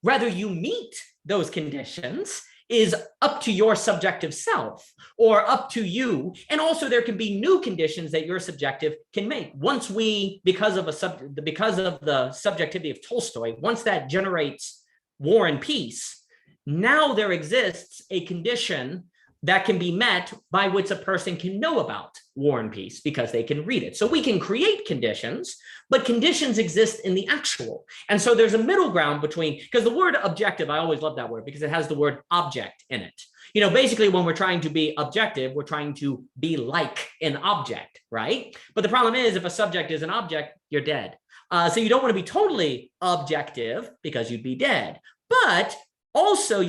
Speaker 2: whether you meet those conditions is up to your subjective self, or up to you. And also there can be new conditions that your subjective can make. Once we, because of the subjectivity of Tolstoy, once that generates war and peace, now there exists a condition that can be met by which a person can know about war and peace, because they can read it. So we can create conditions, but conditions exist in the actual. And so there's a middle ground between, because the word objective, I always love that word because it has the word object in it. Basically when we're trying to be objective, we're trying to be like an object, right? But the problem is, if a subject is an object, you're dead. So you don't want to be totally objective because you'd be dead. But also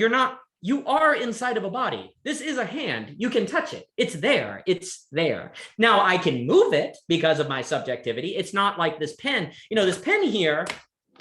Speaker 2: you are inside of a body. This is a hand. You can touch it. It's there. It's there. Now I can move it because of my subjectivity. It's not like this pen. This pen here,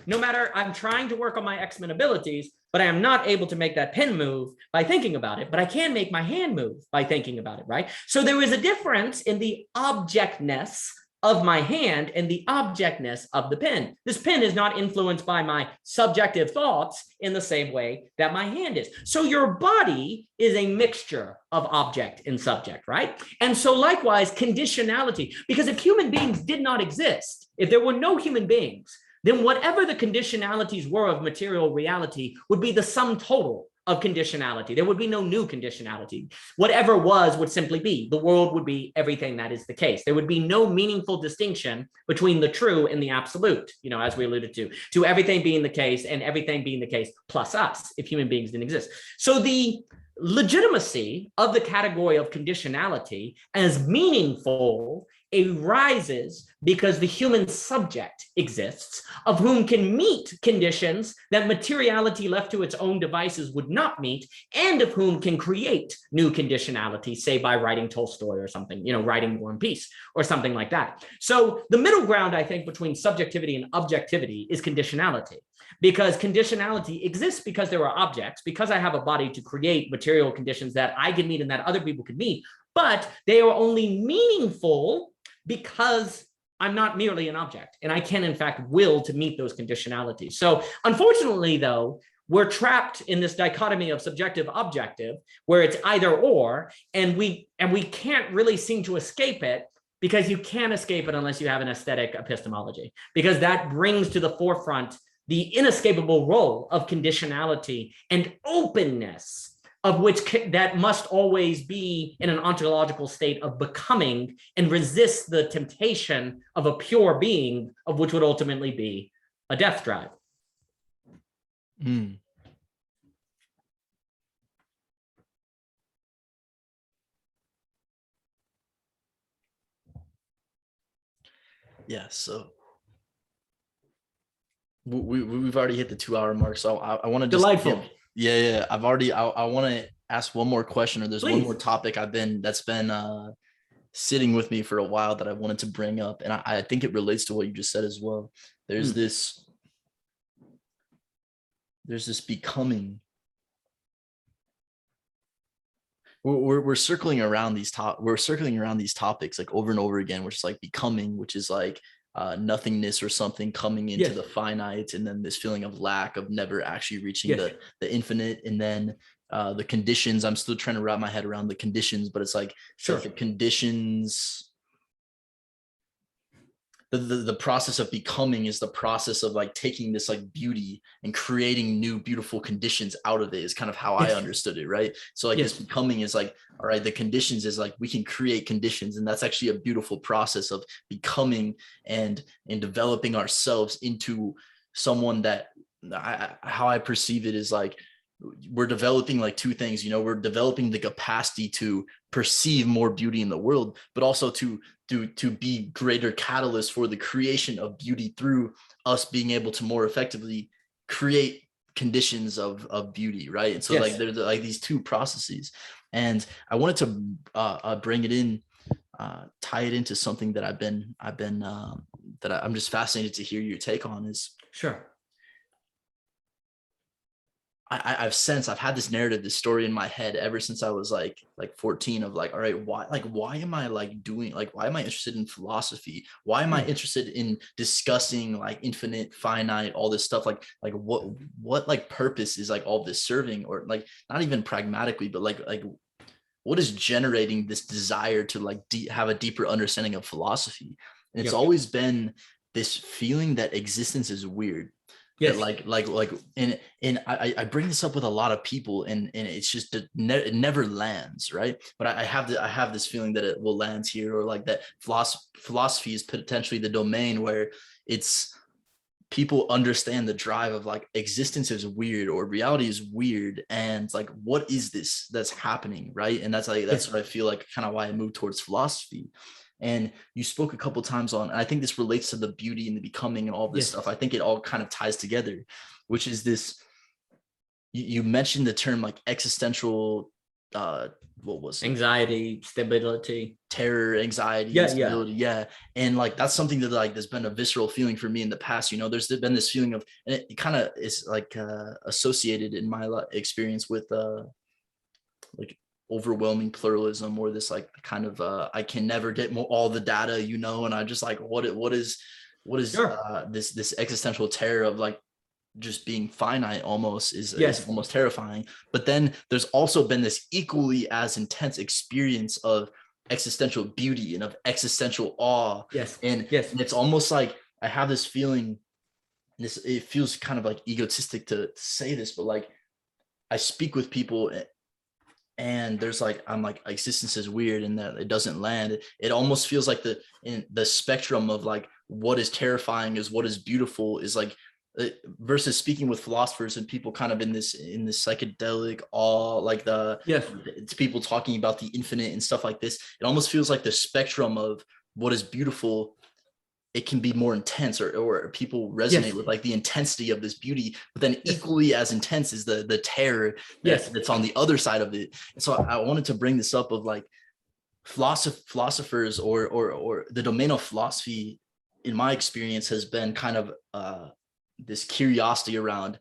Speaker 2: no matter, I'm trying to work on my X-Men abilities, but I am not able to make that pen move by thinking about it, but I can make my hand move by thinking about it, right? So there is a difference in the objectness of my hand and the objectness of the pen. This pen is not influenced by my subjective thoughts in the same way that my hand is. So your body is a mixture of object and subject, right? And so likewise, conditionality, because if human beings did not exist, if there were no human beings, then whatever the conditionalities were of material reality would be the sum total of conditionality. There would be no new conditionality. Whatever was would simply be. The world would be everything that is the case. There would be no meaningful distinction between the true and the absolute, as we alluded to everything being the case and everything being the case plus us, if human beings didn't exist. So the legitimacy of the category of conditionality as meaningful arises because the human subject exists, of whom can meet conditions that materiality left to its own devices would not meet, and of whom can create new conditionality, say by writing Tolstoy or something, writing War and Peace or something like that. So the middle ground, I think, between subjectivity and objectivity is conditionality. because conditionality exists because there are objects, because I have a body to create material conditions that I can meet and that other people can meet, but they are only meaningful because I'm not merely an object, and I can in fact will to meet those conditionalities. So unfortunately though, we're trapped in this dichotomy of subjective objective where it's either or, and we can't really seem to escape it, because you can't escape it unless you have an aesthetic epistemology, because that brings to the forefront the inescapable role of conditionality and openness, of which that must always be in an ontological state of becoming and resist the temptation of a pure being, of which would ultimately be a death drive.
Speaker 1: Mm. Yeah, so we've already hit the 2-hour mark, so I want to just
Speaker 2: Delightful.
Speaker 1: Yeah. I want to ask one more question, or there's
Speaker 2: Please.
Speaker 1: one more topic that's been sitting with me for a while that I wanted to bring up, and I think it relates to what you just said as well. There's this becoming. We're circling around these topics like over and over again, which is like becoming, which is like nothingness or something coming into the finite, and then this feeling of lack, of never actually reaching the infinite, and then the conditions. I'm still trying to wrap my head around the conditions, but it's like the conditions. The process of becoming is the process of like taking this like beauty and creating new beautiful conditions out of it, is kind of how I understood it, right? So like this becoming is like, all right, the conditions is like we can create conditions, and that's actually a beautiful process of becoming and developing ourselves into someone that how I perceive it is like we're developing like two things, you know, we're developing the capacity to perceive more beauty in the world, but also to be greater catalysts for the creation of beauty through us being able to more effectively create conditions of beauty, right? And so like there's like these two processes, and I wanted to bring it in, tie it into something that I'm just fascinated to hear your take on is I've had this narrative, this story in my head ever since I was like 14, of like, all right, why am I like doing, like, why am I interested in philosophy? Why am I interested in discussing like infinite, finite, all this stuff? Like what like purpose is like all this serving, or like not even pragmatically, but like what is generating this desire to like have a deeper understanding of philosophy? And it's always been this feeling that existence is weird. That and I bring this up with a lot of people, and it's just it never lands, right? But I have this feeling that it will land here, or like that philosophy is potentially the domain where it's people understand the drive of like existence is weird, or reality is weird, and like what is this that's happening, right? And that's what I feel like, kind of why I moved towards philosophy. And you spoke a couple of times on, and I think this relates to the beauty and the becoming and all this stuff. I think it all kind of ties together, which is this, you mentioned the term like existential, what was it?
Speaker 2: Anxiety, stability,
Speaker 1: terror, anxiety, instability. And like, that's something that like, there's been a visceral feeling for me in the past, you know, there's been this feeling of, and it kind of is like associated in my experience with like overwhelming pluralism, or this like kind of I can never get all the data, you know, and I just like what is this existential terror of like just being finite almost is almost terrifying. But then there's also been this equally as intense experience of existential beauty and of existential awe. And it's almost like I have this feeling, it feels kind of like egotistic to say this, but like I speak with people and there's like, I'm like, existence is weird, and that it doesn't land. It almost feels like the spectrum of like what is terrifying is what is beautiful, is like versus speaking with philosophers and people kind of in this psychedelic awe, like it's people talking about the infinite and stuff like this. It almost feels like the spectrum of what is beautiful, it can be more intense, or people resonate with like the intensity of this beauty, but then equally as intense is the terror that's on the other side of it. And so I wanted to bring this up of like philosophers or the domain of philosophy, in my experience, has been kind of this curiosity around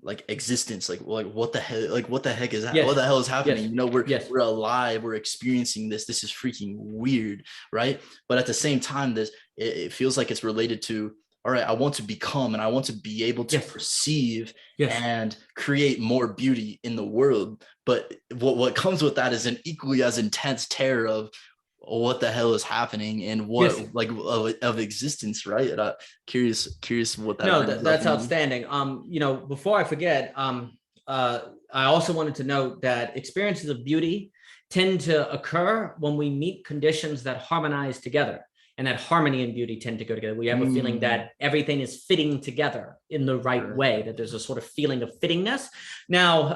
Speaker 1: like existence, like what the hell, is that?
Speaker 2: Yes.
Speaker 1: What the hell is happening?
Speaker 2: Yes.
Speaker 1: You know, we're
Speaker 2: Yes.
Speaker 1: we're alive, we're experiencing this. This is freaking weird, right? But at the same time, it feels like it's related to, all right, I want to become, and I want to be able to
Speaker 2: Yes.
Speaker 1: perceive
Speaker 2: Yes.
Speaker 1: and create more beauty in the world. But what comes with that is an equally as intense terror of what the hell is happening and what
Speaker 2: Yes.
Speaker 1: like of existence, right? And curious what that.
Speaker 2: No, that's outstanding. You know, before I forget, I also wanted to note that experiences of beauty tend to occur when we meet conditions that harmonize together, and that harmony and beauty tend to go together. We have a feeling that everything is fitting together in the right way, that there's a sort of feeling of fittingness. Now,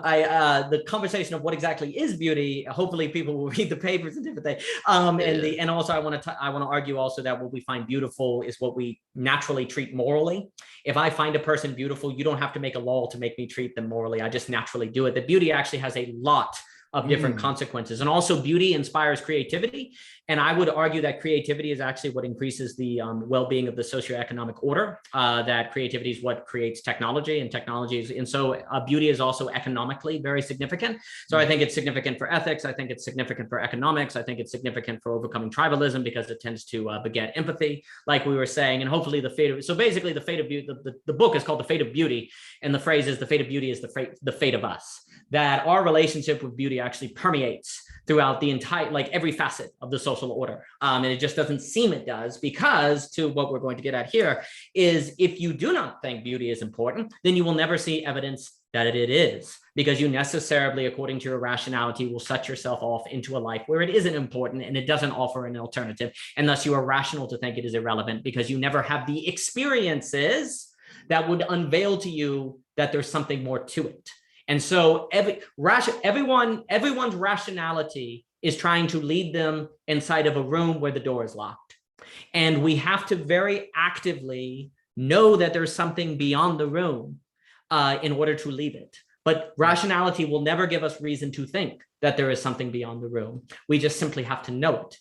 Speaker 2: the conversation of what exactly is beauty, hopefully people will read the papers and different things. And also I want to argue also that what we find beautiful is what we naturally treat morally. If I find a person beautiful, you don't have to make a law to make me treat them morally. I just naturally do it. The beauty actually has a lot of different consequences. And also beauty inspires creativity. And I would argue that creativity is actually what increases the well-being of the socioeconomic order, that creativity is what creates technology, and technology is, and so beauty is also economically very significant. So I think it's significant for ethics. I think it's significant for economics. I think it's significant for overcoming tribalism because it tends to beget empathy, like we were saying. And hopefully the fate of, so basically the fate of beauty, the book is called The Fate of Beauty. And the phrase is the fate of beauty is the fate of us, that our relationship with beauty actually permeates throughout the entire, like every facet of the social order. And it just doesn't seem it does, because to what we're going to get at here is, if you do not think beauty is important, then you will never see evidence that it is, because you necessarily, according to your rationality, will set yourself off into a life where it isn't important and it doesn't offer an alternative. And thus you are rational to think it is irrelevant, because you never have the experiences that would unveil to you that there's something more to it. And so everyone's rationality is trying to lead them inside of a room where the door is locked. And we have to very actively know that there's something beyond the room in order to leave it. But rationality will never give us reason to think that there is something beyond the room. We just simply have to know it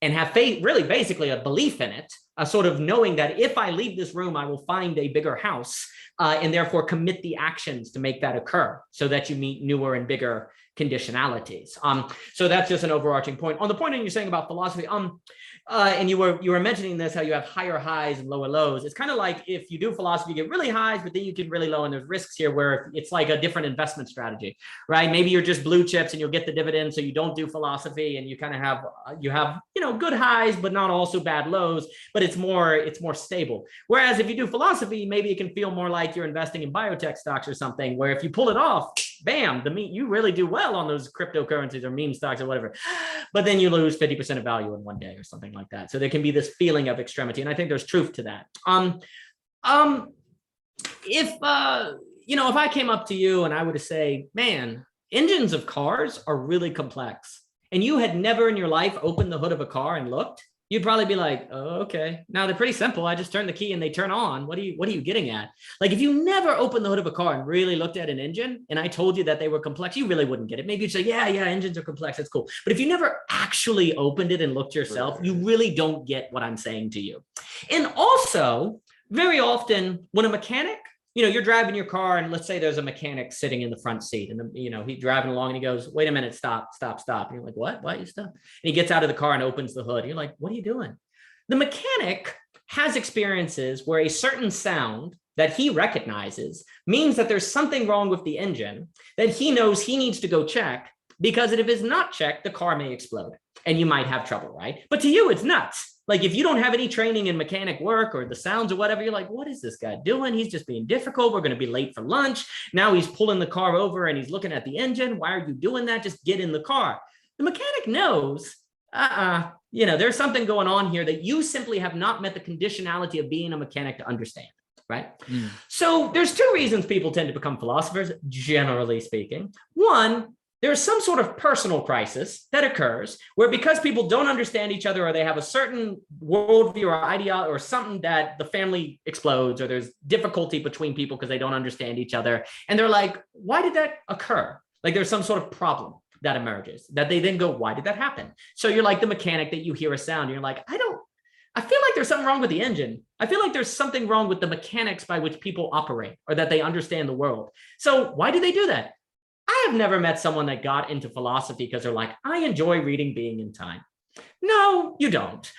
Speaker 2: and have faith, really basically a belief in it, a sort of knowing that if I leave this room, I will find a bigger house, and therefore commit the actions to make that occur, so that you meet newer and bigger conditionalities. So that's just an overarching point. On the point that you're saying about philosophy, and you were mentioning this, how you have higher highs and lower lows. It's kind of like if you do philosophy, you get really highs, but then you get really low, and there's risks here where it's like a different investment strategy, right? Maybe you're just blue chips and you'll get the dividend, so you don't do philosophy, and you kind of have good highs, but not also bad lows, but it's more stable. Whereas if you do philosophy, maybe it can feel more like you're investing in biotech stocks or something, where if you pull it off, bam, you really do well on those cryptocurrencies or meme stocks or whatever, but then you lose 50% of value in one day or something like that. So there can be this feeling of extremity, and I think there's truth to that. If I came up to you and I would say, man, engines of cars are really complex, and you had never in your life opened the hood of a car and looked, you'd probably be like, oh, okay. Now they're pretty simple. I just turn the key and they turn on. What are you getting at? Like, if you never opened the hood of a car and really looked at an engine, and I told you that they were complex, you really wouldn't get it. Maybe you'd say, yeah, engines are complex. That's cool. But if you never actually opened it and looked yourself, you really don't get what I'm saying to you. And also, very often when a mechanic, you're driving your car, and let's say there's a mechanic sitting in the front seat, and he's driving along and he goes, wait a minute, stop. And you're like, what? Why you stop? And he gets out of the car and opens the hood. And you're like, what are you doing? The mechanic has experiences where a certain sound that he recognizes means that there's something wrong with the engine that he knows he needs to go check, because if it is not checked, the car may explode and you might have trouble, right? But to you, it's nuts. Like, if you don't have any training in mechanic work or the sounds or whatever, you're like, what is this guy doing? He's just being difficult. We're going to be late for lunch. Now he's pulling the car over and he's looking at the engine. Why are you doing that? Just get in the car. The mechanic knows, there's something going on here that you simply have not met the conditionality of being a mechanic to understand, right? So there's two reasons people tend to become philosophers, generally speaking. One, there's some sort of personal crisis that occurs where, because people don't understand each other, or they have a certain worldview or idea or something, that the family explodes, or there's difficulty between people because they don't understand each other. And they're like, why did that occur? Like, there's some sort of problem that emerges that they then go, why did that happen? So you're like the mechanic that you hear a sound. And you're like, I feel like there's something wrong with the engine. I feel like there's something wrong with the mechanics by which people operate or that they understand the world. So why do they do that? I have never met someone that got into philosophy because they're like, I enjoy reading Being in Time. No, you don't.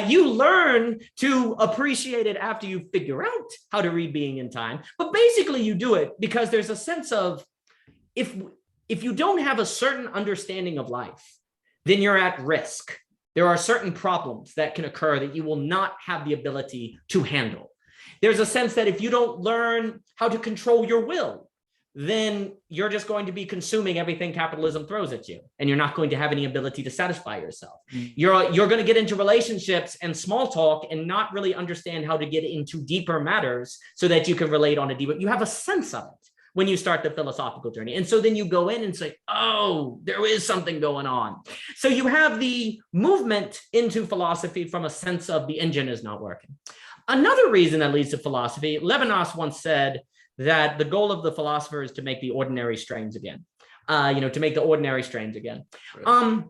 Speaker 2: You learn to appreciate it after you figure out how to read Being in Time. But basically you do it because there's a sense of if you don't have a certain understanding of life, then you're at risk. There are certain problems that can occur that you will not have the ability to handle. There's a sense that if you don't learn how to control your will, then you're just going to be consuming everything capitalism throws at you, and you're not going to have any ability to satisfy yourself. You're going to get into relationships and small talk and not really understand how to get into deeper matters so that you can relate on a deeper. You have a sense of it when you start the philosophical journey. And so then you go in and say, oh, there is something going on. So you have the movement into philosophy from a sense of the engine is not working. Another reason that leads to philosophy, Levinas once said that the goal of the philosopher is to make the ordinary strange again, to make the ordinary strange again. Right.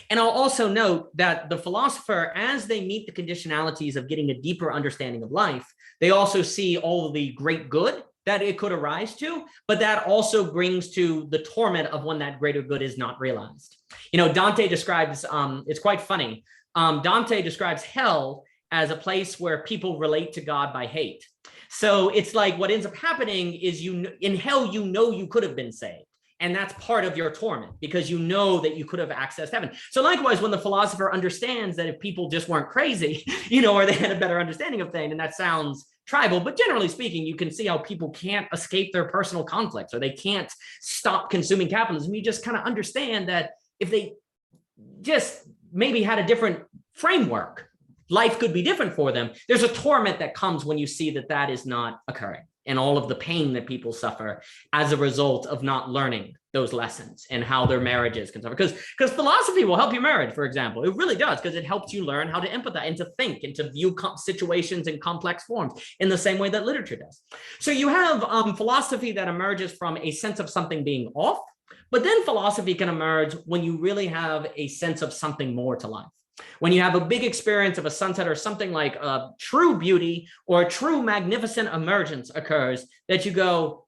Speaker 2: And I'll also note that the philosopher, as they meet the conditionalities of getting a deeper understanding of life, they also see all of the great good that it could arise to, but that also brings to the torment of when that greater good is not realized. Dante describes, it's quite funny. Dante describes hell as a place where people relate to God by hate. So it's like what ends up happening is in hell, you could have been saved. And that's part of your torment because you know that you could have accessed heaven. So likewise, when the philosopher understands that if people just weren't crazy, or they had a better understanding of things, and that sounds tribal, but generally speaking, you can see how people can't escape their personal conflicts or they can't stop consuming capitalism. You just kind of understand that if they just maybe had a different framework, life could be different for them. There's a torment that comes when you see that that is not occurring and all of the pain that people suffer as a result of not learning those lessons and how their marriages can suffer. Because philosophy will help your marriage, for example. It really does, because it helps you learn how to empathize and to think and to view situations in complex forms in the same way that literature does. So you have philosophy that emerges from a sense of something being off, but then philosophy can emerge when you really have a sense of something more to life. When you have a big experience of a sunset or something like a true beauty or a true magnificent emergence occurs, that you go,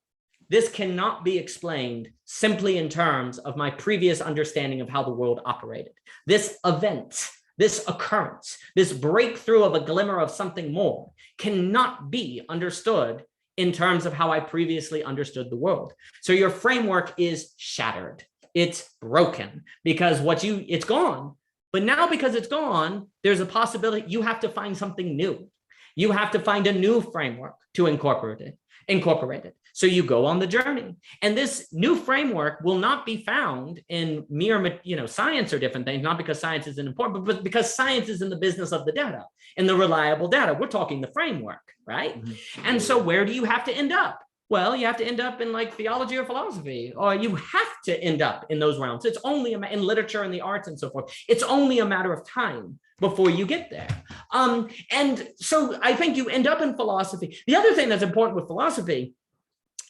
Speaker 2: this cannot be explained simply in terms of my previous understanding of how the world operated. This event, this occurrence, this breakthrough of a glimmer of something more cannot be understood in terms of how I previously understood the world. So your framework is shattered. It's broken because it's gone. But now because it's gone, there's a possibility you have to find something new. You have to find a new framework to incorporate it. So you go on the journey. And this new framework will not be found in mere, science or different things, not because science isn't important, but because science is in the business of the data and the reliable data. We're talking the framework, right? Mm-hmm. And so where do you have to end up? Well, you have to end up in like theology or philosophy, or you have to end up in those realms. It's only in literature and the arts and so forth. It's only a matter of time before you get there. And so I think you end up in philosophy. The other thing that's important with philosophy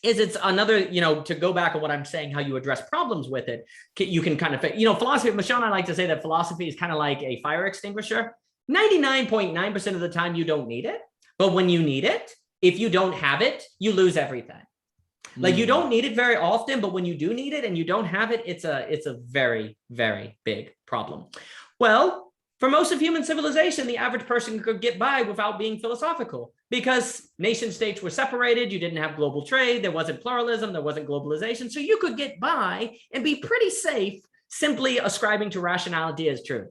Speaker 2: is it's another, to go back on what I'm saying, how you address problems with it. You can kind of, philosophy, Michelle and I like to say that philosophy is kind of like a fire extinguisher. 99.9% of the time you don't need it, but when you need it, if you don't have it, you lose everything. Like you don't need it very often, but when you do need it and you don't have it, it's a very, very big problem. Well, for most of human civilization, the average person could get by without being philosophical because nation states were separated. You didn't have global trade. There wasn't pluralism. There wasn't globalization. So you could get by and be pretty safe simply ascribing to rationality as truth.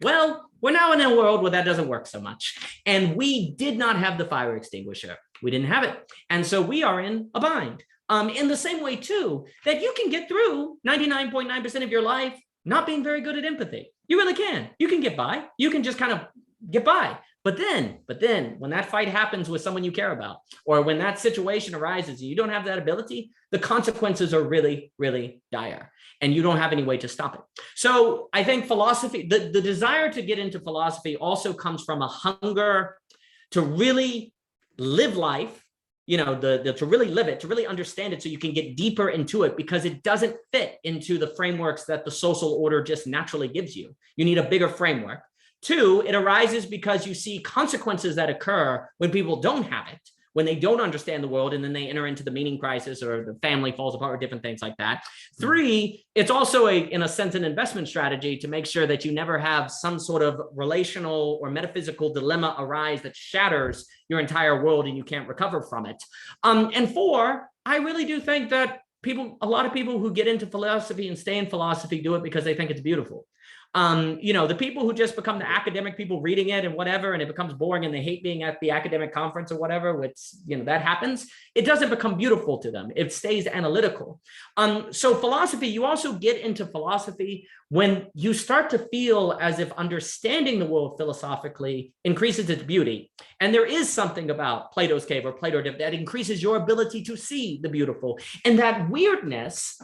Speaker 2: Well, we're now in a world where that doesn't work so much. And we did not have the fire extinguisher. We didn't have it. And so we are in a bind. In the same way, too, that you can get through 99.9% of your life not being very good at empathy. You really can. You can get by. You can just kind of get by. But then when that fight happens with someone you care about, or when that situation arises and you don't have that ability, the consequences are really, really dire. And you don't have any way to stop it. So I think philosophy, the desire to get into philosophy also comes from a hunger to really live life, to really live it, to really understand it so you can get deeper into it, because it doesn't fit into the frameworks that the social order just naturally gives you. You need a bigger framework Two, it arises because you see consequences that occur when people don't have it, when they don't understand the world, and then they enter into the meaning crisis, or the family falls apart, or different things like that. Three, it's also in a sense, an investment strategy to make sure that you never have some sort of relational or metaphysical dilemma arise that shatters your entire world and you can't recover from it. And four, I really do think that a lot of people who get into philosophy and stay in philosophy do it because they think it's beautiful. The people who just become the academic people reading it and whatever, and it becomes boring and they hate being at the academic conference or whatever, which, that happens, it doesn't become beautiful to them. It stays analytical. So philosophy, you also get into philosophy when you start to feel as if understanding the world philosophically increases its beauty. And there is something about Plato's cave or Plato that increases your ability to see the beautiful. And that weirdness,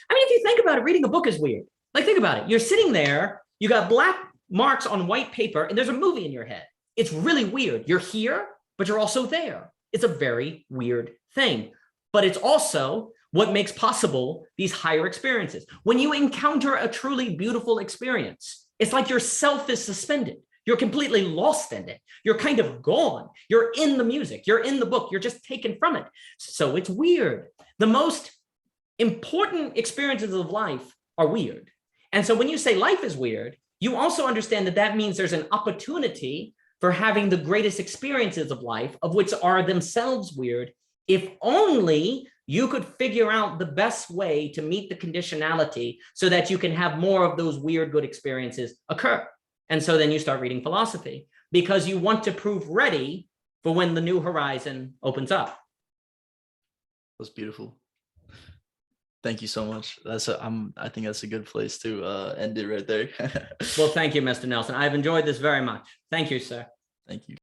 Speaker 2: if you think about it, reading a book is weird. Like, think about it. You're sitting there, you got black marks on white paper, and there's a movie in your head. It's really weird. You're here, but you're also there. It's a very weird thing. But it's also what makes possible these higher experiences. When you encounter a truly beautiful experience, it's like your self is suspended. You're completely lost in it. You're kind of gone. You're in the music. You're in the book. You're just taken from it. So it's weird. The most important experiences of life are weird. And so when you say life is weird, you also understand that that means there's an opportunity for having the greatest experiences of life, of which are themselves weird, if only you could figure out the best way to meet the conditionality so that you can have more of those weird, good experiences occur. And so then you start reading philosophy because you want to prove ready for when the new horizon opens up.
Speaker 1: That's beautiful. Thank you so much. I think that's a good place to end it right there.
Speaker 2: Well, thank you, Mr. Nelson. I've enjoyed this very much. Thank you, sir.
Speaker 1: Thank you.